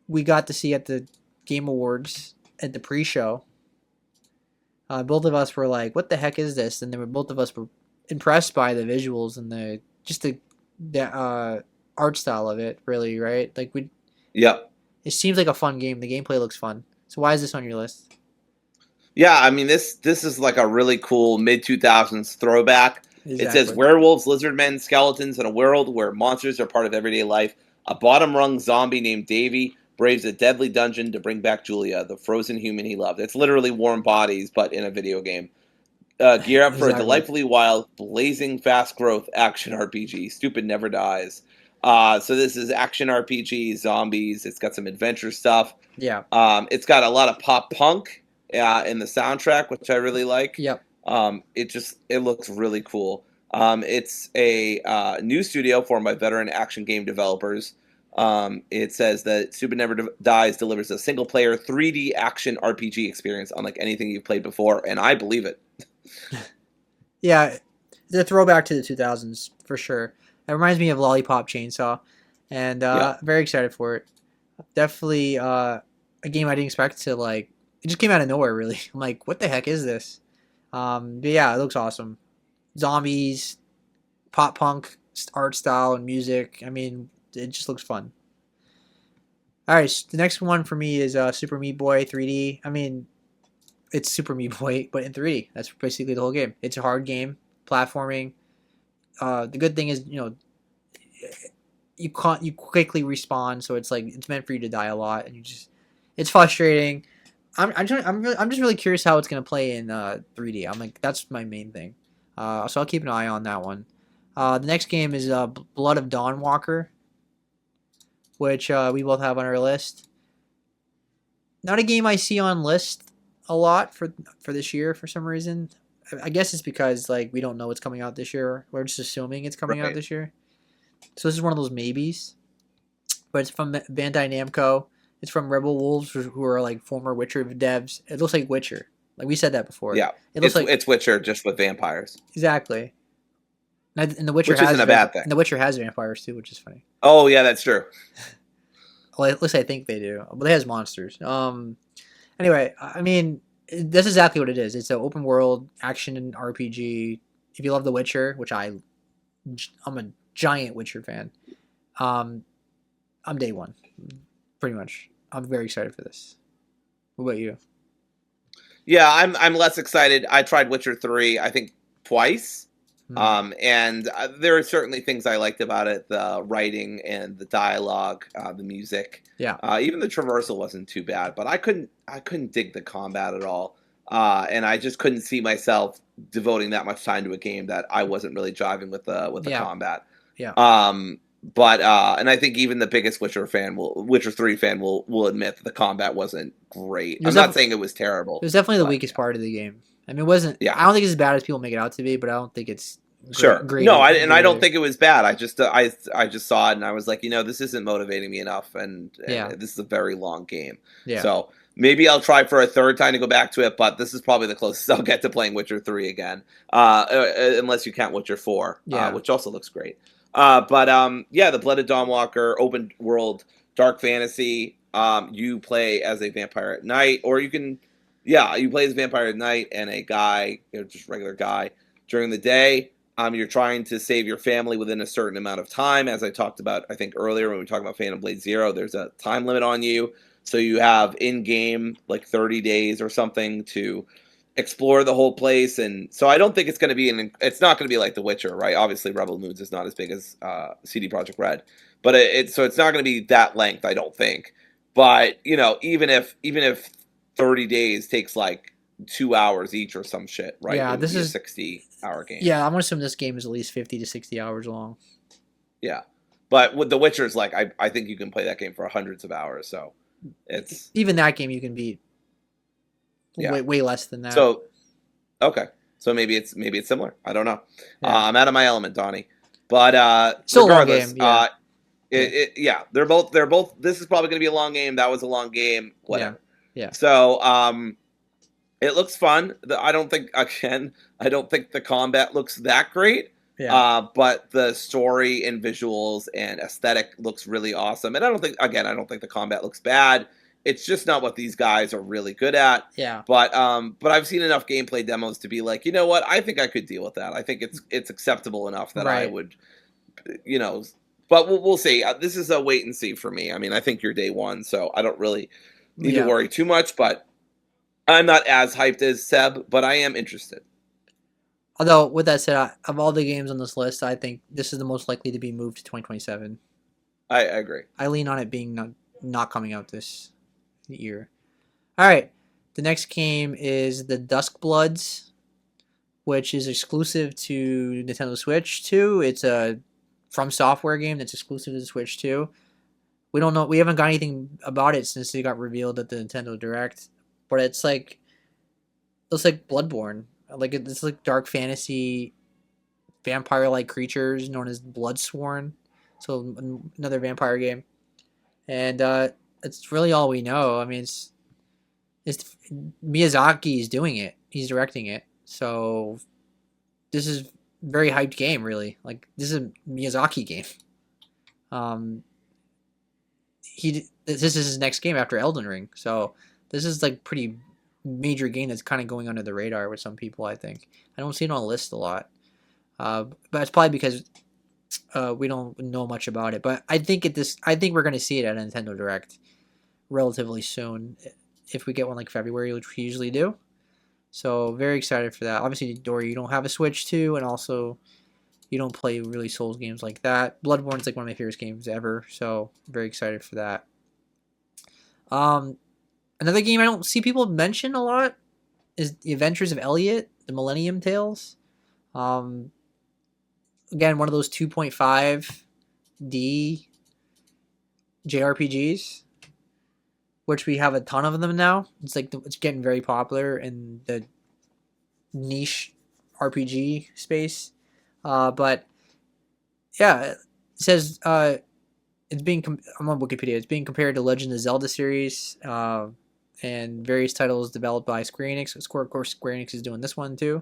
we got to see at the Game Awards at the pre-show. Both of us were like, "What the heck is this?" And then both of us were impressed by the visuals and the art style of it. Really, right? Like Yep. it seems like a fun game. The gameplay looks fun. So why is this on your list? Yeah, I mean this is like a really cool mid-2000s throwback. It says Exactly. werewolves, lizard men, skeletons in a world where monsters are part of everyday life. A bottom-rung zombie named Davy braves a deadly dungeon to bring back Julia, the frozen human he loved. It's literally Warm Bodies, but in a video game. Gear up for a Exactly. delightfully wild, blazing fast growth action RPG. Stupid Never Dies. So this is action RPG, zombies. It's got some adventure stuff. Yeah. It's got a lot of pop punk in the soundtrack, which I really like. Yep. It looks really cool. It's a new studio formed by veteran action game developers. It says that Stupid Never Dies delivers a single-player 3D action RPG experience unlike anything you've played before, and I believe it. Yeah, the throwback to the 2000s for sure. It reminds me of Lollipop Chainsaw, and very excited for it. Definitely a game I didn't expect to like. It just came out of nowhere, really. I'm like, what the heck is this? But yeah, it looks awesome. Zombies, pop punk art style and music. I mean, it just looks fun. All right, the next one for me is Super Meat Boy 3D. I mean, it's Super Meat Boy, but in 3D. That's basically the whole game. It's a hard game, platforming. The good thing is, you quickly respawn, so it's like it's meant for you to die a lot, and it's frustrating. I'm just really curious how it's gonna play in 3D. I'm like that's my main thing. So I'll keep an eye on that one. The next game is Blood of Dawnwalker, which we both have on our list. Not a game I see on list a lot for this year for some reason. I guess it's because like we don't know what's coming out this year. We're just assuming it's coming out this year. So this is one of those maybes. But it's from Bandai Namco. It's from Rebel Wolves, who are like former Witcher devs. It looks like Witcher. Like we said that before. Yeah, it looks like it's Witcher just with vampires. Exactly. And the Witcher which isn't a bad thing. And the Witcher has vampires too, which is funny. Oh yeah, that's true. Well, at least I think they do. But it has monsters. Anyway, I mean, that's exactly what it is. It's an open world action RPG. If you love The Witcher, which I'm a giant Witcher fan. Um, I'm day one, pretty much. I'm very excited for this. What about you? Yeah, I'm less excited. I tried Witcher 3, I think twice. Hmm. And there are certainly things I liked about it: the writing and the dialogue, the music. Yeah. Even the traversal wasn't too bad, but I couldn't dig the combat at all, and I just couldn't see myself devoting that much time to a game that I wasn't really driving with the Yeah. combat. Yeah. But and I think even the biggest Witcher 3 fan will admit that the combat wasn't great. I'm not saying it was It terrible, was definitely the but weakest part of the game. I mean, it wasn't. yeah. I don't think it's as bad as people make it out to be, but I don't think it's Sure. great. No, I Great don't either. think it was bad. I just saw it and I was like, this isn't motivating me enough, Yeah. and this is a very long game. Yeah. So maybe I'll try for a third time to go back to it, but this is probably the closest I'll get to playing Witcher 3 again, unless you count Witcher 4, Yeah. which also looks great. Yeah, the Blooded Dawnwalker, open world, dark fantasy. You play as a vampire at night, or you play as a vampire at night and a guy, just regular guy during the day. You're trying to save your family within a certain amount of time. As I talked about, I think earlier when we talked about Phantom Blade Zero, there's a time limit on you. So you have in-game like 30 days or something to explore the whole place. And so I don't think it's going to be it's not going to be like The Witcher, right? Obviously Rebel Moons is not as big as CD Projekt Red, but so it's not going to be that length, I don't think. But, even if 30 days takes like 2 hours each or some shit, right? Yeah. It would This be a is. 60-hour game. Yeah, I'm gonna assume this game is at least 50 to 60 hours long. Yeah. But with The Witcher's, like, I think you can play that game for hundreds of hours. So it's, Even that game you can beat yeah. way less than that. So, okay. So maybe it's similar. I don't know. Yeah. I'm out of my element, Donnie. But Still a long regardless, game, yeah. they're both. This is probably going to be a long game. That was a long game. Whatever. Yeah. So, it looks fun. I don't think the combat looks that great. Yeah. But the story and visuals and aesthetic looks really awesome. And I don't think the combat looks bad. It's just not what these guys are really good at. Yeah. But I've seen enough gameplay demos to be like, you know what? I think I could deal with that. I think it's acceptable enough that I Right. would, But we'll see. This is a wait and see for me. I mean, I think you're day one, so I don't really need to worry too much. But I'm not as hyped as Seb, but I am interested. Although, with that said, of all the games on this list, I think this is the most likely to be moved to 2027. I agree. I lean on it being not coming out this year. All right. The next game is the Dusk Bloods, which is exclusive to Nintendo Switch 2. It's a From Software game that's exclusive to the Switch 2. We don't know. We haven't got anything about it since it got revealed at the Nintendo Direct. But it's like Bloodborne. Like it's like dark fantasy, vampire-like creatures known as Bloodsworn. So another vampire game, and it's really all we know. I mean, it's Miyazaki is doing it. He's directing it. So this is very hyped game. Really, like this is a Miyazaki game. This is his next game after Elden Ring. So this is like pretty major game that's kind of going under the radar with some people. I think I don't see it on a list a lot, but it's probably because we don't know much about it. But I think we're going to see it at Nintendo Direct relatively soon, if we get one like February, which we usually do. So very excited for that. Obviously, Dory, you don't have a Switch too, and also you don't play really Souls games like that. Bloodborne's like one of my favorite games ever, so very excited for that. Another game I don't see people mention a lot is The Adventures of Elliot, the Millennium Tales. Again, one of those 2.5D JRPGs, which we have a ton of them now. It's like it's getting very popular in the niche RPG space. But yeah, it says it's being I'm on Wikipedia. It's being compared to Legend of Zelda series and various titles developed by Square Enix. Of course, Square Enix is doing this one too.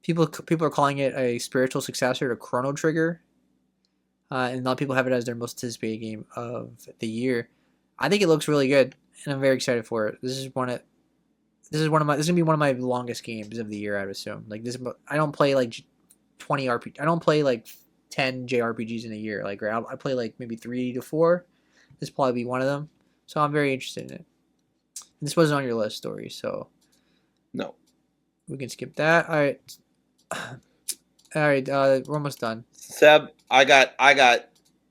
People are calling it a spiritual successor to Chrono Trigger. and a lot of people have it as their most anticipated game of the year. I think it looks really good, and I'm very excited for it. This is gonna be one of my longest games of the year. I would assume. Like this, I don't play like 20 RPG. I don't play like 10 JRPGs in a year. Like I play like maybe 3 to 4. This will probably be one of them. So I'm very interested in it. And this wasn't on your list, Story, so No. we can skip that. All right. All right, we're almost done. Seb, I got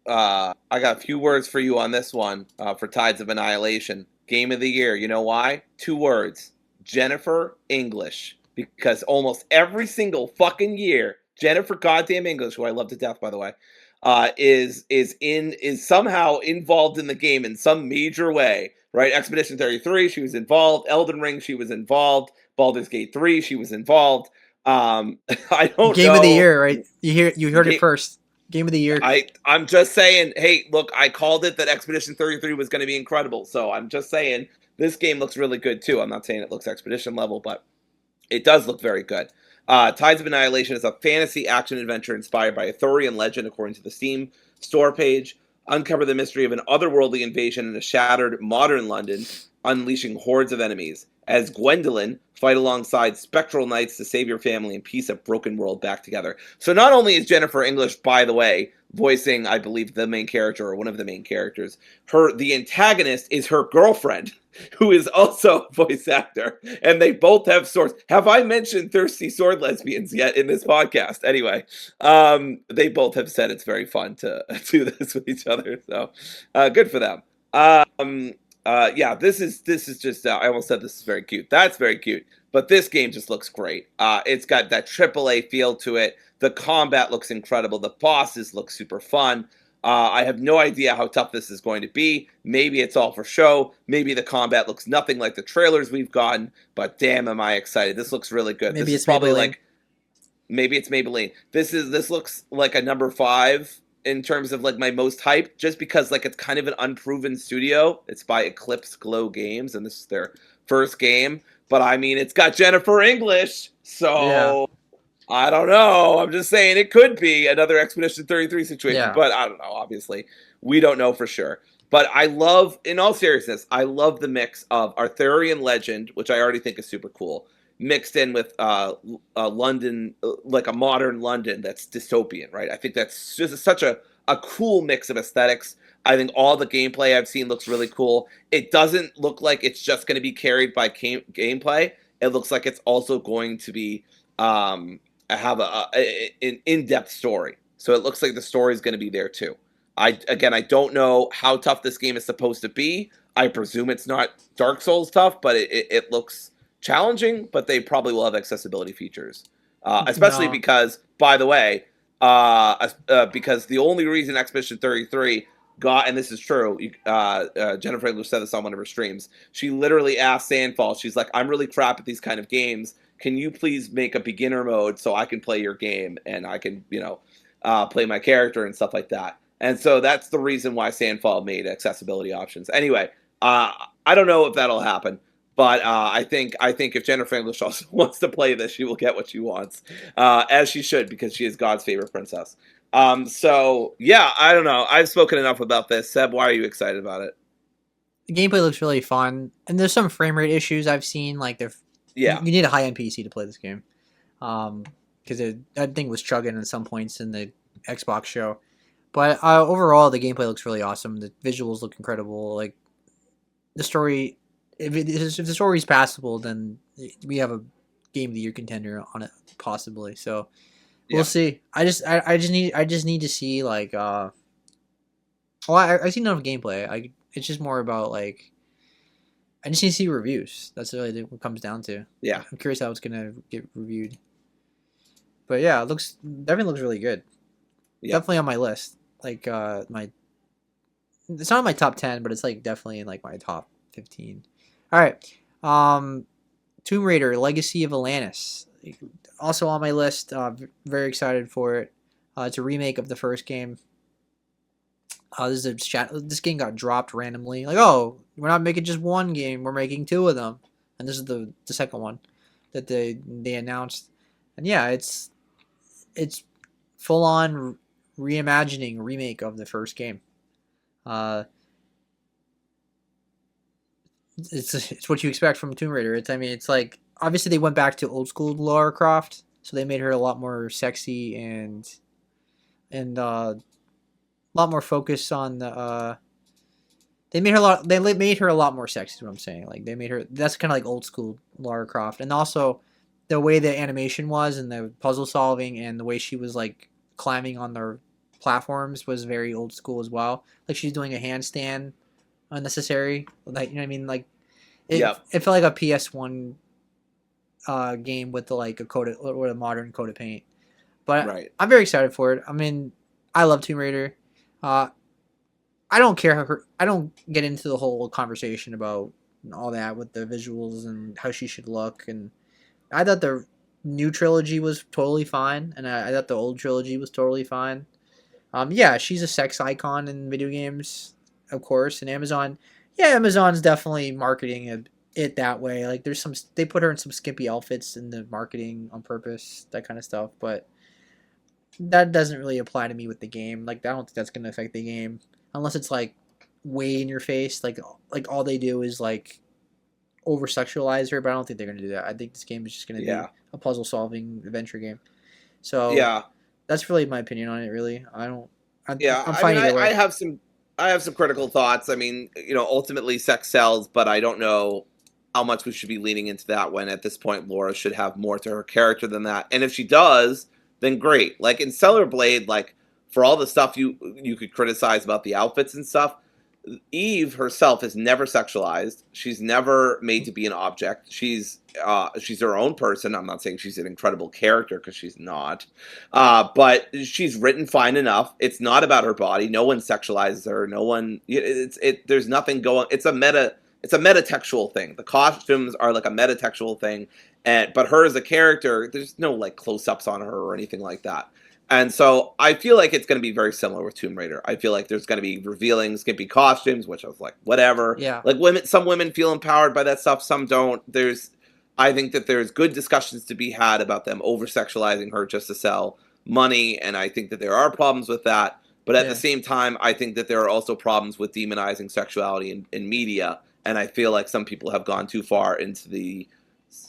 a few words for you on this one for Tides of Annihilation. Game of the year. You know why? 2 words. Jennifer English. Because almost every single fucking year, Jennifer goddamn English, who I love to death, by the way, is somehow involved in the game in some major way. Right? Expedition 33, she was involved. Elden Ring, she was involved. Baldur's Gate 3, she was involved. I don't Game of the know. year, right? You heard it first. Game of the year. I'm just saying, hey, look, I called it that Expedition 33 was going to be incredible. So I'm just saying this game looks really good too. I'm not saying it looks Expedition level, but it does look very good. Tides of Annihilation is a fantasy action adventure inspired by Arthurian legend, according to the Steam store page. Uncover the mystery of an otherworldly invasion in a shattered modern London, unleashing hordes of enemies. As Gwendolyn, fight alongside spectral knights to save your family and piece a broken world back together. So not only is Jennifer English, by the way, voicing, I believe, the main character or one of the main characters, the antagonist is her girlfriend, who is also a voice actor, and they both have swords. Have I mentioned thirsty sword lesbians yet in this podcast? Anyway, they both have said it's very fun to do this with each other, so good for them. Yeah, this is just. I almost said this is very cute. That's very cute, but this game just looks great. It's got that AAA feel to it. The combat looks incredible. The bosses look super fun. I have no idea how tough this is going to be. Maybe it's all for show. Maybe the combat looks nothing like the trailers we've gotten. But damn, am I excited! This looks really good. Maybe This it's is probably Maybelline. like maybe it's Maybelline. This looks like a number 5 in terms of like my most hype, just because like it's kind of an unproven studio. It's by Eclipse Glow Games, and this is their first game. But I mean, it's got Jennifer English, Yeah. so I don't know. I'm just saying it could be another Expedition 33 situation, Yeah. but I don't know. Obviously, we don't know for sure. But I love, in all seriousness, I love the mix of Arthurian legend, which I already think is super cool, mixed in with London, like a modern London that's dystopian, right? I think that's just such a cool mix of aesthetics. I think all the gameplay I've seen looks really cool. It doesn't look like it's just going to be carried by gameplay. It looks like it's also going to be have an in-depth story. So it looks like the story is going to be there too. I don't know how tough this game is supposed to be. I presume it's not Dark Souls tough, but it looks challenging. But they probably will have accessibility features, especially No. because, by the way, because the only reason Expedition 33 got, and this is true, Jennifer English said this on one of her streams. She literally asked Sandfall. She's like, "I'm really crap at these kind of games. Can you please make a beginner mode so I can play your game and I can, play my character and stuff like that?" And so that's the reason why Sandfall made accessibility options. Anyway, I don't know if that'll happen, but I think if Jennifer English also wants to play this, she will get what she wants, as she should, because she is God's favorite princess. So yeah, I don't know. I've spoken enough about this. Seb, why are you excited about it? The gameplay looks really fun, and there's some frame rate issues I've seen. Like Yeah, you need a high end PC to play this game, because that thing was chugging at some points in the Xbox show. But overall, the gameplay looks really awesome. The visuals look incredible. Like the story, if the story is passable, then we have a game of the year contender on it possibly. So we'll yeah, see. I just need to see like well I see enough gameplay. It's just more about like I just need to see reviews. That's really what it comes down to. yeah, I'm curious how it's gonna get reviewed. But yeah, it definitely looks really good. yeah. Definitely on my list. Like my it's not in my top 10, but it's like definitely in like my top 15. All right. Tomb Raider Legacy of Atlantis. Also on my list. Very excited for it. It's a remake of the first game. This game got dropped randomly. Like, oh, we're not making just one game. We're making 2 of them. And this is the second one that they announced. And yeah, it's full on remake of the first game. Uh, it's what you expect from Tomb Raider. It's like obviously they went back to old school Lara Croft, so they made her a lot more sexy and a lot more focus on the. They made her a lot. They made her a lot more sexy. Is what I'm saying. Like they made her. That's kind of like old school Lara Croft, and also the way the animation was and the puzzle solving and the way she was like climbing on the platforms was very old school as well. Like she's doing a handstand unnecessary. Like you know what I mean. Like Yep. it felt like a PS1 game with the like a coat or a modern coat of paint. But Right. I'm very excited for it. I mean, I love Tomb Raider. Uh, I don't care how I don't get into the whole conversation about all that with the visuals and how she should look. And I thought the new trilogy was totally fine, and I thought the old trilogy was totally fine. Yeah, she's a sex icon in video games, of course, and Amazon. Yeah, Amazon's definitely marketing it that way. Like, there's some they put her in some skimpy outfits in the marketing on purpose, that kind of stuff. But that doesn't really apply to me with the game. Like, I don't think that's gonna affect the game unless it's like way in your face. Like all they do is like over sexualize her. But I don't think they're gonna do that. I think this game is just gonna be Yeah. a puzzle solving adventure game. So Yeah. that's really my opinion on it. Really, I don't. Yeah. I'm I mean, fine either I way. have some critical thoughts. I mean, ultimately sex sells, but I don't know how much we should be leaning into that when at this point Laura should have more to her character than that. And if she does, then great. Like in Stellar Blade, like for all the stuff you could criticize about the outfits and stuff, Eve herself is never sexualized. She's never made to be an object. She's her own person. I'm not saying she's an incredible character because she's not, but she's written fine enough. It's not about her body. No one sexualizes her. No one. There's nothing going. It's a metatextual thing. The costumes are like a metatextual thing, but her as a character, there's no like close-ups on her or anything like that. And so I feel like it's going to be very similar with Tomb Raider. I feel like there's going to be revealing skimpy costumes, which I was like, whatever. Yeah. Like some women feel empowered by that stuff, some don't. I think that there's good discussions to be had about them over sexualizing her just to sell money, and I think that there are problems with that. But at the same time, I think that there are also problems with demonizing sexuality in media, and I feel like some people have gone too far into the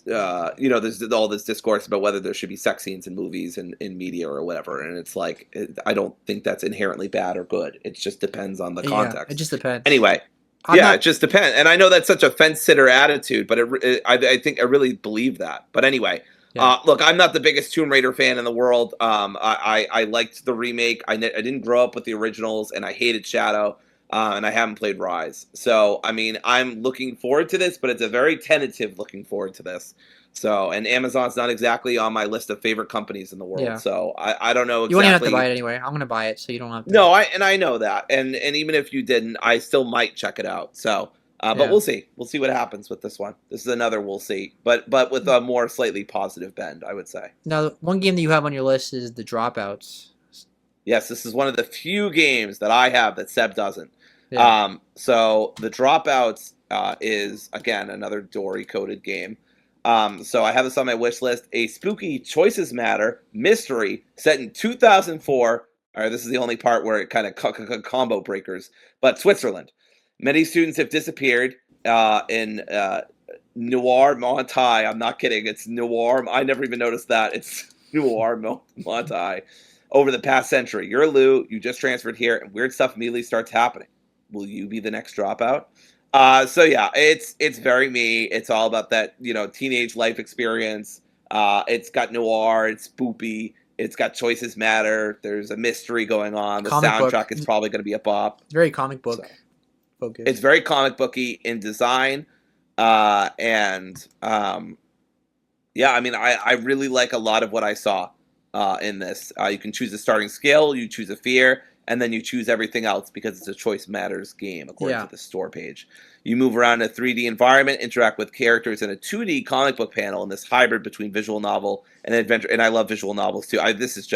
there's all this discourse about whether there should be sex scenes in movies and in media or whatever, and it's like I don't think that's inherently bad or good. It just depends on the context. It just depends. Anyway, it just depends. And I know that's such a fence sitter attitude, but I think I really believe that. But anyway, look, I'm not the biggest Tomb Raider fan in the world. I liked the remake. I didn't grow up with the originals, and I hated Shadow. And I haven't played Rise. So, I mean, I'm looking forward to this, but it's a very tentative looking forward to this. So, and Amazon's not exactly on my list of favorite companies in the world. Yeah. So, I don't know exactly. You won't have to buy it anyway. I'm going to buy it, so you don't have to. No, I know that. And even if you didn't, I still might check it out. So, but we'll see. We'll see what happens with this one. This is another we'll see. But with a more slightly positive bend, I would say. Now, one game that you have on your list is The Dropouts. Yes, this is one of the few games that I have that Seb doesn't. Yeah. So the Dropouts is again another Dory coded game. So I have this on my wish list: a spooky Choices Matter mystery set in 2004. All right, this is the only part where it kind of combo breakers. But Switzerland. Many students have disappeared in Noir Montai. I'm not kidding. It's Noir. I never even noticed that. It's Noir Montai. Over the past century, you're Lou. You just transferred here, and weird stuff immediately starts happening. Will you be the next dropout? So yeah, it's very me. It's all about that teenage life experience. It's got noir. It's spoopy. It's got Choices Matter. There's a mystery going on. The soundtrack is probably going to be a bop. It's very comic book focused. It's very comic booky in design, yeah. I mean, I really like a lot of what I saw in this. You can choose a starting skill. You choose a fear. And then you choose everything else because it's a Choice Matters game, according to the store page. You move around in a 3D environment, interact with characters in a 2D comic book panel in this hybrid between visual novel and adventure. And I love visual novels, too. This is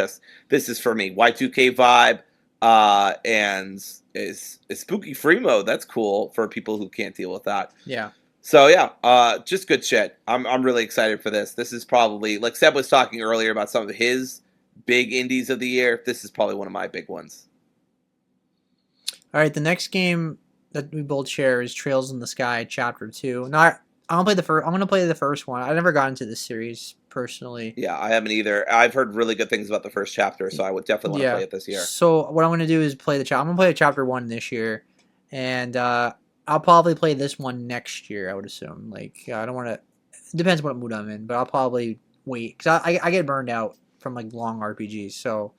for me. Y2K vibe and is spooky free mode. That's cool for people who can't deal with that. Yeah. So, yeah, just good shit. I'm really excited for this. This is probably, like Seb was talking earlier about some of his big indies of the year, this is probably one of my big ones. All right, the next game that we both share is Trails in the Sky Chapter 2. Not I don't play the first. I'm gonna play the first one. I never got into this series personally. Yeah, I haven't either. I've heard really good things about the first chapter, so I would definitely want to play Yeah. it this year. So what I'm gonna do is play the chapter. I'm gonna play Chapter 1 this year, and I'll probably play this one next year. I would assume. Like I don't want to. It depends what mood I'm in, but I'll probably wait because I get burned out from like long RPGs. So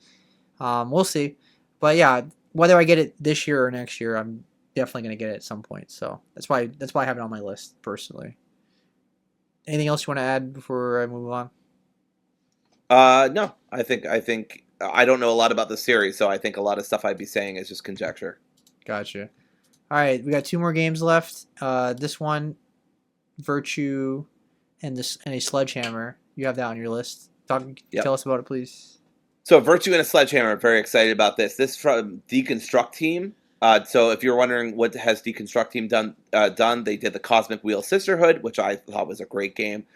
we'll see. But yeah, whether I get it this year or next year, I'm definitely gonna get it at some point. So that's why I have it on my list personally. Anything else you want to add before I move on? No, I think I don't know a lot about the series, so I think a lot of stuff I'd be saying is just conjecture. Gotcha. All right, we got two more games left. This one, Virtue, and a Sledgehammer. You have that on your list. Yep. Tell us about it, please. So Virtue and a Sledgehammer are very excited about this. This from Deconstruct Team. So if you're wondering what has Deconstruct Team done, they did the Cosmic Wheel Sisterhood, which I thought was a great game.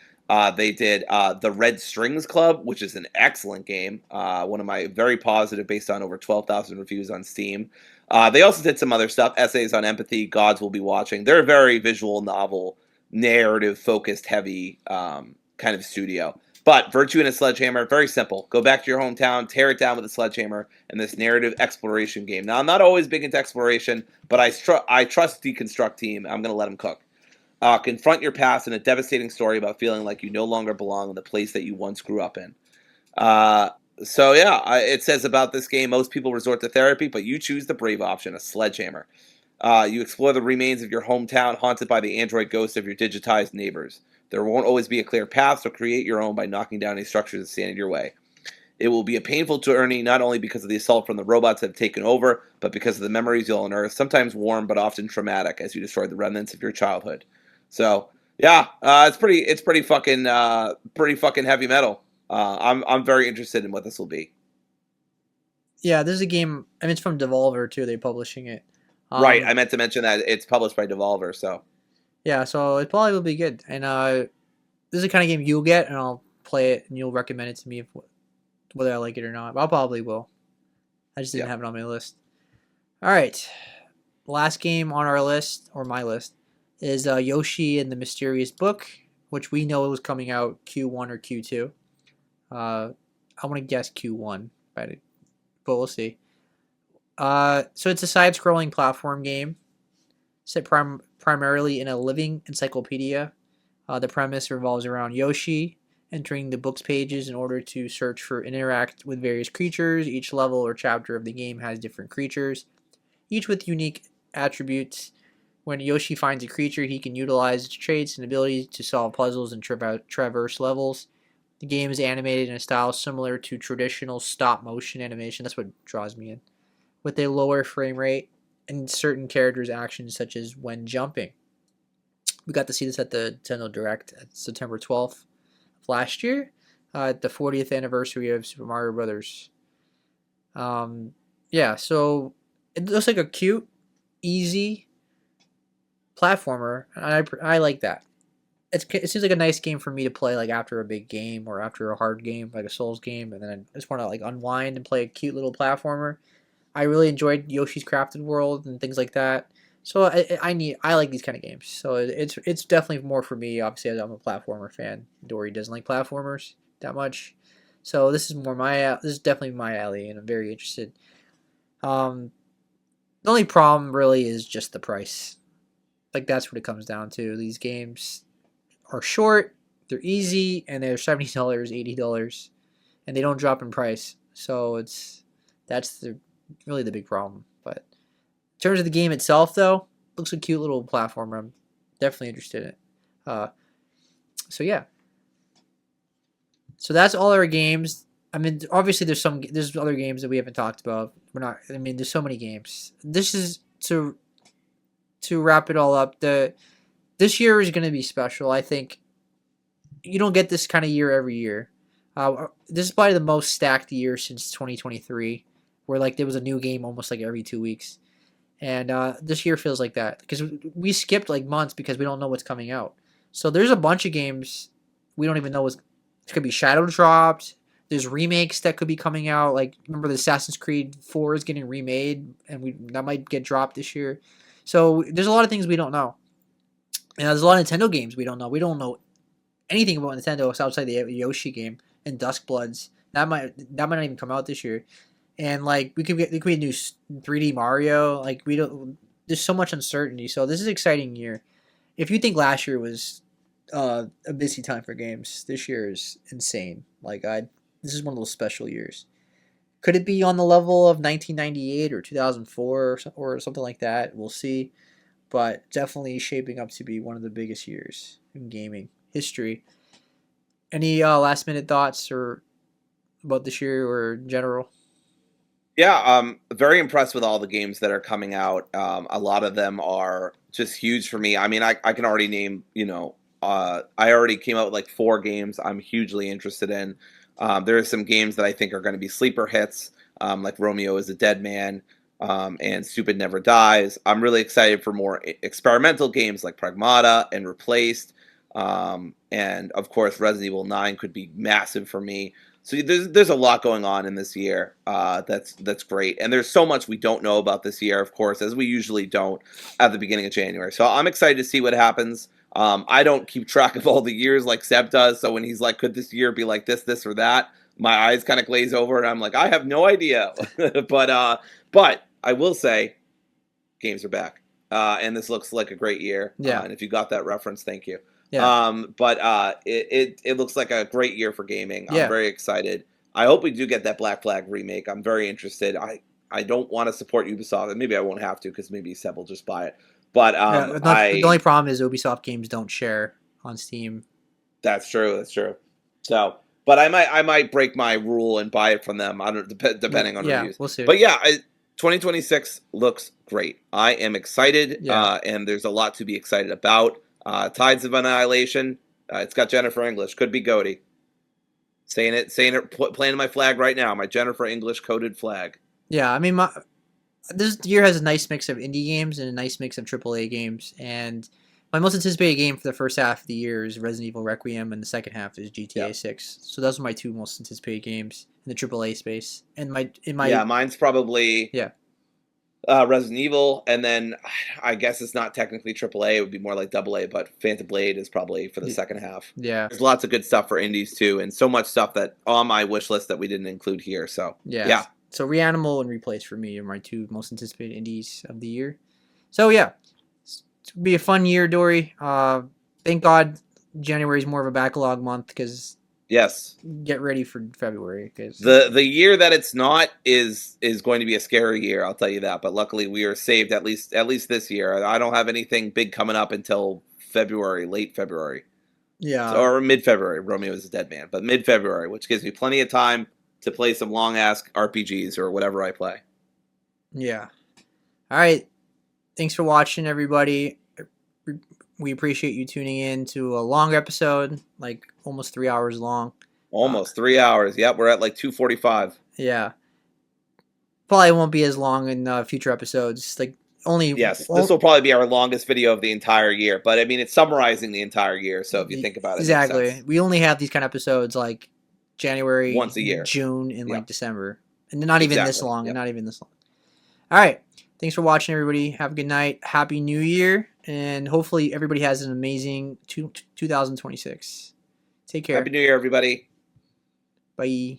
They did the Red Strings Club, which is an excellent game. One of my very positive, based on over 12,000 reviews on Steam. They also did some other stuff, essays on empathy, Gods Will Be Watching. They're a very visual novel, narrative focused, heavy kind of studio. But Virtue and a Sledgehammer, very simple. Go back to your hometown, tear it down with a sledgehammer, and this narrative exploration game. Now, I'm not always big into exploration, but I trust Deconstruct Team. I'm going to let them cook. Confront your past in a devastating story about feeling like you no longer belong in the place that you once grew up in. So, yeah, it says about this game, most people resort to therapy, but you choose the brave option, a sledgehammer. You explore the remains of your hometown, haunted by the android ghosts of your digitized neighbors. There won't always be a clear path, so create your own by knocking down any structures that stand in your way. It will be a painful journey, not only because of the assault from the robots that have taken over, but because of the memories you'll unearth, sometimes warm but often traumatic, as you destroy the remnants of your childhood. So, yeah, it's pretty fucking heavy metal. I'm very interested in what this will be. Yeah, this is a game. I mean, it's from Devolver too. They're publishing it. Right, I meant to mention that it's published by Devolver, so. Yeah, so it probably will be good. And this is the kind of game you'll get, and I'll play it, and you'll recommend it to me whether I like it or not. But I probably will. I just didn't have it on my list. All right, last game on our list, or my list, is Yoshi and the Mysterious Book, which we know was coming out Q1 or Q2. I want to guess Q1, but we'll see. So it's a side-scrolling platform game set primarily in a living encyclopedia. The premise revolves around Yoshi entering the book's pages in order to search for and interact with various creatures. Each level or chapter of the game has different creatures, each with unique attributes. When Yoshi finds a creature, he can utilize its traits and abilities to solve puzzles and traverse levels. The game is animated in a style similar to traditional stop-motion animation. That's what draws me in, with a lower frame rate and certain characters' actions, such as when jumping. We got to see this at the Nintendo Direct at September 12th of last year, at the 40th anniversary of Super Mario Brothers. Yeah, so it looks like a cute, easy platformer, and I like that. It seems like a nice game for me to play like after a big game or after a hard game like a Souls game, and then I just want to like unwind and play a cute little platformer. I really enjoyed Yoshi's Crafted World and things like that. So I like these kind of games. So it's definitely more for me. Obviously, I'm a platformer fan. Dory doesn't like platformers that much, so this is definitely my alley, and I'm very interested. The only problem really is just the price. Like that's what it comes down to. These games are short, they're easy, and they're $70, $80, and they don't drop in price. So that's really the big problem. But in terms of the game itself, though, looks a cute little platformer. I'm definitely interested in it. So yeah. So that's all our games. I mean, obviously there's other games that we haven't talked about. There's so many games. This is to wrap it all up. This year is going to be special. I think you don't get this kind of year every year. This is probably the most stacked year since 2023, where like there was a new game almost like every 2 weeks, and this year feels like that because we skipped like months because we don't know what's coming out. So there's a bunch of games we don't even know what's. It could be shadow dropped. There's remakes that could be coming out. Like, remember the Assassin's Creed 4 is getting remade, and that might get dropped this year. So there's a lot of things we don't know. And there's a lot of Nintendo games we don't know. We don't know anything about Nintendo outside the Yoshi game and Duskbloods. That might not even come out this year. And like we could get a new 3D Mario. Like we don't. There's so much uncertainty. So this is an exciting year. If you think last year was a busy time for games, this year is insane. This is one of those special years. Could it be on the level of 1998 or 2004 or something like that? We'll see. But definitely shaping up to be one of the biggest years in gaming history. Any last minute thoughts or about this year or in general? Yeah, very impressed with all the games that are coming out. A lot of them are just huge for me. I mean, I can already name, I already came out with like 4 games I'm hugely interested in. There are some games that I think are going to be sleeper hits, like Romeo is a Dead Man, and Stupid Never Dies. I'm really excited for more experimental games like Pragmata and Replaced. And of course, Resident Evil 9 could be massive for me. So there's a lot going on in this year. That's great, and there's so much we don't know about this year, of course, as we usually don't at the beginning of January. So I'm excited to see what happens. I don't keep track of all the years like Seb does. So when he's like, "Could this year be like this, or that?" My eyes kind of glaze over, and I'm like, "I have no idea." but I will say, games are back, and this looks like a great year. Yeah. And if you got that reference, thank you. Yeah. It looks like a great year for gaming. Yeah. I'm very excited. I hope we do get that Black Flag remake. I'm very interested. I don't want to support Ubisoft, and maybe I won't have to because maybe Seb will just buy it. But the only problem is Ubisoft games don't share on Steam. That's true. That's true. So, but I might break my rule and buy it from them. I don't depending on reviews. We'll see. But yeah, 2026 looks great. I am excited, and there's a lot to be excited about. Tides of Annihilation. It's got Jennifer English. Could be Goaty. Saying it, planting my flag right now. My Jennifer English coded flag. Yeah, I mean, this year has a nice mix of indie games and a nice mix of AAA games. And my most anticipated game for the first half of the year is Resident Evil Requiem, and the second half is GTA 6. So those are my 2 most anticipated games in the AAA space. And mine's probably Resident Evil, and then I guess it's not technically AAA; it would be more like AA. But Phantom Blade is probably for the second half. Yeah, there's lots of good stuff for indies too, and so much stuff that on my wish list that we didn't include here. So yeah. So Reanimal and Replace for me are my 2 most anticipated indies of the year. So yeah, it'll be a fun year, Dory. Thank God January is more of a backlog month because. Yes. Get ready for February because the year that it's not is going to be a scary year. I'll tell you that. But luckily, we are saved at least this year. I don't have anything big coming up until February, late February. Yeah, or mid-February. Romeo is a Dead Man, but mid-February, which gives me plenty of time to play some long-ass RPGs or whatever I play. Yeah. All right. Thanks for watching, everybody. We appreciate you tuning in to a long episode, like almost 3 hours long. Almost 3 hours. Yep, we're at like 2:45. Yeah. Probably won't be as long in future episodes. This will probably be our longest video of the entire year. But I mean, it's summarizing the entire year. So if you think about it, exactly. We only have these kind of episodes like January, once a year, June, and like December, and not even this long. And not even this long. All right. Thanks for watching, everybody. Have a good night. Happy New Year. And hopefully everybody has an amazing 2026. Take care. Happy New Year, everybody. Bye.